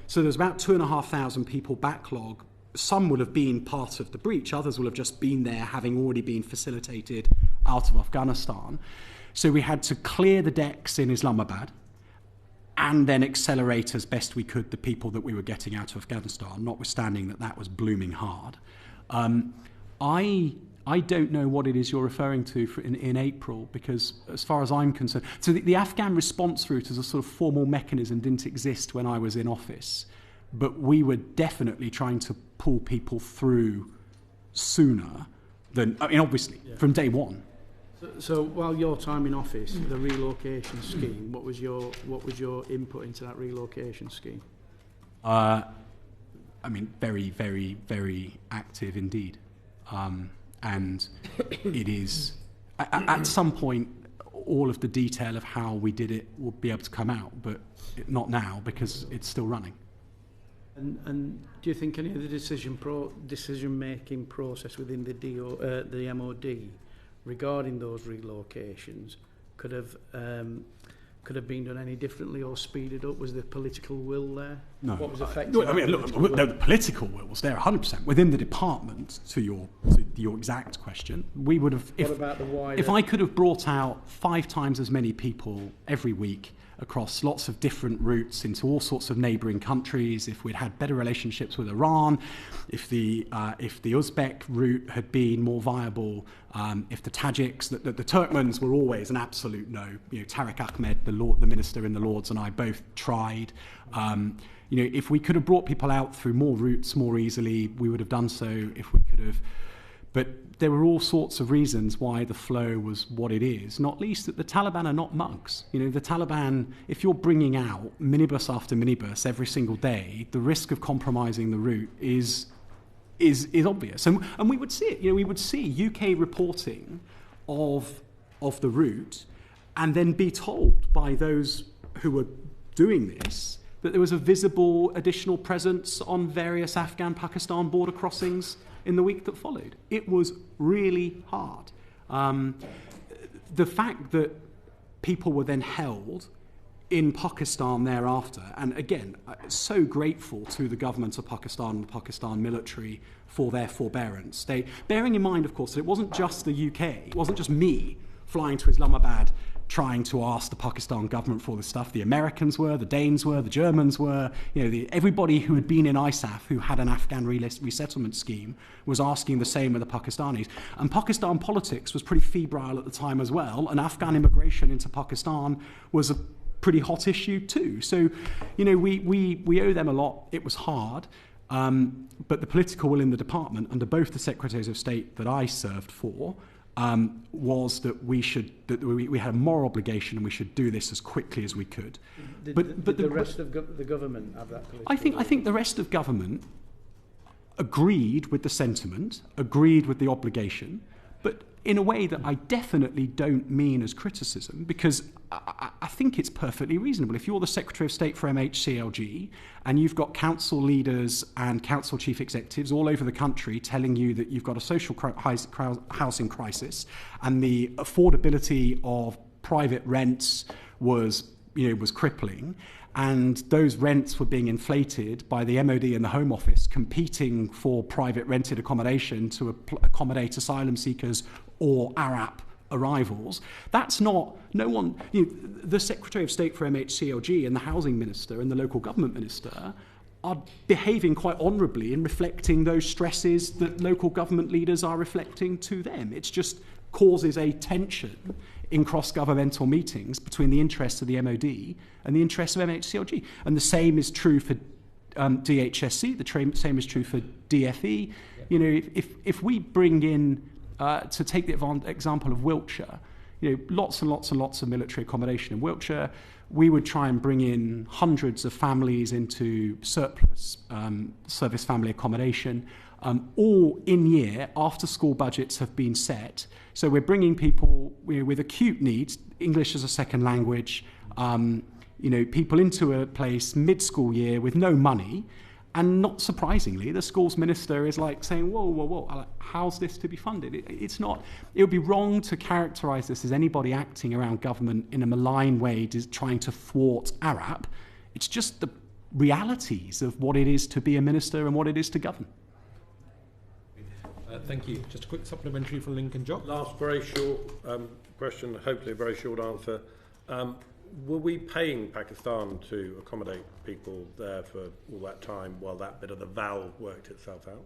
Speaker 9: So there's about 2,500 people backlog. Some will have been part of the breach, others will have just been there having already been facilitated out of Afghanistan. So we had to clear the decks in Islamabad and then accelerate as best we could the people that we were getting out of Afghanistan, notwithstanding that was blooming hard. I don't know what it is you're referring to in April, because as far as I'm concerned, so the Afghan response route as a sort of formal mechanism didn't exist when I was in office, but we were definitely trying to pull people through sooner than, obviously, from day one.
Speaker 6: So while your time in office, the relocation scheme, what was your input into that relocation scheme?
Speaker 9: Very, very, very active indeed. And it is, at some point, all of the detail of how we did it will be able to come out, but not now because it's still running.
Speaker 6: And do you think any of the decision-making process within the MOD regarding those relocations could have been done any differently or speeded up? Was the political will there?
Speaker 9: No.
Speaker 6: What was effective?
Speaker 9: The political will was there 100%. Within the department, to your exact question, we would have...
Speaker 6: What about the wider...
Speaker 9: If I could have brought out 5 times as many people every week across lots of different routes into all sorts of neighbouring countries, if we'd had better relationships with Iran, if the Uzbek route had been more viable, if the Tajiks, the Turkmens were always an absolute no. Tariq Ahmed, the minister in the Lords, and I both tried. If we could have brought people out through more routes more easily, we would have done so. If we could have. But there were all sorts of reasons why the flow was what it is, not least that the Taliban are not mugs. The Taliban, if you're bringing out minibus after minibus every single day, the risk of compromising the route is obvious. And we would see it. We would see UK reporting of the route and then be told by those who were doing this that there was a visible additional presence on various Afghan-Pakistan border crossings in the week that followed. It was really hard. The fact that people were then held in Pakistan thereafter, and again, so grateful to the government of Pakistan and the Pakistan military for their forbearance. Bearing in mind, of course, that it wasn't just the UK, it wasn't just me flying to Islamabad trying to ask the Pakistan government for this stuff. The Americans were, the Danes were, the Germans were, everybody who had been in ISAF who had an Afghan resettlement scheme was asking the same of the Pakistanis. And Pakistan politics was pretty febrile at the time as well, and Afghan immigration into Pakistan was a pretty hot issue too. So, we owe them a lot. It was hard. But the political will in the department, under both the Secretaries of State that I served for, was that we had a moral obligation and we should do this as quickly as we could.
Speaker 6: Did the rest of the government have that political
Speaker 9: I think the rest of government agreed with the sentiment, agreed with the obligation, but in a way that I definitely don't mean as criticism, because I think it's perfectly reasonable. If you're the Secretary of State for MHCLG and you've got council leaders and council chief executives all over the country telling you that you've got a social housing crisis and the affordability of private rents was crippling, and those rents were being inflated by the MOD and the Home Office competing for private rented accommodation to accommodate asylum seekers or ARAP arrivals. That's not, no one, the Secretary of State for MHCLG and the Housing Minister and the Local Government Minister are behaving quite honourably in reflecting those stresses that local government leaders are reflecting to them. It just causes a tension in cross-governmental meetings between the interests of the MOD and the interests of MHCLG. And the same is true for DHSC, the same is true for DFE. If we bring in, to take the example of Wiltshire, lots and lots and lots of military accommodation in Wiltshire, we would try and bring in hundreds of families into surplus service family accommodation, all in year after school budgets have been set. So we're bringing people with acute needs, English as a second language, people into a place mid-school year with no money, And not surprisingly, the schools minister is like saying, whoa, how's this to be funded? It's not. It would be wrong to characterise this as anybody acting around government in a malign way, trying to thwart ARAP. It's just the realities of what it is to be a minister and what it is to govern.
Speaker 1: Thank you. Just a quick supplementary from Lincoln Jock.
Speaker 4: Last very short question, hopefully a very short answer. Were we paying Pakistan to accommodate people there for all that time while that bit of the valve worked itself out?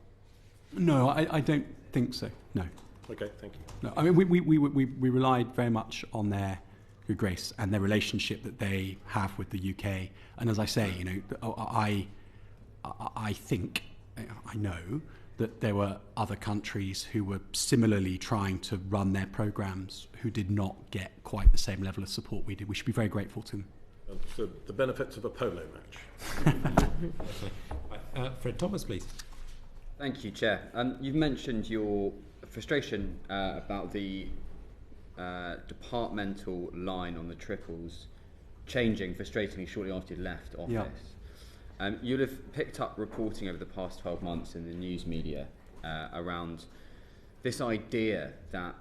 Speaker 9: No, I don't think so. No.
Speaker 4: Okay, thank you.
Speaker 9: No, I mean, we relied very much on their good grace and their relationship that they have with the UK. And as I say, I know that there were other countries who were similarly trying to run their programmes who did not get quite the same level of support we did. We should be very grateful to them.
Speaker 4: So the benefits of a polo match.
Speaker 1: Fred Thomas, please.
Speaker 7: Thank you, Chair. You've mentioned your frustration about the departmental line on the triples changing frustratingly shortly after you left office.
Speaker 9: Yeah.
Speaker 7: You'll have picked up reporting over the past 12 months in the news media around this idea that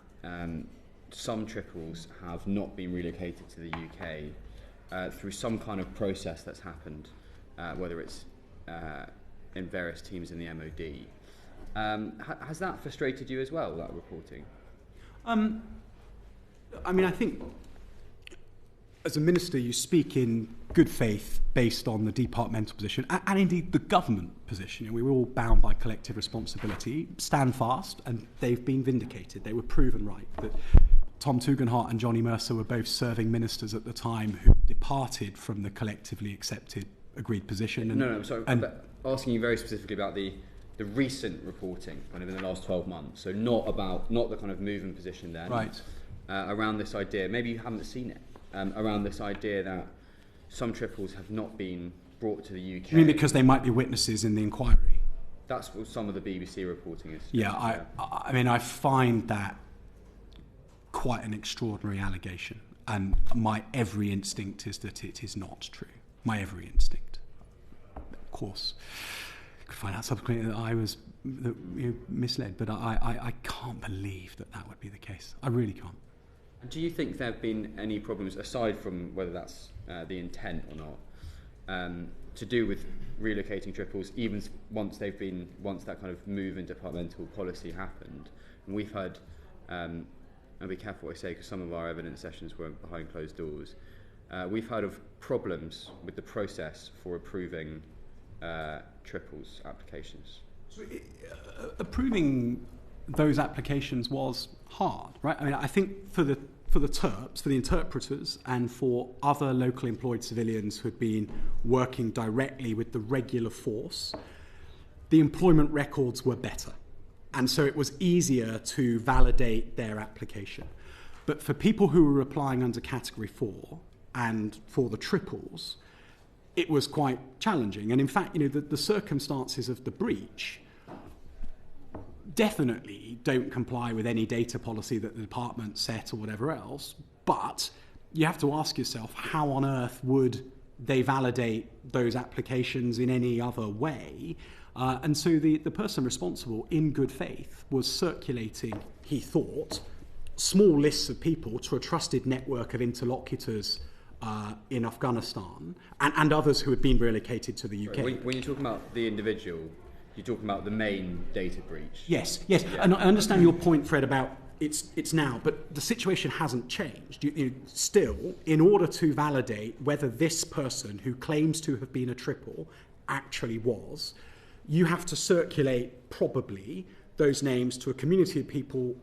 Speaker 7: some triples have not been relocated to the UK through some kind of process that's happened, whether it's in various teams in the MOD. Has that frustrated you as well, that reporting?
Speaker 9: I mean, I think as a minister, you speak in good faith based on the departmental position and indeed the government position. We were all bound by collective responsibility, stand fast, and they've been vindicated. They were proven right. That Tom Tugendhat and Johnny Mercer were both serving ministers at the time who departed from the collectively accepted agreed position. And,
Speaker 7: no, sorry. I'm asking you very specifically about the recent reporting kind of in the last 12 months. So not the kind of moving position there.
Speaker 9: Right.
Speaker 7: Around this idea, maybe you haven't seen it, around this idea that some triples have not been brought to the UK.
Speaker 9: You mean because they might be witnesses in the inquiry?
Speaker 7: That's what some of the BBC reporting is.
Speaker 9: Yeah, I mean, I find that quite an extraordinary allegation, and my every instinct is that it is not true. My every instinct. Of course, I could find out subsequently that I was misled, but I can't believe that would be the case. I really can't.
Speaker 7: Do you think there have been any problems, aside from whether that's the intent or not, to do with relocating triples, even once that kind of move in departmental policy happened? And we've heard, and be careful what I say because some of our evidence sessions were behind closed doors, we've heard of problems with the process for approving triples applications.
Speaker 9: So, approving those applications was hard, right? I mean, I think for the TERPs, for the interpreters, and for other local employed civilians who had been working directly with the regular force, the employment records were better. And so it was easier to validate their application. But for people who were applying under Category 4 and for the triples, it was quite challenging. And in fact, the circumstances of the breach definitely don't comply with any data policy that the department set or whatever else, but you have to ask yourself, how on earth would they validate those applications in any other way? And so the person responsible, in good faith, was circulating, he thought, small lists of people to a trusted network of interlocutors in Afghanistan and others who had been relocated to the UK.
Speaker 7: When you're talking about the individual, you're talking about the main data breach.
Speaker 9: Yes. Yeah. And I understand your point, Fred, about it's now, but the situation hasn't changed. Still, in order to validate whether this person who claims to have been a triple actually was, you have to circulate probably those names to a community of people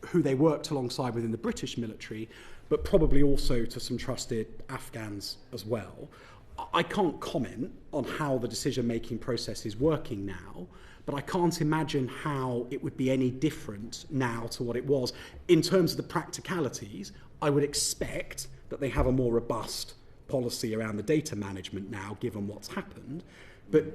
Speaker 9: who they worked alongside within the British military, but probably also to some trusted Afghans as well. I can't comment on how the decision-making process is working now, but I can't imagine how it would be any different now to what it was. In terms of the practicalities, I would expect that they have a more robust policy around the data management now, given what's happened. But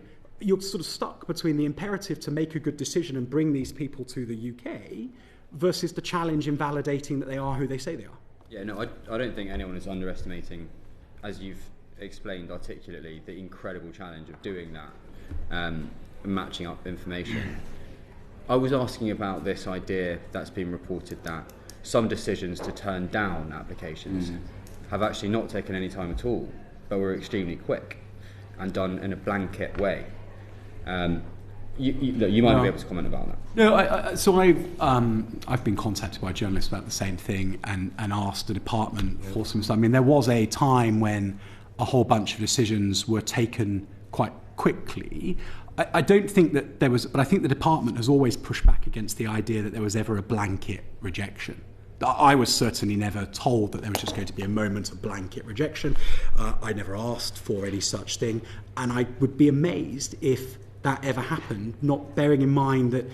Speaker 9: you're sort of stuck between the imperative to make a good decision and bring these people to the UK versus the challenge in validating that they are who they say they are.
Speaker 7: Yeah, no, I don't think anyone is underestimating, as you've explained articulately, the incredible challenge of doing that. matching up information. I was asking about this idea that's been reported that some decisions to turn down applications have actually not taken any time at all, but were extremely quick and done in a blanket way. You might be able to comment about that.
Speaker 9: No, so I've been contacted by journalists about the same thing and asked the department for some stuff. I mean, there was a time when a whole bunch of decisions were taken quite quickly. I don't think that there was, but I think the department has always pushed back against the idea that there was ever a blanket rejection. I was certainly never told that there was just going to be a moment of blanket rejection. I never asked for any such thing, and I would be amazed if that ever happened, not bearing in mind that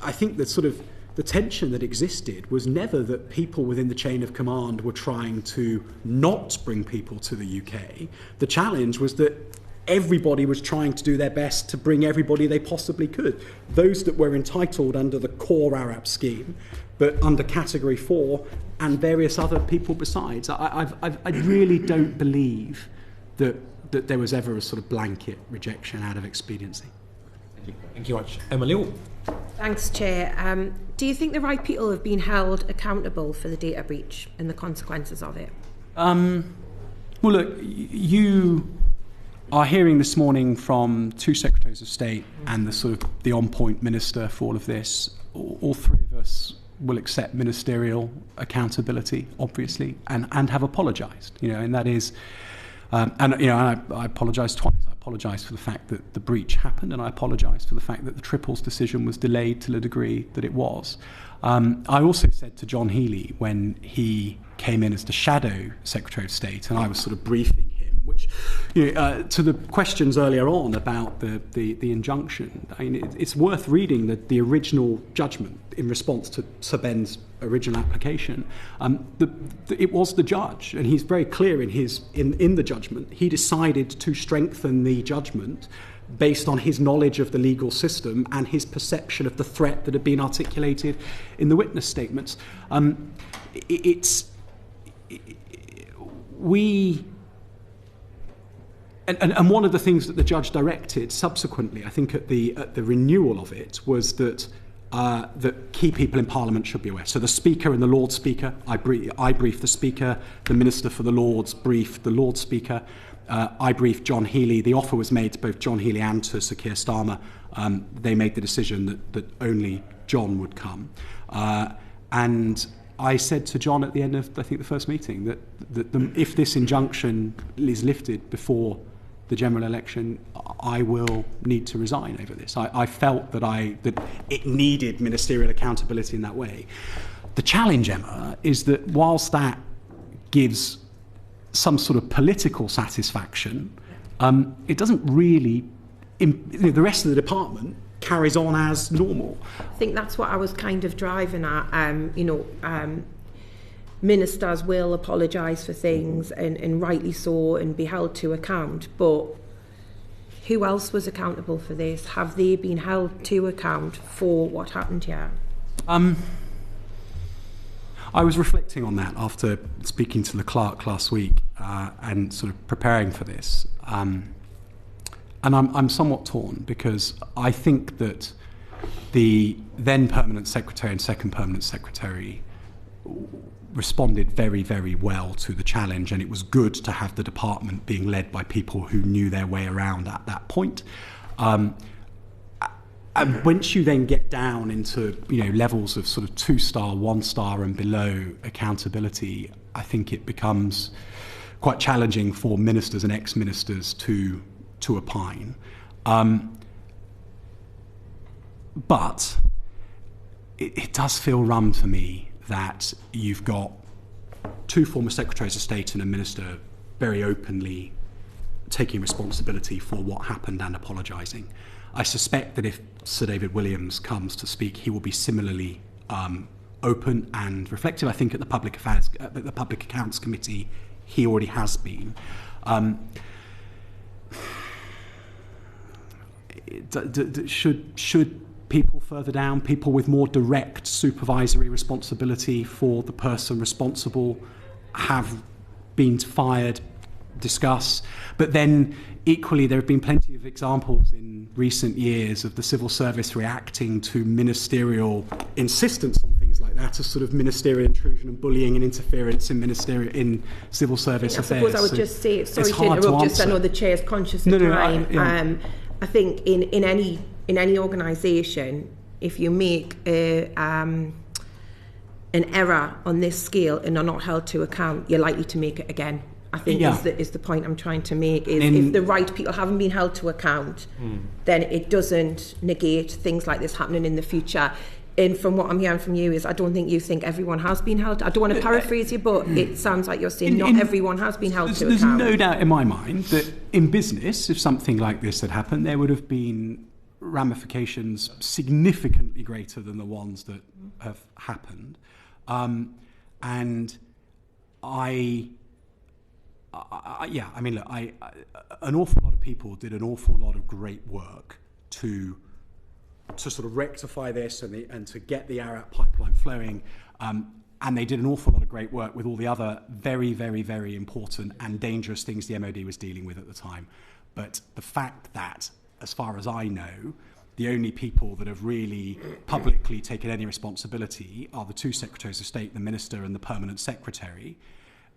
Speaker 9: I think that sort of the tension that existed was never that people within the chain of command were trying to not bring people to the UK. The challenge was that everybody was trying to do their best to bring everybody they possibly could. Those that were entitled under the core Arab scheme, but under Category 4 and various other people besides. I really don't believe that there was ever a sort of blanket rejection out of expediency.
Speaker 1: Thank you much. Emma Liu.
Speaker 8: Thanks, Chair. Do you think the right people have been held accountable for the data breach and the consequences of it?
Speaker 9: Well, look, you are hearing this morning from two Secretaries of State and the sort of the on-point minister for all of this. All three of us will accept ministerial accountability, obviously, and have apologised. And that is, I apologise twice. I apologise for the fact that the breach happened, and I apologise for the fact that the Triples decision was delayed to the degree that it was. I also said to John Healey when he came in as the shadow Secretary of State, and I was sort of briefing him, which, to the questions earlier on about the injunction, I mean, it's worth reading the original judgment in response to Ben's original application. It was the judge, and he's very clear in the judgment. He decided to strengthen the judgment based on his knowledge of the legal system and his perception of the threat that had been articulated in the witness statements. And one of the things that the judge directed subsequently, I think at the renewal of it, was that key people in Parliament should be aware. So the Speaker and the Lord Speaker, I briefed the Speaker, the Minister for the Lords briefed the Lord Speaker, I briefed John Healey. The offer was made to both John Healey and to Sir Keir Starmer. They made the decision that only John would come. And I said to John at the end of, I think, the first meeting that if this injunction is lifted before the general election, I will need to resign over this. I felt that it needed ministerial accountability in that way. The challenge, Emma, is that whilst that gives some sort of political satisfaction, it doesn't really. The rest of the department carries on as normal.
Speaker 8: I think that's what I was kind of driving at. Ministers will apologise for things, and rightly so, and be held to account. But who else was accountable for this? Have they been held to account for what happened here?
Speaker 9: I was reflecting on that after speaking to the clerk last week and sort of preparing for this. And I'm somewhat torn, because I think that the then permanent secretary and second permanent secretary responded very, very well to the challenge, and it was good to have the department being led by people who knew their way around at that point. And once you then get down into levels of sort of 2-star, 1-star and below accountability, I think it becomes quite challenging for ministers and ex-ministers to opine. But it does feel rum to me that you've got two former Secretaries of State and a minister very openly taking responsibility for what happened and apologising. I suspect that if Sir David Williams comes to speak, he will be similarly open and reflective. I think at the Public Accounts Committee, he already has been. Should people further down, people with more direct supervisory responsibility for the person responsible, have been fired discuss. But then equally, there have been plenty of examples in recent years of the civil service reacting to ministerial insistence on things like that, as sort of ministerial intrusion and bullying and interference in civil service affairs.
Speaker 8: I suppose I would just say, sorry to interrupt, just I know the chair's conscious of time. I think in any organisation, if you make an error on this scale and are not held to account, you're likely to make it again. I think is the point I'm trying to make. Is if the right people haven't been held to account, then it doesn't negate things like this happening in the future. And from what I'm hearing from you is I don't think you think everyone has been held. I don't want to paraphrase you, but it sounds like you're saying not everyone has been held to account.
Speaker 9: There's no doubt in my mind that in business, if something like this had happened, there would have been ramifications significantly greater than the ones that have happened. And an awful lot of people did an awful lot of great work to sort of rectify this and to get the Arat pipeline flowing. And they did an awful lot of great work with all the other very, very, very important and dangerous things the MOD was dealing with at the time. But the fact that, as far as I know, the only people that have really publicly taken any responsibility are the two Secretaries of State, the Minister and the Permanent Secretary.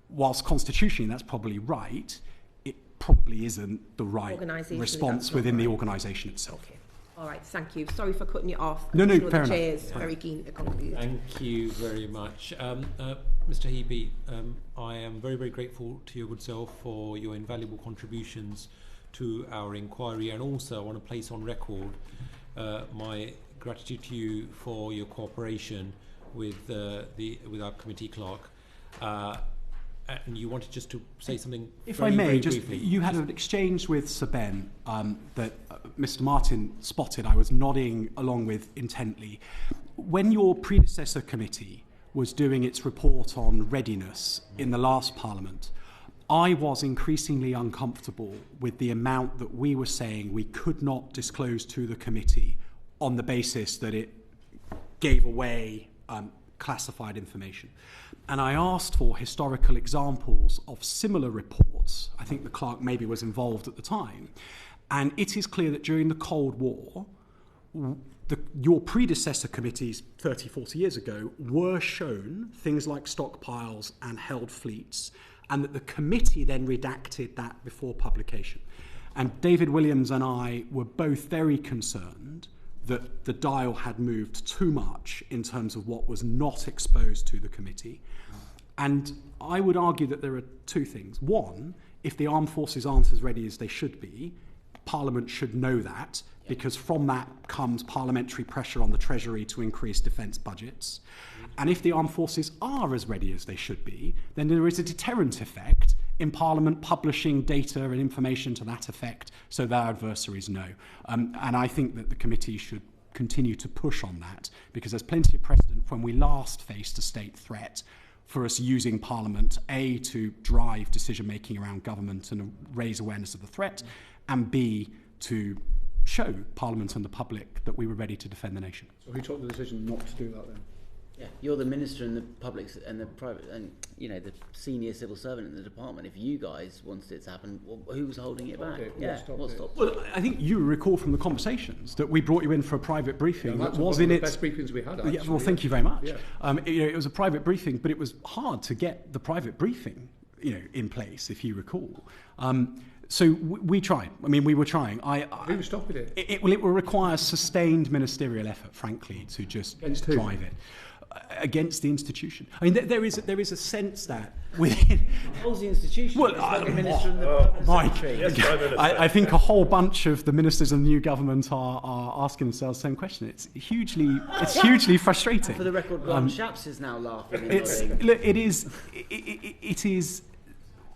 Speaker 9: Whilst constitutionally that's probably right, it probably isn't the right response within the organisation itself.
Speaker 8: Okay. All right, thank you. Sorry for cutting you off.
Speaker 9: No, fair
Speaker 8: enough. The chair is very keen to conclude.
Speaker 1: Thank you very much. Mr. Hebe, I am very, very grateful to your good self for your invaluable contributions to our inquiry, and also I want to place on record my gratitude to you for your cooperation with our committee clerk. And you wanted just to say something very briefly.
Speaker 9: You had an exchange with Sir Ben that Mr. Martin spotted. I was nodding along with intently. When your predecessor committee was doing its report on readiness in the last Parliament, I was increasingly uncomfortable with the amount that we were saying we could not disclose to the committee on the basis that it gave away classified information. And I asked for historical examples of similar reports. I think the clerk maybe was involved at the time. And it is clear that during the Cold War, your predecessor committees 30, 40 years ago were shown things like stockpiles and held fleets, and that the committee then redacted that before publication. And David Williams and I were both very concerned that the dial had moved too much in terms of what was not exposed to the committee. And I would argue that there are two things. One, if the armed forces aren't as ready as they should be, Parliament should know that, because from that comes parliamentary pressure on the Treasury to increase defence budgets. And if the armed forces are as ready as they should be, then there is a deterrent effect in Parliament publishing data and information to that effect so that our adversaries know. And I think that the committee should continue to push on that, because there's plenty of precedent when we last faced a state threat for us using Parliament, A, to drive decision-making around government and raise awareness of the threat, and B, to show Parliament and the public that we were ready to defend the nation.
Speaker 3: So who took the decision not to do that then?
Speaker 5: Yeah, you're the minister and the public and the private, and the senior civil servant in the department. If you guys wanted it to happen, who was holding it back? What stopped it?
Speaker 9: Well, I think you recall from the conversations that we brought you in for a private briefing.
Speaker 3: Yeah, that was one of the best briefings we had. Actually.
Speaker 9: Yeah, well, thank you very much. Yeah. It was a private briefing, but it was hard to get the private briefing, in place, if you recall. So we tried. I mean, we were trying.
Speaker 3: Who was stopping it?
Speaker 9: It will require sustained ministerial effort, frankly, to just drive it. Against the institution. I mean, there is a sense that within...
Speaker 5: What's the institution?
Speaker 9: Well, Mike, I think a whole bunch of the ministers in the new government are asking themselves the same question. It's hugely frustrating.
Speaker 5: For the record, Shapps is now laughing.
Speaker 9: It is.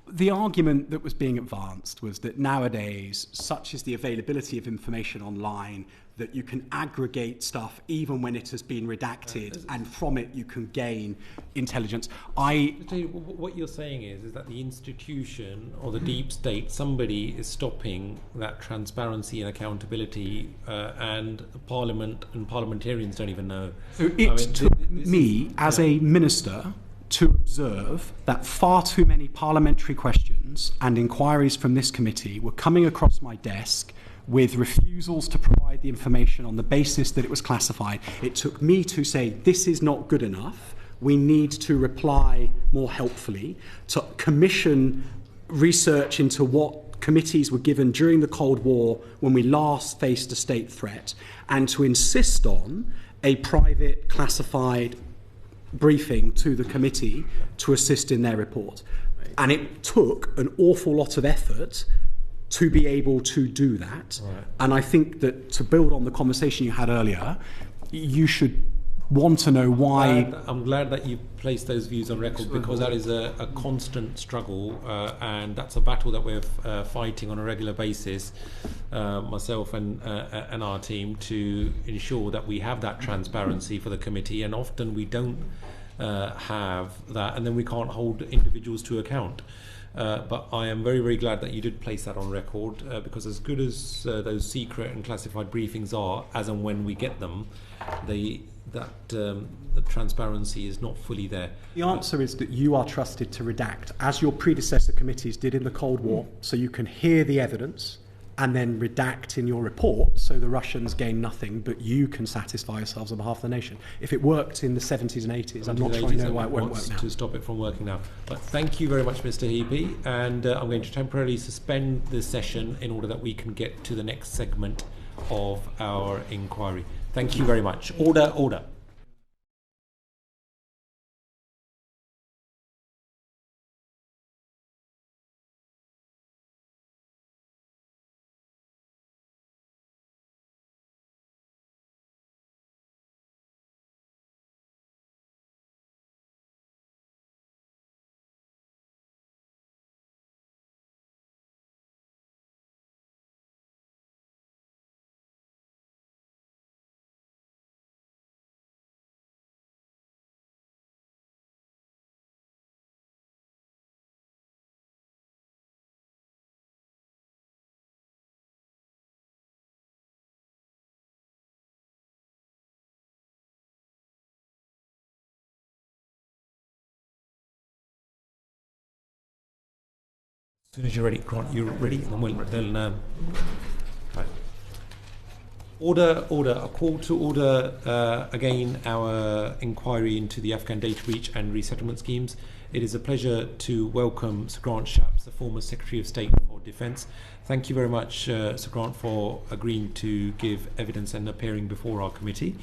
Speaker 9: The argument that was being advanced was that nowadays, such is the availability of information online, that you can aggregate stuff even when it has been redacted, and from it you can gain intelligence.
Speaker 1: What you're saying is that the institution or the deep state, somebody is stopping that transparency and accountability, and Parliament and parliamentarians don't even know.
Speaker 9: So it took me as a minister to observe that far too many parliamentary questions and inquiries from this committee were coming across my desk with refusals to provide the information on the basis that it was classified. It took me to say, this is not good enough. We need to reply more helpfully, to commission research into what committees were given during the Cold War when we last faced a state threat, and to insist on a private classified briefing to the committee to assist in their report. And it took an awful lot of effort to be able to do that. Right. And I think that, to build on the conversation you had earlier, you should want to know why.
Speaker 1: I'm glad that you placed those views on record, because that is a constant struggle, and that's a battle that we're fighting on a regular basis, myself and our team, to ensure that we have that transparency for the committee, and often we don't have that, and then we can't hold individuals to account. But I am very, very glad that you did place that on record, because as good as those secret and classified briefings are, as and when we get them, the transparency is not fully there.
Speaker 9: The answer is that you are trusted to redact, as your predecessor committees did in the Cold War, so you can hear the evidence and then redact in your report, so the Russians gain nothing, but you can satisfy yourselves on behalf of the nation. If it worked in the 70s and 80s, I'm not sure I know why it won't work now.
Speaker 1: To stop it from working now. But thank you very much, Mr. Heapy, and I'm going to temporarily suspend the session in order that we can get to the next segment of our inquiry. Thank you very much. Order, order. As soon as you're ready, Grant, you're ready, then right. Order, order. A call to order again our inquiry into the Afghan data breach and resettlement schemes. It is a pleasure to welcome Sir Grant Shapps, the former Secretary of State for Defence. Thank you very much, Sir Grant, for agreeing to give evidence and appearing before our committee.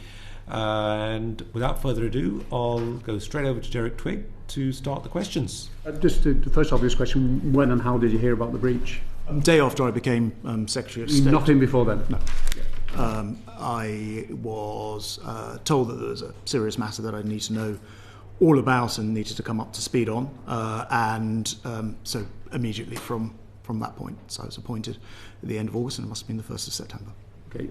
Speaker 1: And without further ado, I'll go straight over to Derek Twigg to start the questions.
Speaker 3: Just the first obvious question, when and how did you hear about the breach?
Speaker 10: Day after I became Secretary of State.
Speaker 3: Nothing before then?
Speaker 10: No. I was told that there was a serious matter that I need to know all about and needed to come up to speed on, and so immediately from that point. So I was appointed at the end of August, and it must have been the 1st of September.
Speaker 3: Okay.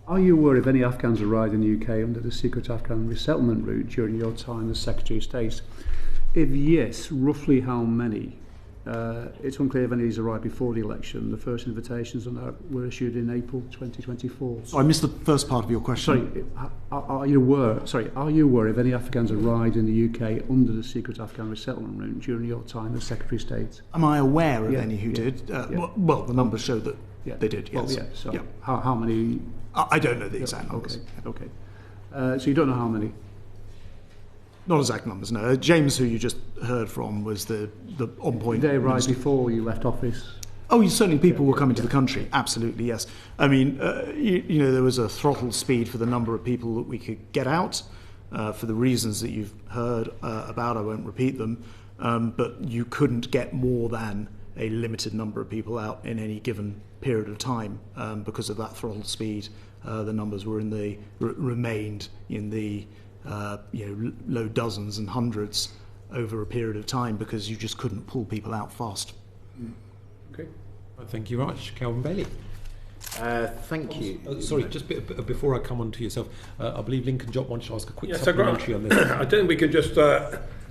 Speaker 3: Are you aware if any Afghans arrived in the UK under the secret Afghan resettlement route during your time as Secretary of State? If yes, roughly how many? It's unclear if any of these arrived before the election. The first invitations on that were issued in April 2024.
Speaker 10: So I missed the first part of your question.
Speaker 3: Sorry, are you aware if any Afghans arrived in the UK under the secret Afghan resettlement route during your time as Secretary of State?
Speaker 10: Am I aware of any who did? Well, the numbers show that they did, yes.
Speaker 3: Well, so how many?
Speaker 10: I don't know the exact numbers.
Speaker 3: Okay. So you don't know how many?
Speaker 10: Not exact numbers, no. James, who you just heard from, was the on point.
Speaker 3: Did they arrive before you left office?
Speaker 10: Oh, certainly people were coming to the country. Absolutely, yes. I mean, you know, there was a throttle speed for the number of people that we could get out, for the reasons that you've heard about. I won't repeat them, but you couldn't get more than a limited number of people out in any given period of time because of that throttle speed. The numbers were in the remained in the low dozens and hundreds over a period of time because you just couldn't pull people out fast.
Speaker 1: Okay, well, thank you very much, Calvin Bailey.
Speaker 2: Thank you.
Speaker 1: Sorry, just before I come on to yourself, I believe Lincoln Jott wants to ask a quick
Speaker 4: Yes,
Speaker 1: supplementary on this.
Speaker 4: I think we could just.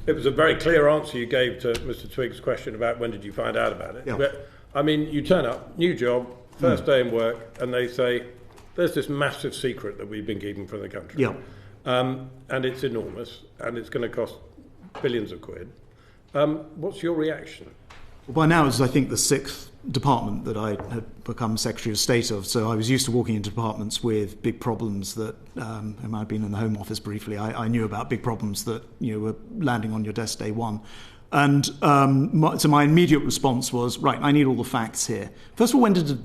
Speaker 4: It was a very clear answer you gave to Mr. Twig's question about when did you find out about it.
Speaker 10: Yeah.
Speaker 4: But I mean, you turn up, new job, first day in work, and they say, "There's this massive secret that we've been keeping from the country."
Speaker 10: Yeah.
Speaker 4: and it's enormous, and it's going to cost billions of quid. What's your reaction?
Speaker 10: Well, by now, it's, I think, the 6th department that I had become Secretary of State of, so I was used to walking into departments with big problems that, and I'd been in the Home Office briefly, I knew about big problems that were landing on your desk day one. And so my immediate response was, right, I need all the facts here. First of all,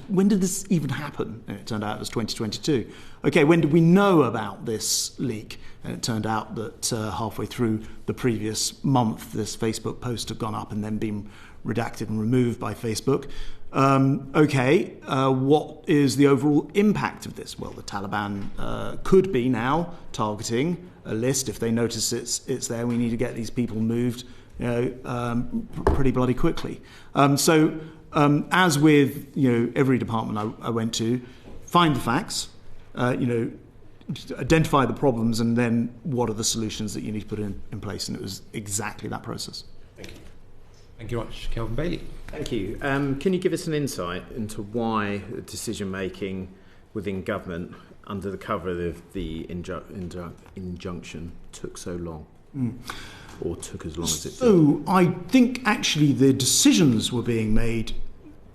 Speaker 10: when did this even happen? And it turned out it was 2022. Okay, when did we know about this leak? And it turned out that halfway through the previous month, this Facebook post had gone up and then been redacted and removed by Facebook. What is the overall impact of this? Well, the Taliban could be now targeting a list. If they notice it's there, we need to get these people moved pretty bloody quickly. As with every department I went to, find the facts, identify the problems, and then what are the solutions that you need to put in place. And it was exactly that process.
Speaker 1: Thank you. Thank you much, Kelvin Bailey.
Speaker 2: Thank you. Can you give us an insight into why decision making within government under the cover of the injunction took so long? Or took as long as it did?
Speaker 10: So I think actually the decisions were being made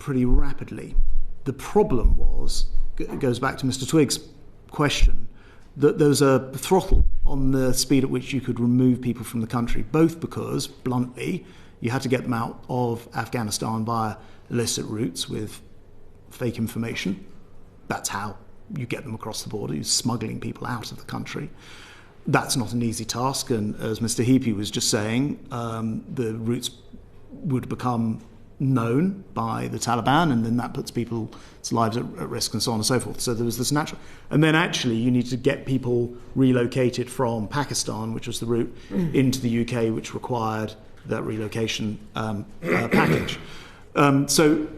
Speaker 10: pretty rapidly. The problem was, it goes back to Mr. Twiggs' question, that there was a throttle on the speed at which you could remove people from the country, both because, bluntly, you had to get them out of Afghanistan via illicit routes with fake information. That's how you get them across the border, you're smuggling people out of the country. That's not an easy task, and as Mr. Heapy was just saying, the routes would become known by the Taliban, and then that puts people's lives at risk and so on and so forth. So there was this natural... And then actually you need to get people relocated from Pakistan, which was the route, into the UK, which required that relocation package. So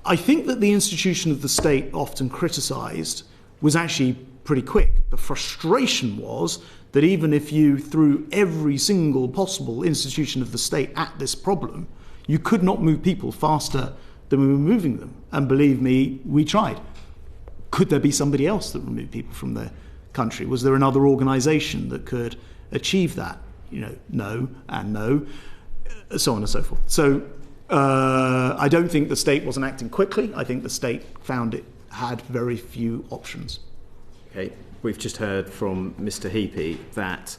Speaker 10: I think that the institution of the state, often criticised, was actually pretty quick. The frustration was that even if you threw every single possible institution of the state at this problem, you could not move people faster than we were moving them. And believe me, we tried. Could there be somebody else that removed people from the country? Was there another organisation that could achieve that? No and no, so on and so forth. So I don't think the state wasn't acting quickly. I think the state found it had very few options.
Speaker 2: Okay, we've just heard from Mr. Heapy that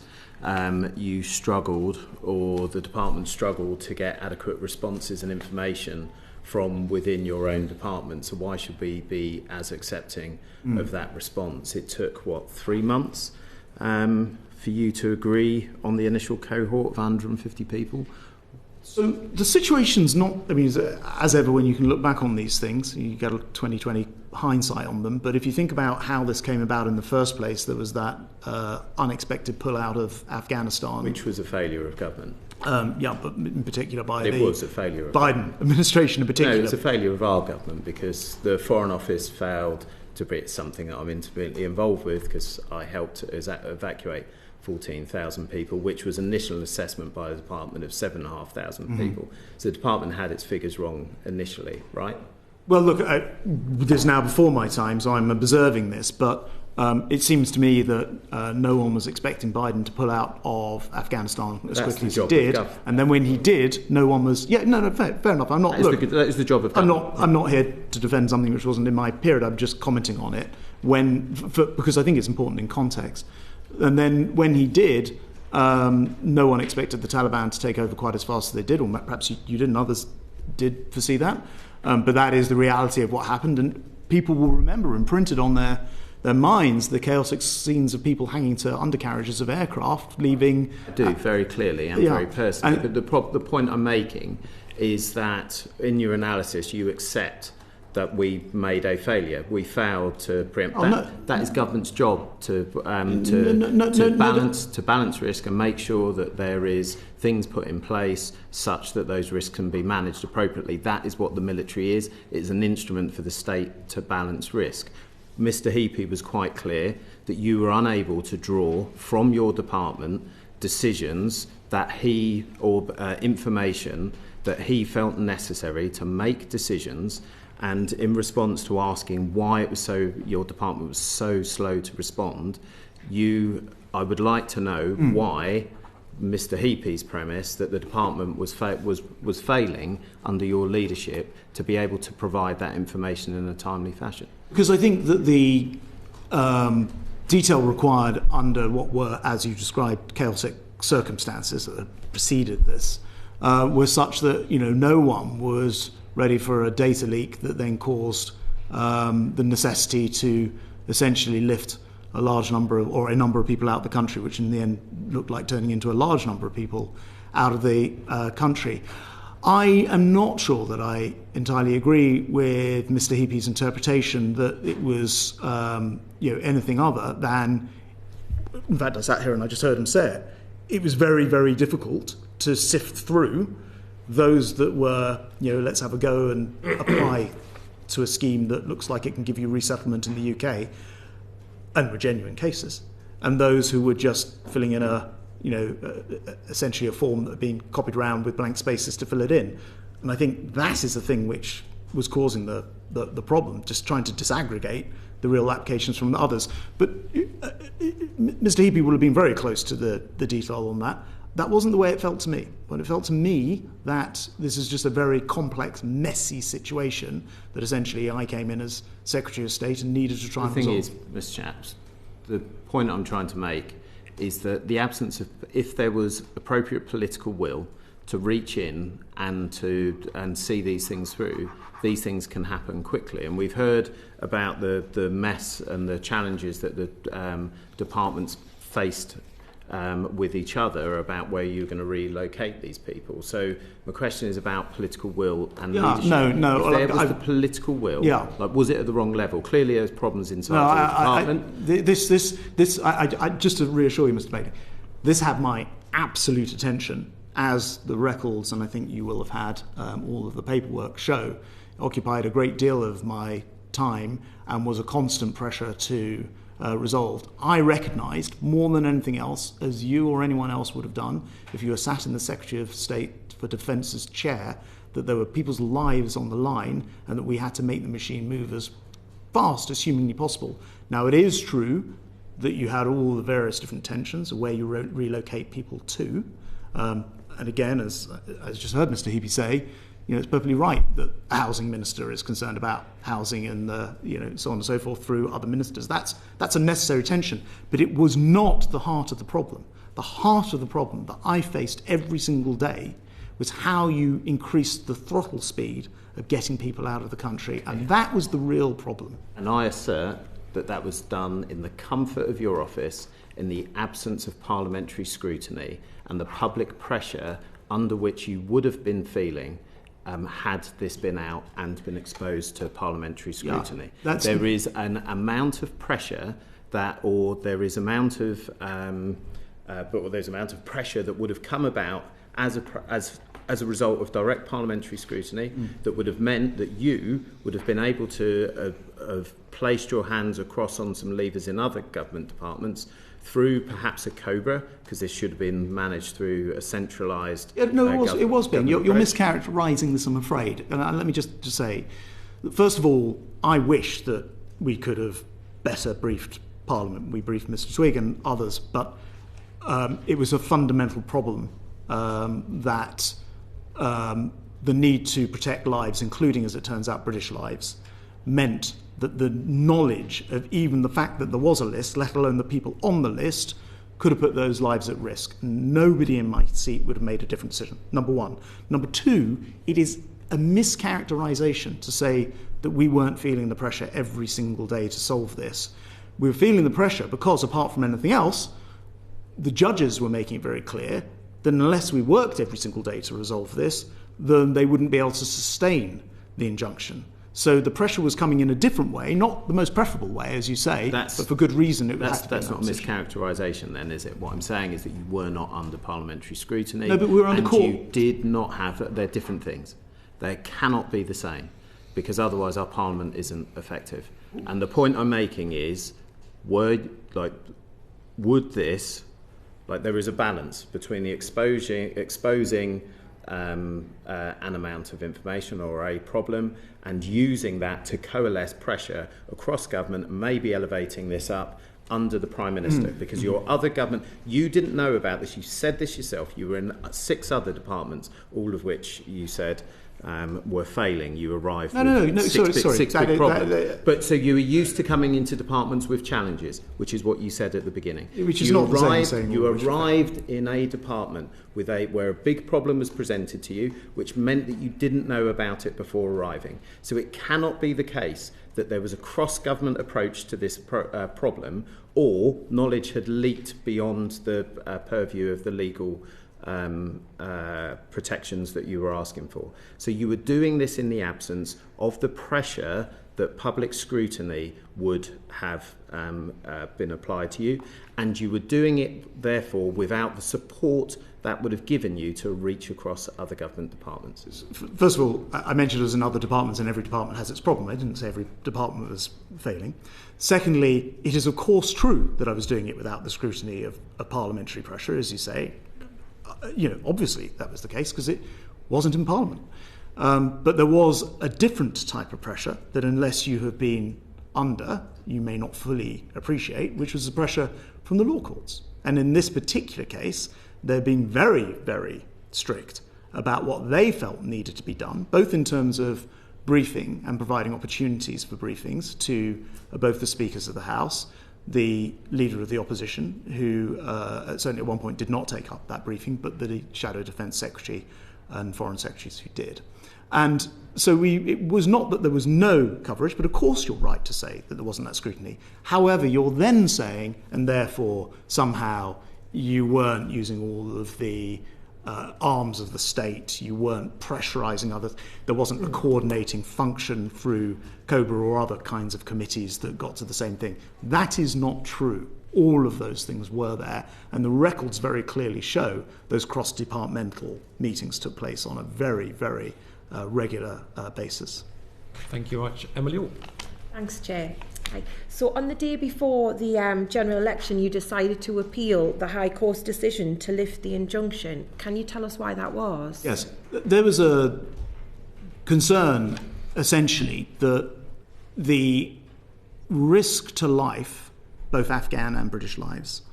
Speaker 2: you struggled, or the department struggled, to get adequate responses and information from within your own department. So why should we be as accepting of that response? It took, 3 months for you to agree on the initial cohort of 150 people?
Speaker 10: So the situation's not, as ever when you can look back on these things, you get a 20/20 hindsight on them, but if you think about how this came about in the first place, there was that unexpected pull-out of Afghanistan.
Speaker 2: Which was a failure of government.
Speaker 10: But in particular by
Speaker 2: it was a failure of
Speaker 10: Biden administration in particular.
Speaker 2: No, it was a failure of our government, because the Foreign Office failed to be something that I'm intimately involved with, because I helped evacuate 14,000 people, which was initial assessment by the department of 7,500 people. So the department had its figures wrong initially, right?
Speaker 10: Well, look, this is now before my time, so I'm observing this, but it seems to me that no one was expecting Biden to pull out of Afghanistan as quickly as he did, and then when he did, no one was. Fair enough. I'm not.
Speaker 2: That is the job of government.
Speaker 10: I'm not here to defend something which wasn't in my period. I'm just commenting on it because I think it's important in context. And then when he did, no one expected the Taliban to take over quite as fast as they did, or perhaps you didn't, others did foresee that. But that is the reality of what happened, and people will remember imprinted on their minds the chaotic scenes of people hanging to undercarriages of aircraft leaving.
Speaker 2: I do, very clearly and very personally. But the point I'm making is that in your analysis you accept that we made a failure. We failed to preempt that. That is government's job to balance risk and make sure that there is things put in place such that those risks can be managed appropriately. That is what the military is. It's an instrument for the state to balance risk. Mr. Heapy was quite clear that you were unable to draw from your department decisions that information that he felt necessary to make decisions. And in response to asking why your department was so slow to respond, you
Speaker 11: I would like to know why Mr. Heapy's premise that the department was failing under your leadership to be able to provide that information in a timely fashion.
Speaker 10: Because I think that the detail required under what were, as you described, chaotic circumstances that had preceded this were such that no one was ready for a data leak that then caused the necessity to essentially lift a large number of, or a number of people out of the country, which in the end looked like turning into a large number of people out of the country. I am not sure that I entirely agree with Mr. Heapy's interpretation that it was anything other than, in fact I sat here and I just heard him say it, it was very, very difficult to sift through those that were, let's have a go and apply to a scheme that looks like it can give you resettlement in the UK, and were genuine cases, and those who were just filling in essentially a form that had been copied around with blank spaces to fill it in. And I think that is the thing which was causing the problem, just trying to disaggregate the real applications from the others. But Mr. Heapy would have been very close to the detail on that. That wasn't the way it felt to me. But it felt to me that this is just a very complex, messy situation that essentially I came in as Secretary of State and needed to try and resolve.
Speaker 11: The thing is, Mr. Shapps, the point I'm trying to make is that the absence of, if there was appropriate political will to reach in and see these things through, these things can happen quickly. And we've heard about the mess and the challenges that the departments faced with each other about where you're going to relocate these people. So my question is about political will and leadership.
Speaker 10: No.
Speaker 11: If there was the political will, was it at the wrong level? Clearly there's problems inside the department.
Speaker 10: Just to reassure you, Mr. Bailey, this had my absolute attention, as the records, and I think you will have had all of the paperwork show, occupied a great deal of my time and was a constant pressure to resolved. I recognised more than anything else, as you or anyone else would have done if you were sat in the Secretary of State for Defence's chair, that there were people's lives on the line and that we had to make the machine move as fast as humanly possible. Now, it is true that you had all the various different tensions of where you relocate people to. And again, as I just heard Mr. Heapy say, it's perfectly right that a housing minister is concerned about housing and so on and so forth through other ministers. That's a necessary tension, but it was not the heart of the problem. The heart of the problem that I faced every single day was how you increased the throttle speed of getting people out of the country, and that was the real problem.
Speaker 11: And I assert that was done in the comfort of your office, in the absence of parliamentary scrutiny and the public pressure under which you would have been feeling had this been out and been exposed to parliamentary scrutiny. There is an amount of pressure there's amount of pressure that would have come about as a result of direct parliamentary scrutiny that would have meant that you would have been able to have placed your hands across on some levers in other government departments through perhaps a COBRA, because this should have been managed through a centralised...
Speaker 10: it was being. You're mischaracterising this, I'm afraid. And let me just say, first of all, I wish that we could have better briefed Parliament. We briefed Mr. Twigg and others, but it was a fundamental problem that the need to protect lives, including, as it turns out, British lives, meant that the knowledge of even the fact that there was a list, let alone the people on the list, could have put those lives at risk. Nobody in my seat would have made a different decision, number one. Number two, it is a mischaracterisation to say that we weren't feeling the pressure every single day to solve this. We were feeling the pressure because, apart from anything else, the judges were making it very clear that unless we worked every single day to resolve this, then they wouldn't be able to sustain the injunction. So the pressure was coming in a different way, not the most preferable way, as you say, but for good reason.
Speaker 11: That's not a mischaracterisation then, is it? What I'm saying is that you were not under parliamentary scrutiny.
Speaker 10: No, but we were under court.
Speaker 11: You did not have... They're different things. They cannot be the same, because otherwise our parliament isn't effective. And the point I'm making is, there is a balance between the exposing an amount of information or a problem and using that to coalesce pressure across government, maybe elevating this up under the Prime Minister, because your other government, you didn't know about this, you said this yourself, you were in 6 other departments, all of which you said were failing. You arrived with six big problems. But so you were used to coming into departments with challenges, which is what you said at the beginning.
Speaker 10: Which is not the same saying.
Speaker 11: You arrived in a department where a big problem was presented to you, which meant that you didn't know about it before arriving. So it cannot be the case that there was a cross-government approach to this problem, or knowledge had leaked beyond the purview of the legal protections that you were asking for. So you were doing this in the absence of the pressure that public scrutiny would have been applied to you, and you were doing it, therefore, without the support that would have given you to reach across other government departments.
Speaker 10: First of all, I mentioned there's in other departments, and every department has its problem. I didn't say every department was failing. Secondly, it is of course true that I was doing it without the scrutiny of parliamentary pressure, as you say. Obviously that was the case because it wasn't in Parliament. But there was a different type of pressure that unless you have been under, you may not fully appreciate, which was the pressure from the law courts. And in this particular case, they've been very, very strict about what they felt needed to be done, both in terms of briefing and providing opportunities for briefings to both the speakers of the House, the leader of the opposition, who certainly at one point did not take up that briefing, but the Shadow Defence Secretary and Foreign Secretaries who did. And so it was not that there was no coverage, but of course you're right to say that there wasn't that scrutiny. However, you're then saying, and therefore somehow you weren't using all of the arms of the state, you weren't pressurising others, there wasn't a coordinating function through COBRA or other kinds of committees that got to the same thing. That is not true. All of those things were there, and the records very clearly show those cross-departmental meetings took place on a very, very regular basis.
Speaker 1: Thank you much. Emily?
Speaker 8: Thanks, Chair. Hi. So on the day before the general election, you decided to appeal the High Court's decision to lift the injunction. Can you tell us why that was?
Speaker 10: Yes. There was a concern, essentially, that the risk to life, both Afghan and British lives,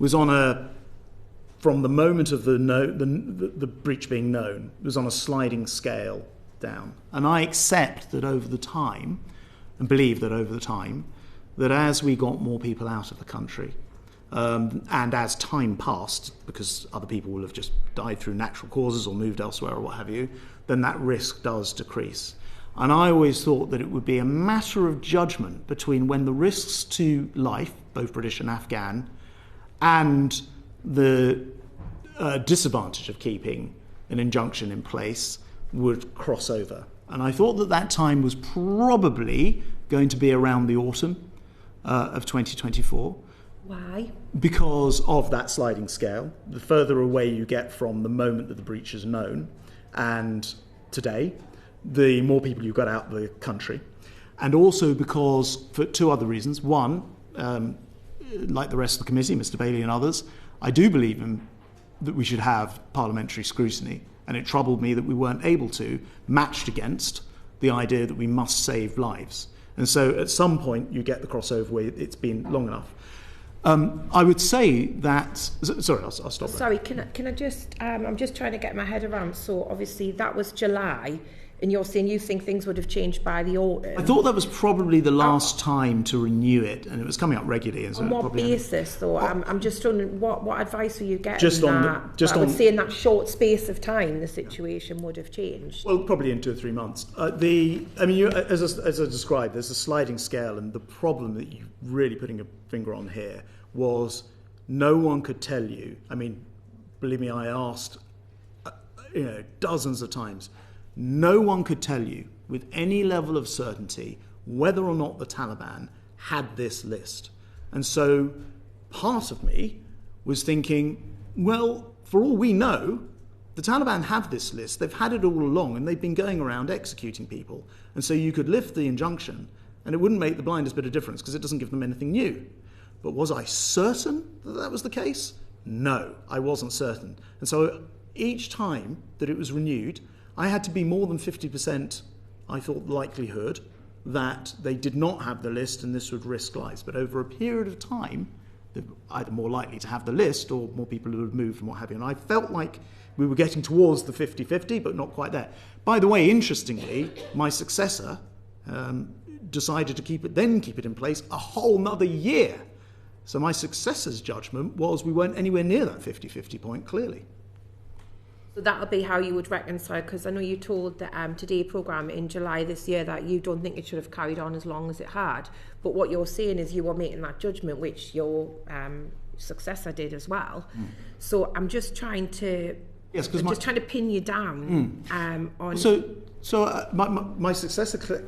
Speaker 10: was from the moment of the breach being known, was on a sliding scale down. And I accept that over the time, and believe that over the time, that as we got more people out of the country, and as time passed, because other people will have just died through natural causes or moved elsewhere or what have you, then that risk does decrease. And I always thought that it would be a matter of judgment between when the risks to life, both British and Afghan, and the disadvantage of keeping an injunction in place would cross over. And I thought that time was probably going to be around the autumn of 2024.
Speaker 8: Why?
Speaker 10: Because of that sliding scale. The further away you get from the moment that the breach is known and today, the more people you've got out of the country. And also because, for 2 other reasons. One, like the rest of the committee, Mr. Bailey and others, I do believe that we should have parliamentary scrutiny. And it troubled me that we weren't able to, matched against the idea that we must save lives. And so at some point you get the crossover where it's been long enough. I would say that... Sorry, I'll stop there.
Speaker 8: Sorry, can I just... I'm just trying to get my head around. So obviously that was July, and you're saying you think things would have changed by the autumn.
Speaker 10: I thought that was probably the last time to renew it, and it was coming up regularly. And so
Speaker 8: on what basis, though? I'm just wondering, what advice were you getting?
Speaker 10: I
Speaker 8: would say in that short space of time, the situation would have changed.
Speaker 10: Well, probably in 2 or 3 months. As I described, there's a sliding scale, and the problem that you're really putting a finger on here was no one could tell you. I mean, believe me, I asked, dozens of times. No one could tell you with any level of certainty whether or not the Taliban had this list. And so part of me was thinking, well, for all we know, the Taliban have this list. They've had it all along, and they've been going around executing people. And so you could lift the injunction, and it wouldn't make the blindest bit of difference because it doesn't give them anything new. But was I certain that that was the case? No, I wasn't certain. And so each time that it was renewed, I had to be more than 50%, I thought, likelihood that they did not have the list and this would risk lives. But over a period of time, they're either more likely to have the list or more people who would move and what have you. And I felt like we were getting towards the 50-50, but not quite there. By the way, interestingly, my successor decided to keep it in place a whole nother year. So my successor's judgment was we weren't anywhere near that 50-50 point, clearly.
Speaker 8: So that'll be how you would reconcile, because I know you told the Today programme in July this year that you don't think it should have carried on as long as it had. But what you're saying is you were making that judgment, which your successor did as well. So I'm just trying to...
Speaker 10: Yes, because
Speaker 8: trying to pin you down on...
Speaker 10: So my successor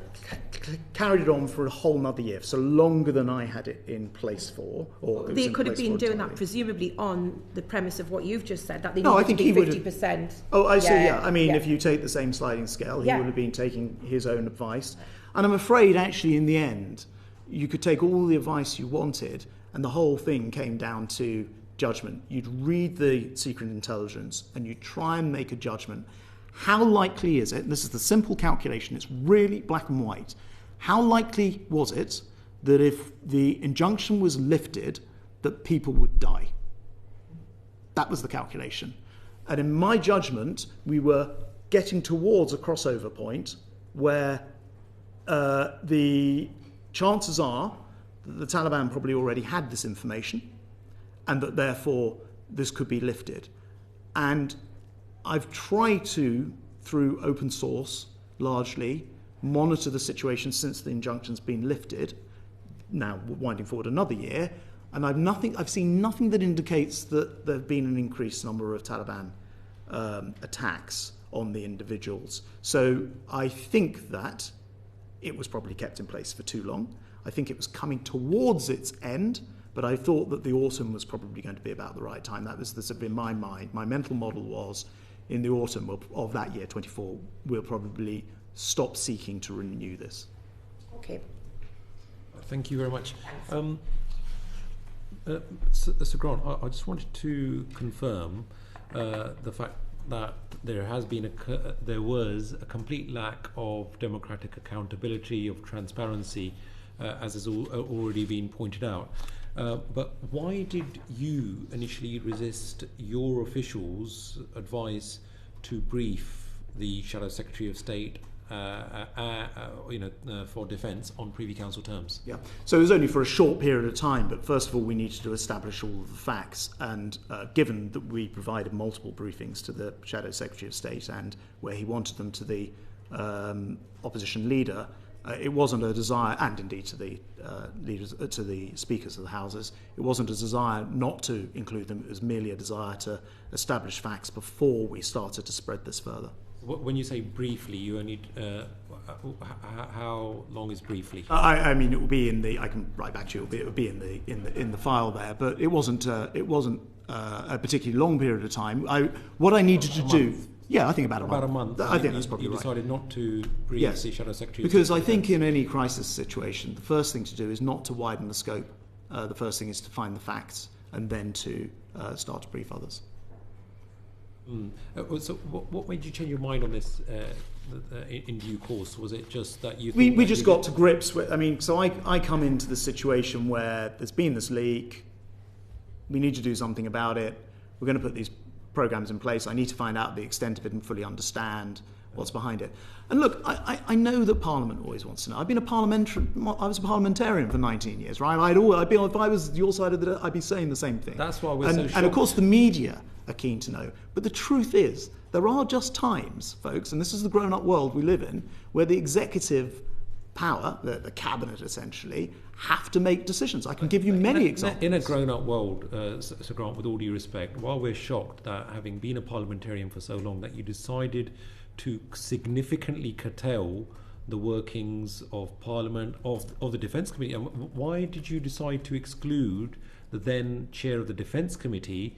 Speaker 10: carried it on for a whole nother year, so longer than I had it in place for. Or
Speaker 8: they could have been doing that presumably on the premise of what you've just said, that they
Speaker 10: I
Speaker 8: need to be 50%.
Speaker 10: Oh, I see, yeah. I mean, if you take the same sliding scale, he would have been taking his own advice. And I'm afraid, actually, in the end, you could take all the advice you wanted, and the whole thing came down to judgment. You'd read the secret intelligence, and you'd try and make a judgment. How likely is it, and this is the simple calculation, it's really black and white, how likely was it that if the injunction was lifted, that people would die? That was the calculation. And in my judgment, we were getting towards a crossover point where the chances are that the Taliban probably already had this information and that therefore this could be lifted. And I've tried to, through open source, largely, monitor the situation since the injunction's been lifted, now winding forward another year, and I've seen nothing that indicates that there have been an increased number of Taliban attacks on the individuals. So I think that it was probably kept in place for too long. I think it was coming towards its end, but I thought that the autumn was probably going to be about the right time. That was in my mind. My mental model was, in the autumn of that year, 24, we'll probably stop seeking to renew this.
Speaker 8: Okay.
Speaker 1: Thank you very much. Sir Grant, I just wanted to confirm the fact that there was a complete lack of democratic accountability, of transparency, as has already been pointed out. But why did you initially resist your officials' advice to brief the Shadow Secretary of State for defence on Privy Council terms?
Speaker 10: Yeah, so it was only for a short period of time, but first of all we needed to establish all of the facts, and given that we provided multiple briefings to the Shadow Secretary of State and where he wanted them to the opposition leader, it wasn't a desire, and indeed to the leaders, to the speakers of the houses, it wasn't a desire not to include them, it was merely a desire to establish facts before we started to spread this further.
Speaker 1: When you say briefly, you only how long is briefly?
Speaker 10: I mean, it will be in the. I can write back to you. It will be in the file there. But it wasn't a particularly long period of time. What I needed to do. Yeah, I think about a month. I think that's probably right. You decided not to brief the Shadow Secretary. Because I think in any crisis situation, the first thing to do is not to widen the scope. The first thing is to find the facts and then to start to brief others.
Speaker 1: So what made you change your mind on this in due course? Was it just that you...
Speaker 10: We just got to grips with... I mean, so I come into the situation where there's been this leak, we need to do something about it, we're going to put these programs in place, I need to find out the extent of it and fully understand what's behind it. And look, I know that Parliament always wants to know. I was a parliamentarian for 19 years, right? If I was your side of the... I'd be saying the same thing.
Speaker 1: That's why we're so shocked.
Speaker 10: And of course the media are keen to know. But the truth is, there are just times, folks, and this is the grown-up world we live in, where the executive power, the cabinet essentially, have to make decisions. I can give you many examples.
Speaker 1: In a grown-up world, Sir Grant, with all due respect, while we're shocked that having been a parliamentarian for so long, that you decided to significantly curtail the workings of Parliament, of the Defence Committee, and why did you decide to exclude the then chair of the Defence Committee?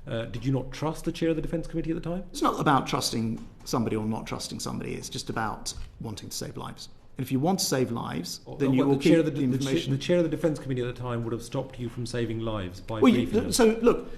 Speaker 1: Did you not trust the chair of the Defence Committee at the time?
Speaker 10: It's not about trusting somebody or not trusting somebody. It's just about wanting to save lives. And if you want to save lives, then you will keep the information.
Speaker 1: The chair of the Defence Committee at the time would have stopped you from saving lives by briefing them.
Speaker 10: So look,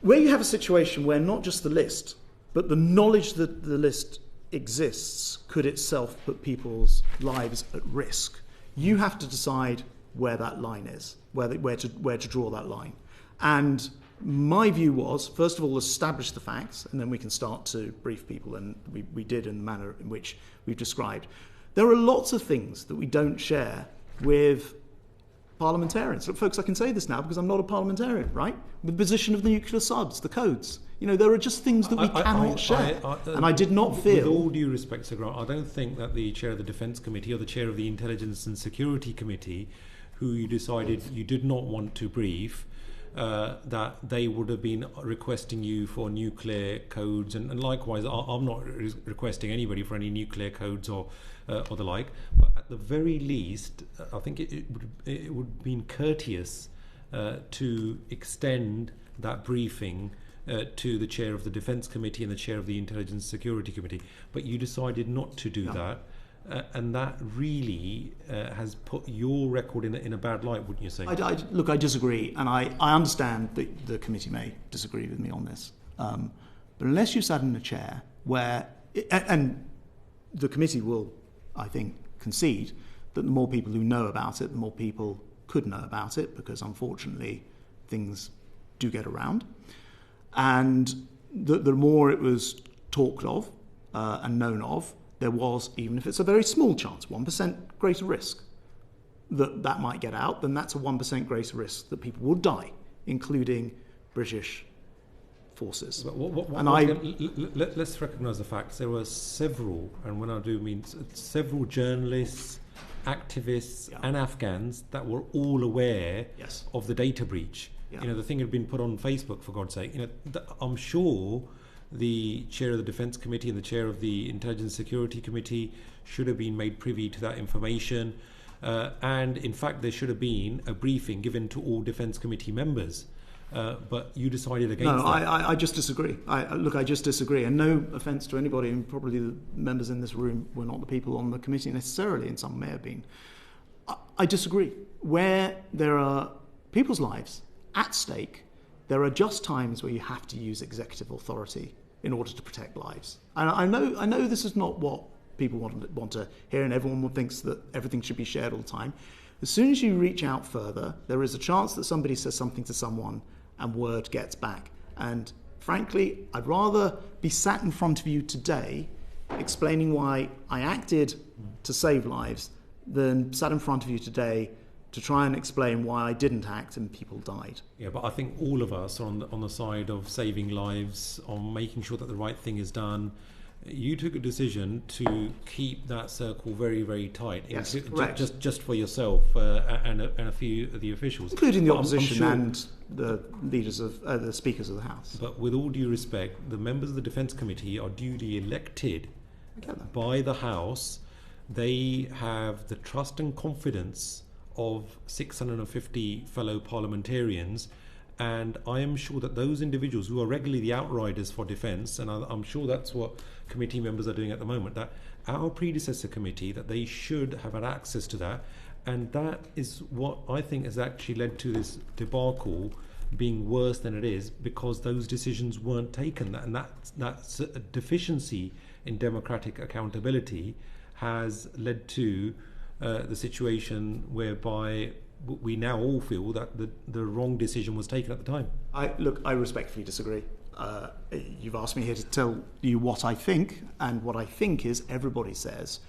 Speaker 10: where you have a situation where not just the list, but the knowledge that the list exists could itself put people's lives at risk. You have to decide where that line is, where to draw that line. And my view was, first of all, establish the facts, and then we can start to brief people, and we did in the manner in which we've described. There are lots of things that we don't share with parliamentarians. Look, folks, I can say this now because I'm not a parliamentarian, right? The position of the nuclear subs, the codes. There are just things that we cannot share. And I did not feel...
Speaker 1: With all due respect, Sir Grant, I don't think that the chair of the Defence Committee or the chair of the Intelligence and Security Committee, who you decided you did not want to brief, that they would have been requesting you for nuclear codes, and likewise, I'm not requesting anybody for any nuclear codes or the like. But at the very least, I think it would have been courteous to extend that briefing to the chair of the Defence Committee and the chair of the Intelligence and Security Committee. But you decided not to do that. And that really has put your record in a bad light, wouldn't you say?
Speaker 10: Look, I disagree, and I understand that the committee may disagree with me on this. But unless you sat in a chair where... And the committee will, I think, concede that the more people who know about it, the more people could know about it, because unfortunately things do get around. And the more it was talked of and known of, there was, even if it's a very small chance, 1% greater risk that might get out, then that's a 1% greater risk that people would die, including British forces.
Speaker 1: Let's recognise the facts. There were several, and when I do mean several journalists, activists and Afghans that were all aware of the data breach. The thing had been put on Facebook, for God's sake. I'm sure the chair of the Defence Committee and the chair of the Intelligence Security Committee should have been made privy to that information. And in fact, there should have been a briefing given to all Defence Committee members. But you decided against that.
Speaker 10: No, I just disagree. I just disagree. And no offence to anybody, and probably the members in this room were not the people on the committee necessarily, and some may have been. I disagree. Where there are people's lives at stake, there are just times where you have to use executive authority in order to protect lives. And I know this is not what people want to hear, and everyone thinks that everything should be shared all the time. As soon as you reach out further, there is a chance that somebody says something to someone and word gets back. And frankly, I'd rather be sat in front of you today explaining why I acted to save lives than sat in front of you today to try and explain why I didn't act and people died.
Speaker 1: Yeah, but I think all of us are on the side of saving lives, on making sure that the right thing is done. You took a decision to keep that circle very, very tight.
Speaker 10: Yes, correct.
Speaker 1: Just for yourself and a few of the officials,
Speaker 10: including the opposition and the leaders of the speakers of the House.
Speaker 1: But with all due respect, the members of the Defence Committee are duly elected by the House. They have the trust and confidence of 650 fellow parliamentarians, and I am sure that those individuals who are regularly the outriders for defence, and I'm sure that's what committee members are doing at the moment, that our predecessor committee, that they should have had access to that, and that is what I think has actually led to this debacle being worse than it is, because those decisions weren't taken, and that's a deficiency in democratic accountability has led to the situation whereby we now all feel that the wrong decision was taken at the time.
Speaker 10: I respectfully disagree. You've asked me here to tell you what I think, and what I think is everybody says,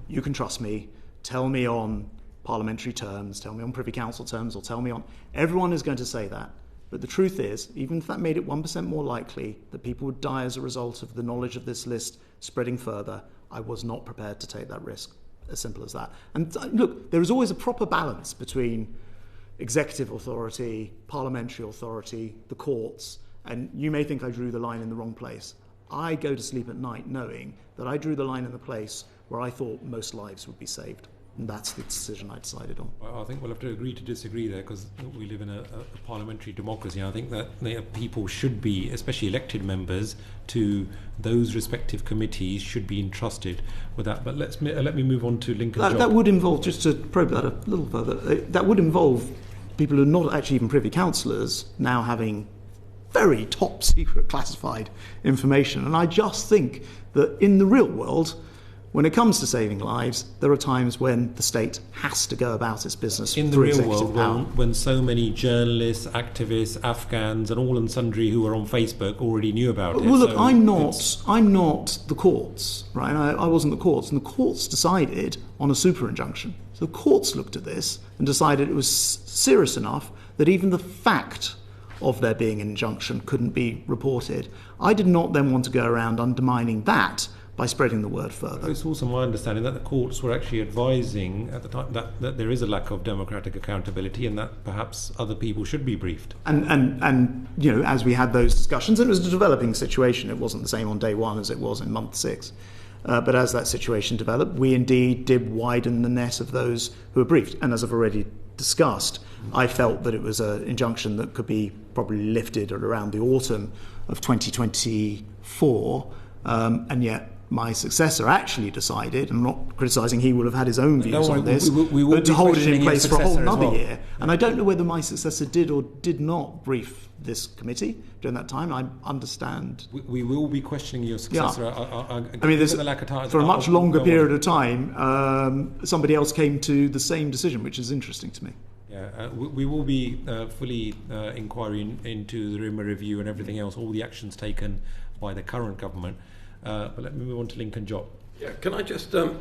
Speaker 10: you can trust me, tell me on parliamentary terms, tell me on Privy Council terms, or tell me on... Everyone is going to say that. But the truth is, even if that made it 1% more likely that people would die as a result of the knowledge of this list spreading further, I was not prepared to take that risk. As simple as that. And look, there is always a proper balance between executive authority, parliamentary authority, the courts, and you may think I drew the line in the wrong place. I go to sleep at night knowing that I drew the line in the place where I thought most lives would be saved. And that's the decision I decided on.
Speaker 1: I think we'll have to agree to disagree there, because we live in a parliamentary democracy. I think that people should be, especially elected members, to those respective committees should be entrusted with that. But let me move on to Lincoln's job.
Speaker 10: That would involve, just to probe that a little further, that would involve people who are not actually even Privy Councillors now having very top secret classified information. And I just think that in the real world, when it comes to saving lives, there are times when the state has to go about its business
Speaker 1: in the
Speaker 10: through
Speaker 1: real
Speaker 10: executive
Speaker 1: world,
Speaker 10: power.
Speaker 1: when so many journalists, activists, Afghans, and all and sundry who were on Facebook already knew about it.
Speaker 10: Well, look,
Speaker 1: so
Speaker 10: I'm not the courts, right? I wasn't the courts, and the courts decided on a super injunction. So the courts looked at this and decided it was serious enough that even the fact of there being an injunction couldn't be reported. I did not then want to go around undermining that by spreading the word further.
Speaker 1: It's also my understanding that the courts were actually advising at the time that there is a lack of democratic accountability and that perhaps other people should be briefed.
Speaker 10: And you know, as we had those discussions, it was a developing situation. It wasn't the same on day one as it was in month 6. But as that situation developed, we indeed did widen the net of those who were briefed. And as I've already discussed, I felt that it was an injunction that could be probably lifted at around the autumn of 2024, and yet my successor actually decided, I'm not criticising, he will have had his own views on this, but to hold it in place for a whole another year. And I don't know whether my successor did or did not brief this committee during that time. I understand.
Speaker 1: We will be questioning your successor.
Speaker 10: Yeah. I mean, there's, for a much longer period of time, somebody else came to the same decision, which is interesting to me.
Speaker 1: Yeah, we will be fully inquiring into the RIMA review and everything else, all the actions taken by the current government. But let me move on to Lincoln Job.
Speaker 4: Yeah, can I just look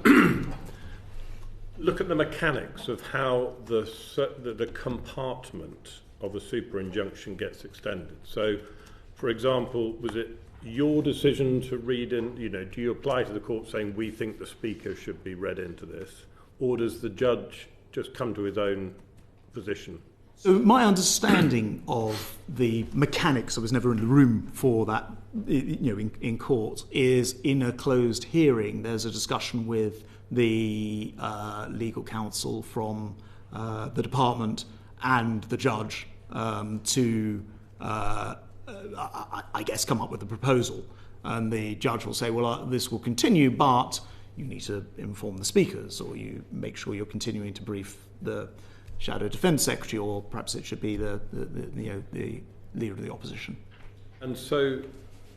Speaker 4: at the mechanics of how the compartment of a super injunction gets extended? So, for example, was it your decision to read in, do you apply to the court saying we think the Speaker should be read into this, or does the judge just come to his own position?
Speaker 10: So my understanding of the mechanics, I was never in the room for that, in court, is in a closed hearing, there's a discussion with the legal counsel from the department and the judge to, I guess, come up with a proposal. And the judge will say, well, this will continue, but you need to inform the speakers, or you make sure you're continuing to brief the Shadow Defence Secretary, or perhaps it should be the leader of the opposition.
Speaker 4: And so,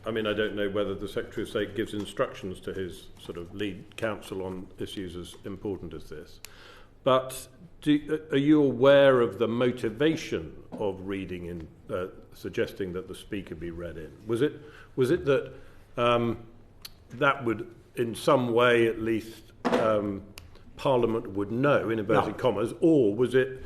Speaker 4: I mean, I don't know whether the Secretary of State gives instructions to his sort of lead counsel on issues as important as this, but are you aware of the motivation of reading in, suggesting that the Speaker be read in? Was it that that would, in some way at least, Parliament would know, in inverted commas, or was it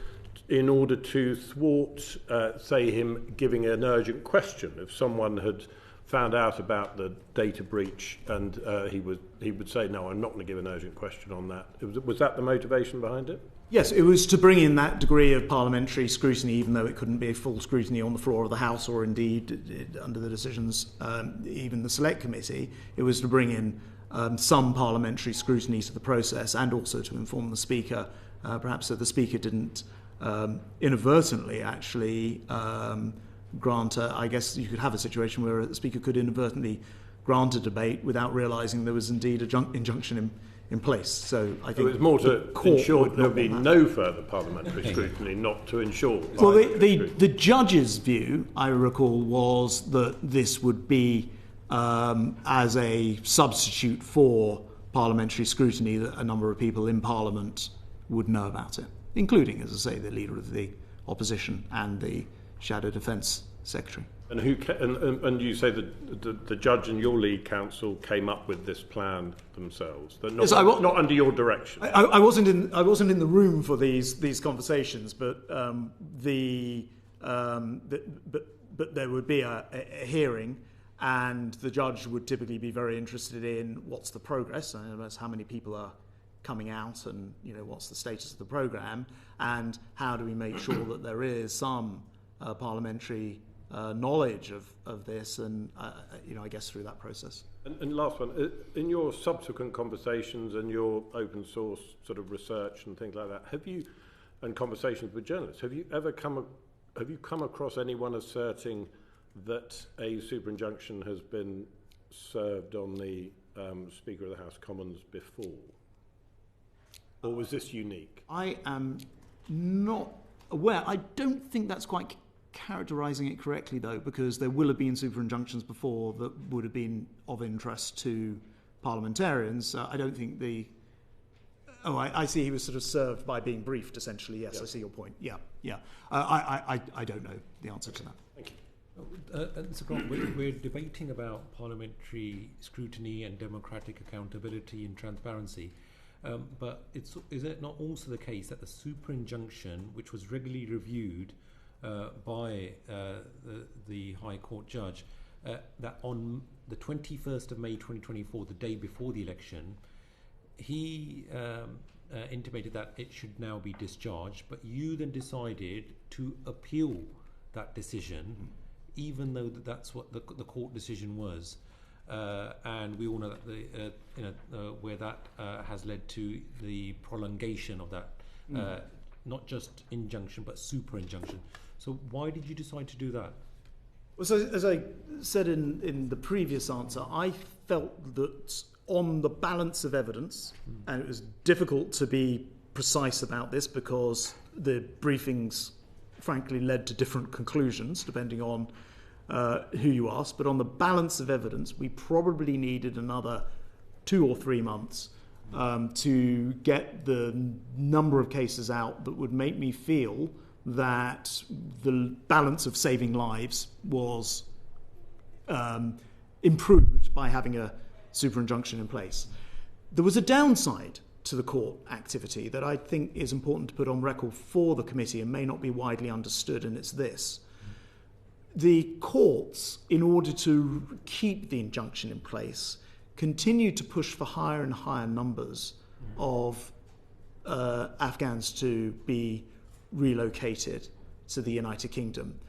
Speaker 4: in order to thwart, say, him giving an urgent question? If someone had found out about the data breach and he would say, no, I'm not going to give an urgent question on that. Was that the motivation behind it?
Speaker 10: Yes, it was to bring in that degree of parliamentary scrutiny, even though it couldn't be full scrutiny on the floor of the House or indeed under the decisions, even the Select Committee. It was to bring in some parliamentary scrutiny to the process, and also to inform the Speaker, perhaps that the Speaker didn't inadvertently actually grant I guess you could have a situation where the Speaker could inadvertently grant a debate without realising there was indeed an injunction in place. So I think
Speaker 4: it was more to ensure there would be no further parliamentary scrutiny, not to ensure.
Speaker 10: Well, the judge's view, I recall, was that this would be as a substitute for parliamentary scrutiny, that a number of people in Parliament would know about it, including, as I say, the Leader of the Opposition and the Shadow Defence Secretary.
Speaker 4: And and you say that the judge and your lead counsel came up with this plan themselves, that not, yes, not under your direction.
Speaker 10: I wasn't in the room for these conversations, but but there would be a hearing. And the judge would typically be very interested in what's the progress, that's how many people are coming out, and what's the status of the programme, and how do we make sure that there is some parliamentary knowledge of this, and I guess through that process.
Speaker 4: And last one, in your subsequent conversations and your open source sort of research and things like that, and conversations with journalists, have you come across anyone asserting that a super injunction has been served on the Speaker of the House of Commons before? Or was this unique?
Speaker 10: I am not aware. I don't think that's quite characterising it correctly, though, because there will have been super injunctions before that would have been of interest to parliamentarians. I don't think the... Oh, I see he was sort of served by being briefed, essentially. Yes, I see your point. Yeah. I don't know the answer to that.
Speaker 1: Thank you. So Grant, we're debating about parliamentary scrutiny and democratic accountability and transparency. But is it not also the case that the super injunction, which was regularly reviewed by the High Court judge, that on the 21st of May 2024, the day before the election, he intimated that it should now be discharged, but you then decided to appeal that decision, even though that's what the court decision was. And we all know that where that has led to the prolongation of that, not just injunction but super injunction. So why did you decide to do that?
Speaker 10: Well, so as I said in the previous answer, I felt that on the balance of evidence, and it was difficult to be precise about this because the briefings frankly led to different conclusions depending on who you asked, but on the balance of evidence, we probably needed another 2 or 3 months to get the number of cases out that would make me feel that the balance of saving lives was improved by having a super injunction in place. There was a downside to the court activity that I think is important to put on record for the committee and may not be widely understood, and it's this. The courts, in order to keep the injunction in place, continued to push for higher and higher numbers of Afghans to be relocated to the United Kingdom,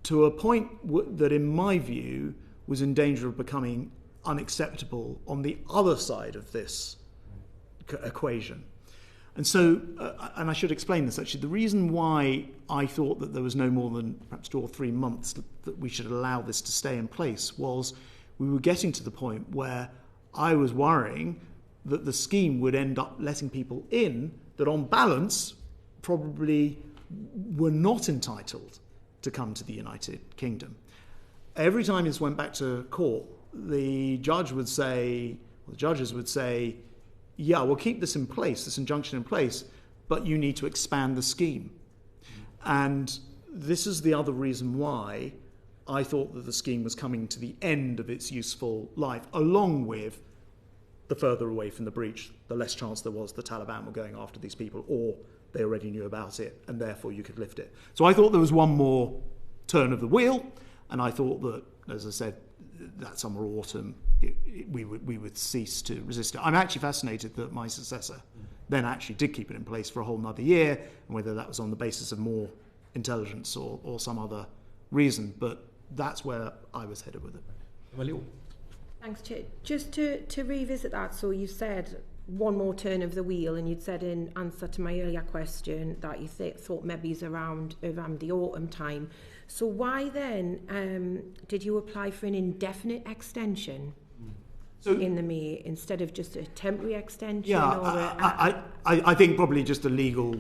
Speaker 10: to a point that, in my view, was in danger of becoming unacceptable on the other side of this equation. And so, and I should explain this actually, the reason why I thought that there was no more than perhaps 2 or 3 months that we should allow this to stay in place was we were getting to the point where I was worrying that the scheme would end up letting people in that on balance probably were not entitled to come to the United Kingdom. Every time this went back to court, the judges would say, yeah, we'll keep this in place, this injunction in place, but you need to expand the scheme. And this is the other reason why I thought that the scheme was coming to the end of its useful life, along with the further away from the breach, the less chance there was the Taliban were going after these people, or they already knew about it, and therefore you could lift it. So I thought there was one more turn of the wheel, and I thought that, as I said, that summer or autumn, we would cease to resist it. I'm actually fascinated that my successor then actually did keep it in place for a whole another year, and whether that was on the basis of more intelligence or some other reason, but that's where I was headed with it.
Speaker 1: Well,
Speaker 8: thanks, Chair. Just to revisit that, so you said one more turn of the wheel, and you'd said in answer to my earlier question that you thought maybe it's around the autumn time. So why then did you apply for an indefinite extension in the May instead of just a temporary extension?
Speaker 10: Yeah, I think probably just a legal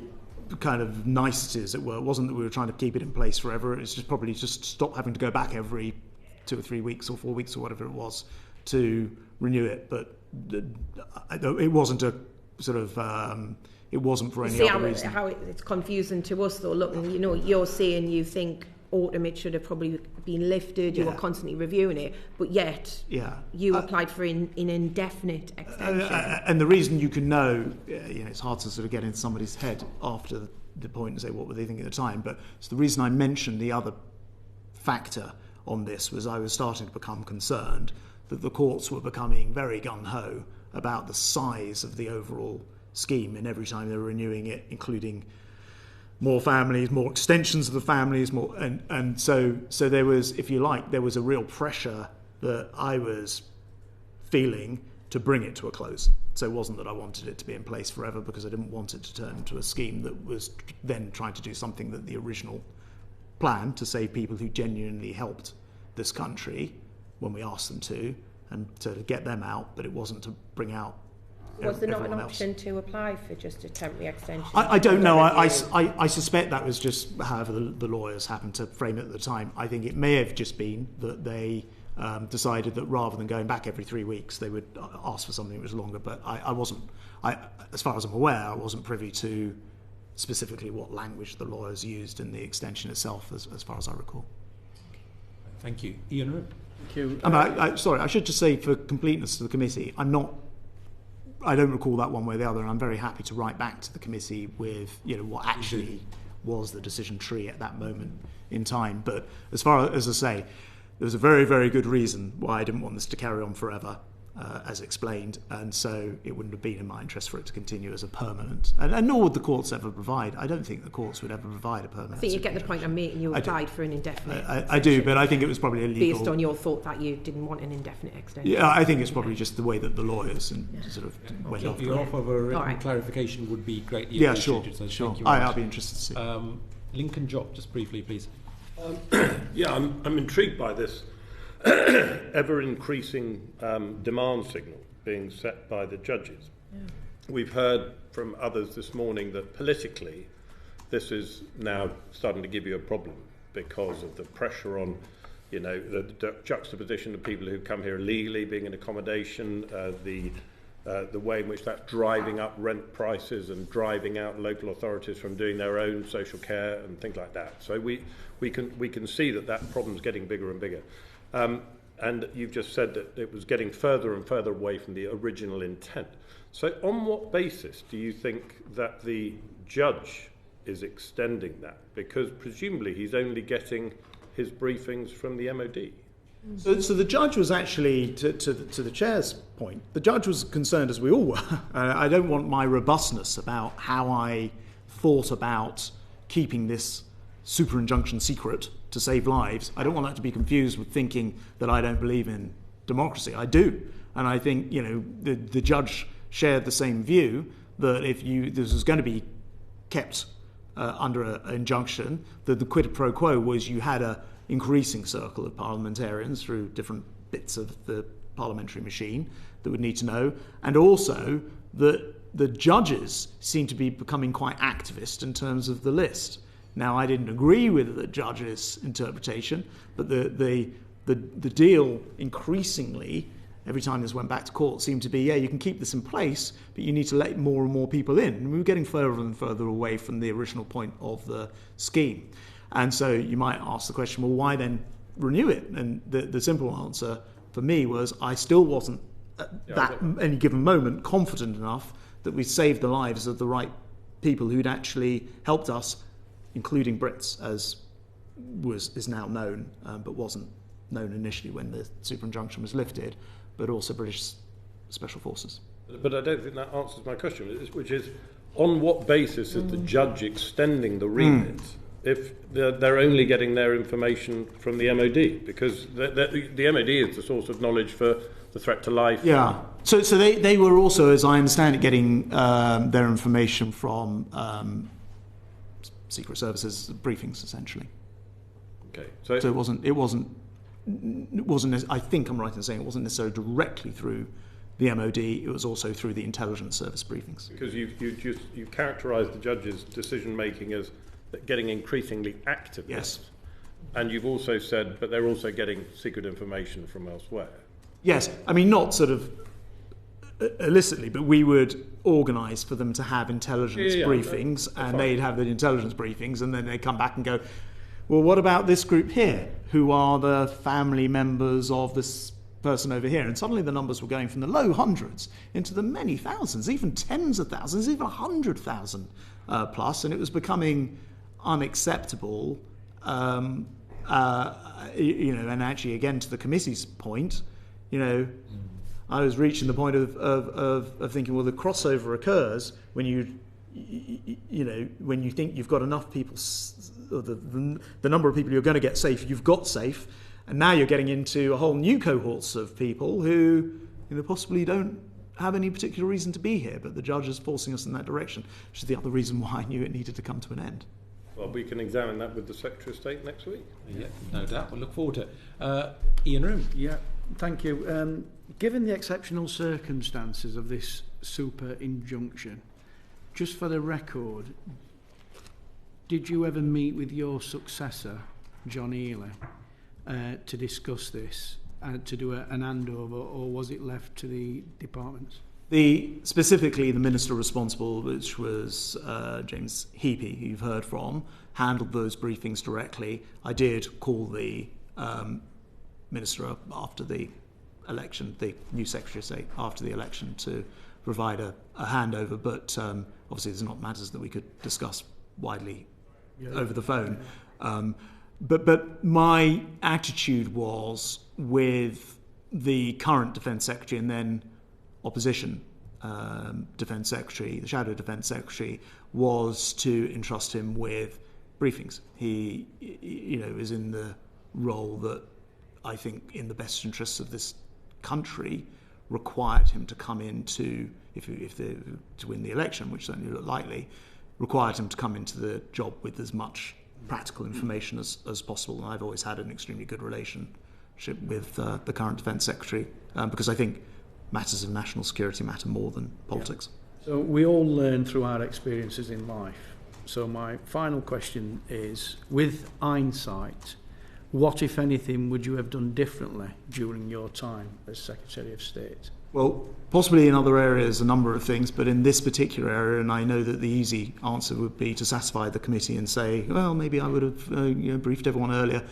Speaker 10: kind of nicety, as it were. It wasn't that we were trying to keep it in place forever. It's just probably just stop having to go back every 2 or 3 weeks or 4 weeks or whatever it was to renew it. But it wasn't a sort of it wasn't for any other reason.
Speaker 8: How it's confusing to us though. Look, you know, you're saying you think autumn it should have probably been lifted. You were constantly reviewing it, but yet you applied for an indefinite extension.
Speaker 10: And the reason you can know, it's hard to sort of get into somebody's head after the point and say what were they thinking at the time. But it's the reason I mentioned the other factor on this was I was starting to become concerned that the courts were becoming very gung-ho about the size of the overall scheme, and every time they were renewing it, including more families, more extensions of the families, more, and so there was, if you like, there was a real pressure that I was feeling to bring it to a close. So it wasn't that I wanted it to be in place forever, because I didn't want it to turn into a scheme that was then trying to do something that the original plan to save people who genuinely helped this country when we asked them to, and to get them out, but it wasn't to bring out
Speaker 8: Was there not an
Speaker 10: everyone else.
Speaker 8: option to apply for just a temporary extension?
Speaker 10: I don't know.
Speaker 8: Under
Speaker 10: I suspect that was just however the lawyers happened to frame it at the time. I think it may have just been that they decided that rather than going back every 3 weeks, they would ask for something that was longer. But I wasn't, as far as I'm aware, I wasn't privy to specifically what language the lawyers used in the extension itself, as far as I recall.
Speaker 1: Thank you. Ian?
Speaker 3: Thank you.
Speaker 10: Sorry, I should just say for completeness to the committee, I don't recall that one way or the other, and I'm very happy to write back to the committee with what actually was the decision tree at that moment in time. But as far as I say, there was a very, very good reason why I didn't want this to carry on forever, as explained, and so it wouldn't have been in my interest for it to continue as a permanent, and nor would the courts ever provide. I don't think the courts would ever provide a permanent.
Speaker 8: I think you get the point I'm making. You applied for an indefinite.
Speaker 10: I do, but I think it was probably illegal.
Speaker 8: Based on your thought that you didn't want an indefinite extension.
Speaker 10: Yeah, I think it's probably just the way that the lawyers sort of went off.
Speaker 1: Your offer of a written clarification would be greatly appreciated.
Speaker 10: Sure.
Speaker 1: So thank you.
Speaker 10: I'll be interested to see.
Speaker 1: Lincoln Job, just briefly, please.
Speaker 4: I'm intrigued by this ever-increasing demand signal being set by the judges. Yeah. We've heard from others this morning that politically this is now starting to give you a problem because of the pressure on, the juxtaposition of people who come here illegally being in accommodation, the way in which that's driving up rent prices and driving out local authorities from doing their own social care and things like that. So we can see that problem's getting bigger and bigger. And you've just said that it was getting further and further away from the original intent. So on what basis do you think that the judge is extending that? Because presumably he's only getting his briefings from the MOD.
Speaker 10: So the judge was actually, to the chair's point, the judge was concerned, as we all were. I don't want my robustness about how I thought about keeping this super injunction secret to save lives. I don't want that to be confused with thinking that I don't believe in democracy. I do. And I think, the judge shared the same view that if this was going to be kept under an injunction, that the quid pro quo was you had a increasing circle of parliamentarians through different bits of the parliamentary machine that would need to know, and also that the judges seem to be becoming quite activist in terms of the list. Now, I didn't agree with the judge's interpretation, but the deal increasingly, every time this went back to court, seemed to be, you can keep this in place, but you need to let more and more people in. And we were getting further and further away from the original point of the scheme. And so you might ask the question, well, why then renew it? And the simple answer for me was I still wasn't at any given moment confident enough that we saved the lives of the right people who'd actually helped us, including Brits, as is now known, but wasn't known initially when the super injunction was lifted, but also British Special Forces.
Speaker 4: But I don't think that answers my question, which is, on what basis is the judge extending the remit if they're only getting their information from the MOD? Because the MOD is the source of knowledge for the threat to life.
Speaker 10: Yeah. So they were also, as I understand it, getting their information from Secret Services briefings, essentially.
Speaker 4: Okay.
Speaker 10: So it wasn't. I think I'm right in saying it wasn't necessarily directly through the MOD. It was also through the intelligence service briefings.
Speaker 4: Because you characterised the judge's decision making as getting increasingly activist.
Speaker 10: Yes.
Speaker 4: And you've also said, but they're also getting secret information from elsewhere.
Speaker 10: Yes. I mean, not sort of illicitly, but we would organise for them to have intelligence briefings, and they'd have the intelligence briefings, and then they'd come back and go, well, what about this group here? Who are the family members of this person over here? And suddenly the numbers were going from the low hundreds into the many thousands, even tens of thousands, even 100,000 plus, and it was becoming unacceptable. And actually, again, to the committee's point, I was reaching the point of thinking, well, the crossover occurs when when you think you've got enough people, the number of people you're going to get safe, you've got safe, and now you're getting into a whole new cohorts of people who possibly don't have any particular reason to be here, but the judge is forcing us in that direction, which is the other reason why I knew it needed to come to an end.
Speaker 4: Well, we can examine that with the Secretary of State next week.
Speaker 1: Yeah, no doubt. We'll look forward to it. Ian Room.
Speaker 6: Yeah, thank you. Given the exceptional circumstances of this super injunction. Just for the record, did you ever meet with your successor, John Ely, to discuss this and to do an handover, or was it left to the departments?
Speaker 10: Specifically, the minister responsible, which was James Heapy, who you've heard from, handled those briefings directly. I did call the minister after the election, the new Secretary of State after the election, to provide a handover, but obviously there's not matters that we could discuss widely over the phone. But my attitude was, with the current Defence Secretary and then opposition Defence Secretary, the Shadow Defence Secretary, was to entrust him with briefings. He, is in the role that I think, in the best interests of this country, required him to come into, to win the election, which certainly looked likely, required him to come into the job with as much practical information as possible. And I've always had an extremely good relationship with the current Defence Secretary, because I think matters of national security matter more than politics.
Speaker 6: Yeah. So we all learn through our experiences in life. So my final question is, with hindsight, what, if anything, would you have done differently during your time as Secretary of State?
Speaker 10: Well, possibly in other areas a number of things, but in this particular area, and I know that the easy answer would be to satisfy the committee and say, well, maybe I would have briefed everyone earlier.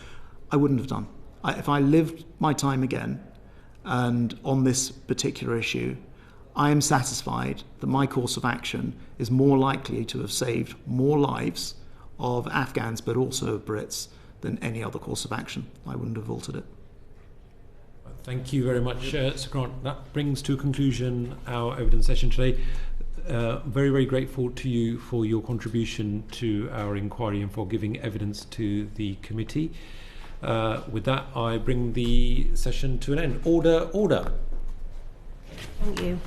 Speaker 10: I wouldn't have done. If I lived my time again, and on this particular issue, I am satisfied that my course of action is more likely to have saved more lives of Afghans, but also of Brits, than any other course of action. I wouldn't have altered it.
Speaker 1: Thank you very much, Sir Grant. That brings to a conclusion our evidence session today. Very, very grateful to you for your contribution to our inquiry and for giving evidence to the committee. With that, I bring the session to an end. Order.
Speaker 8: Thank you.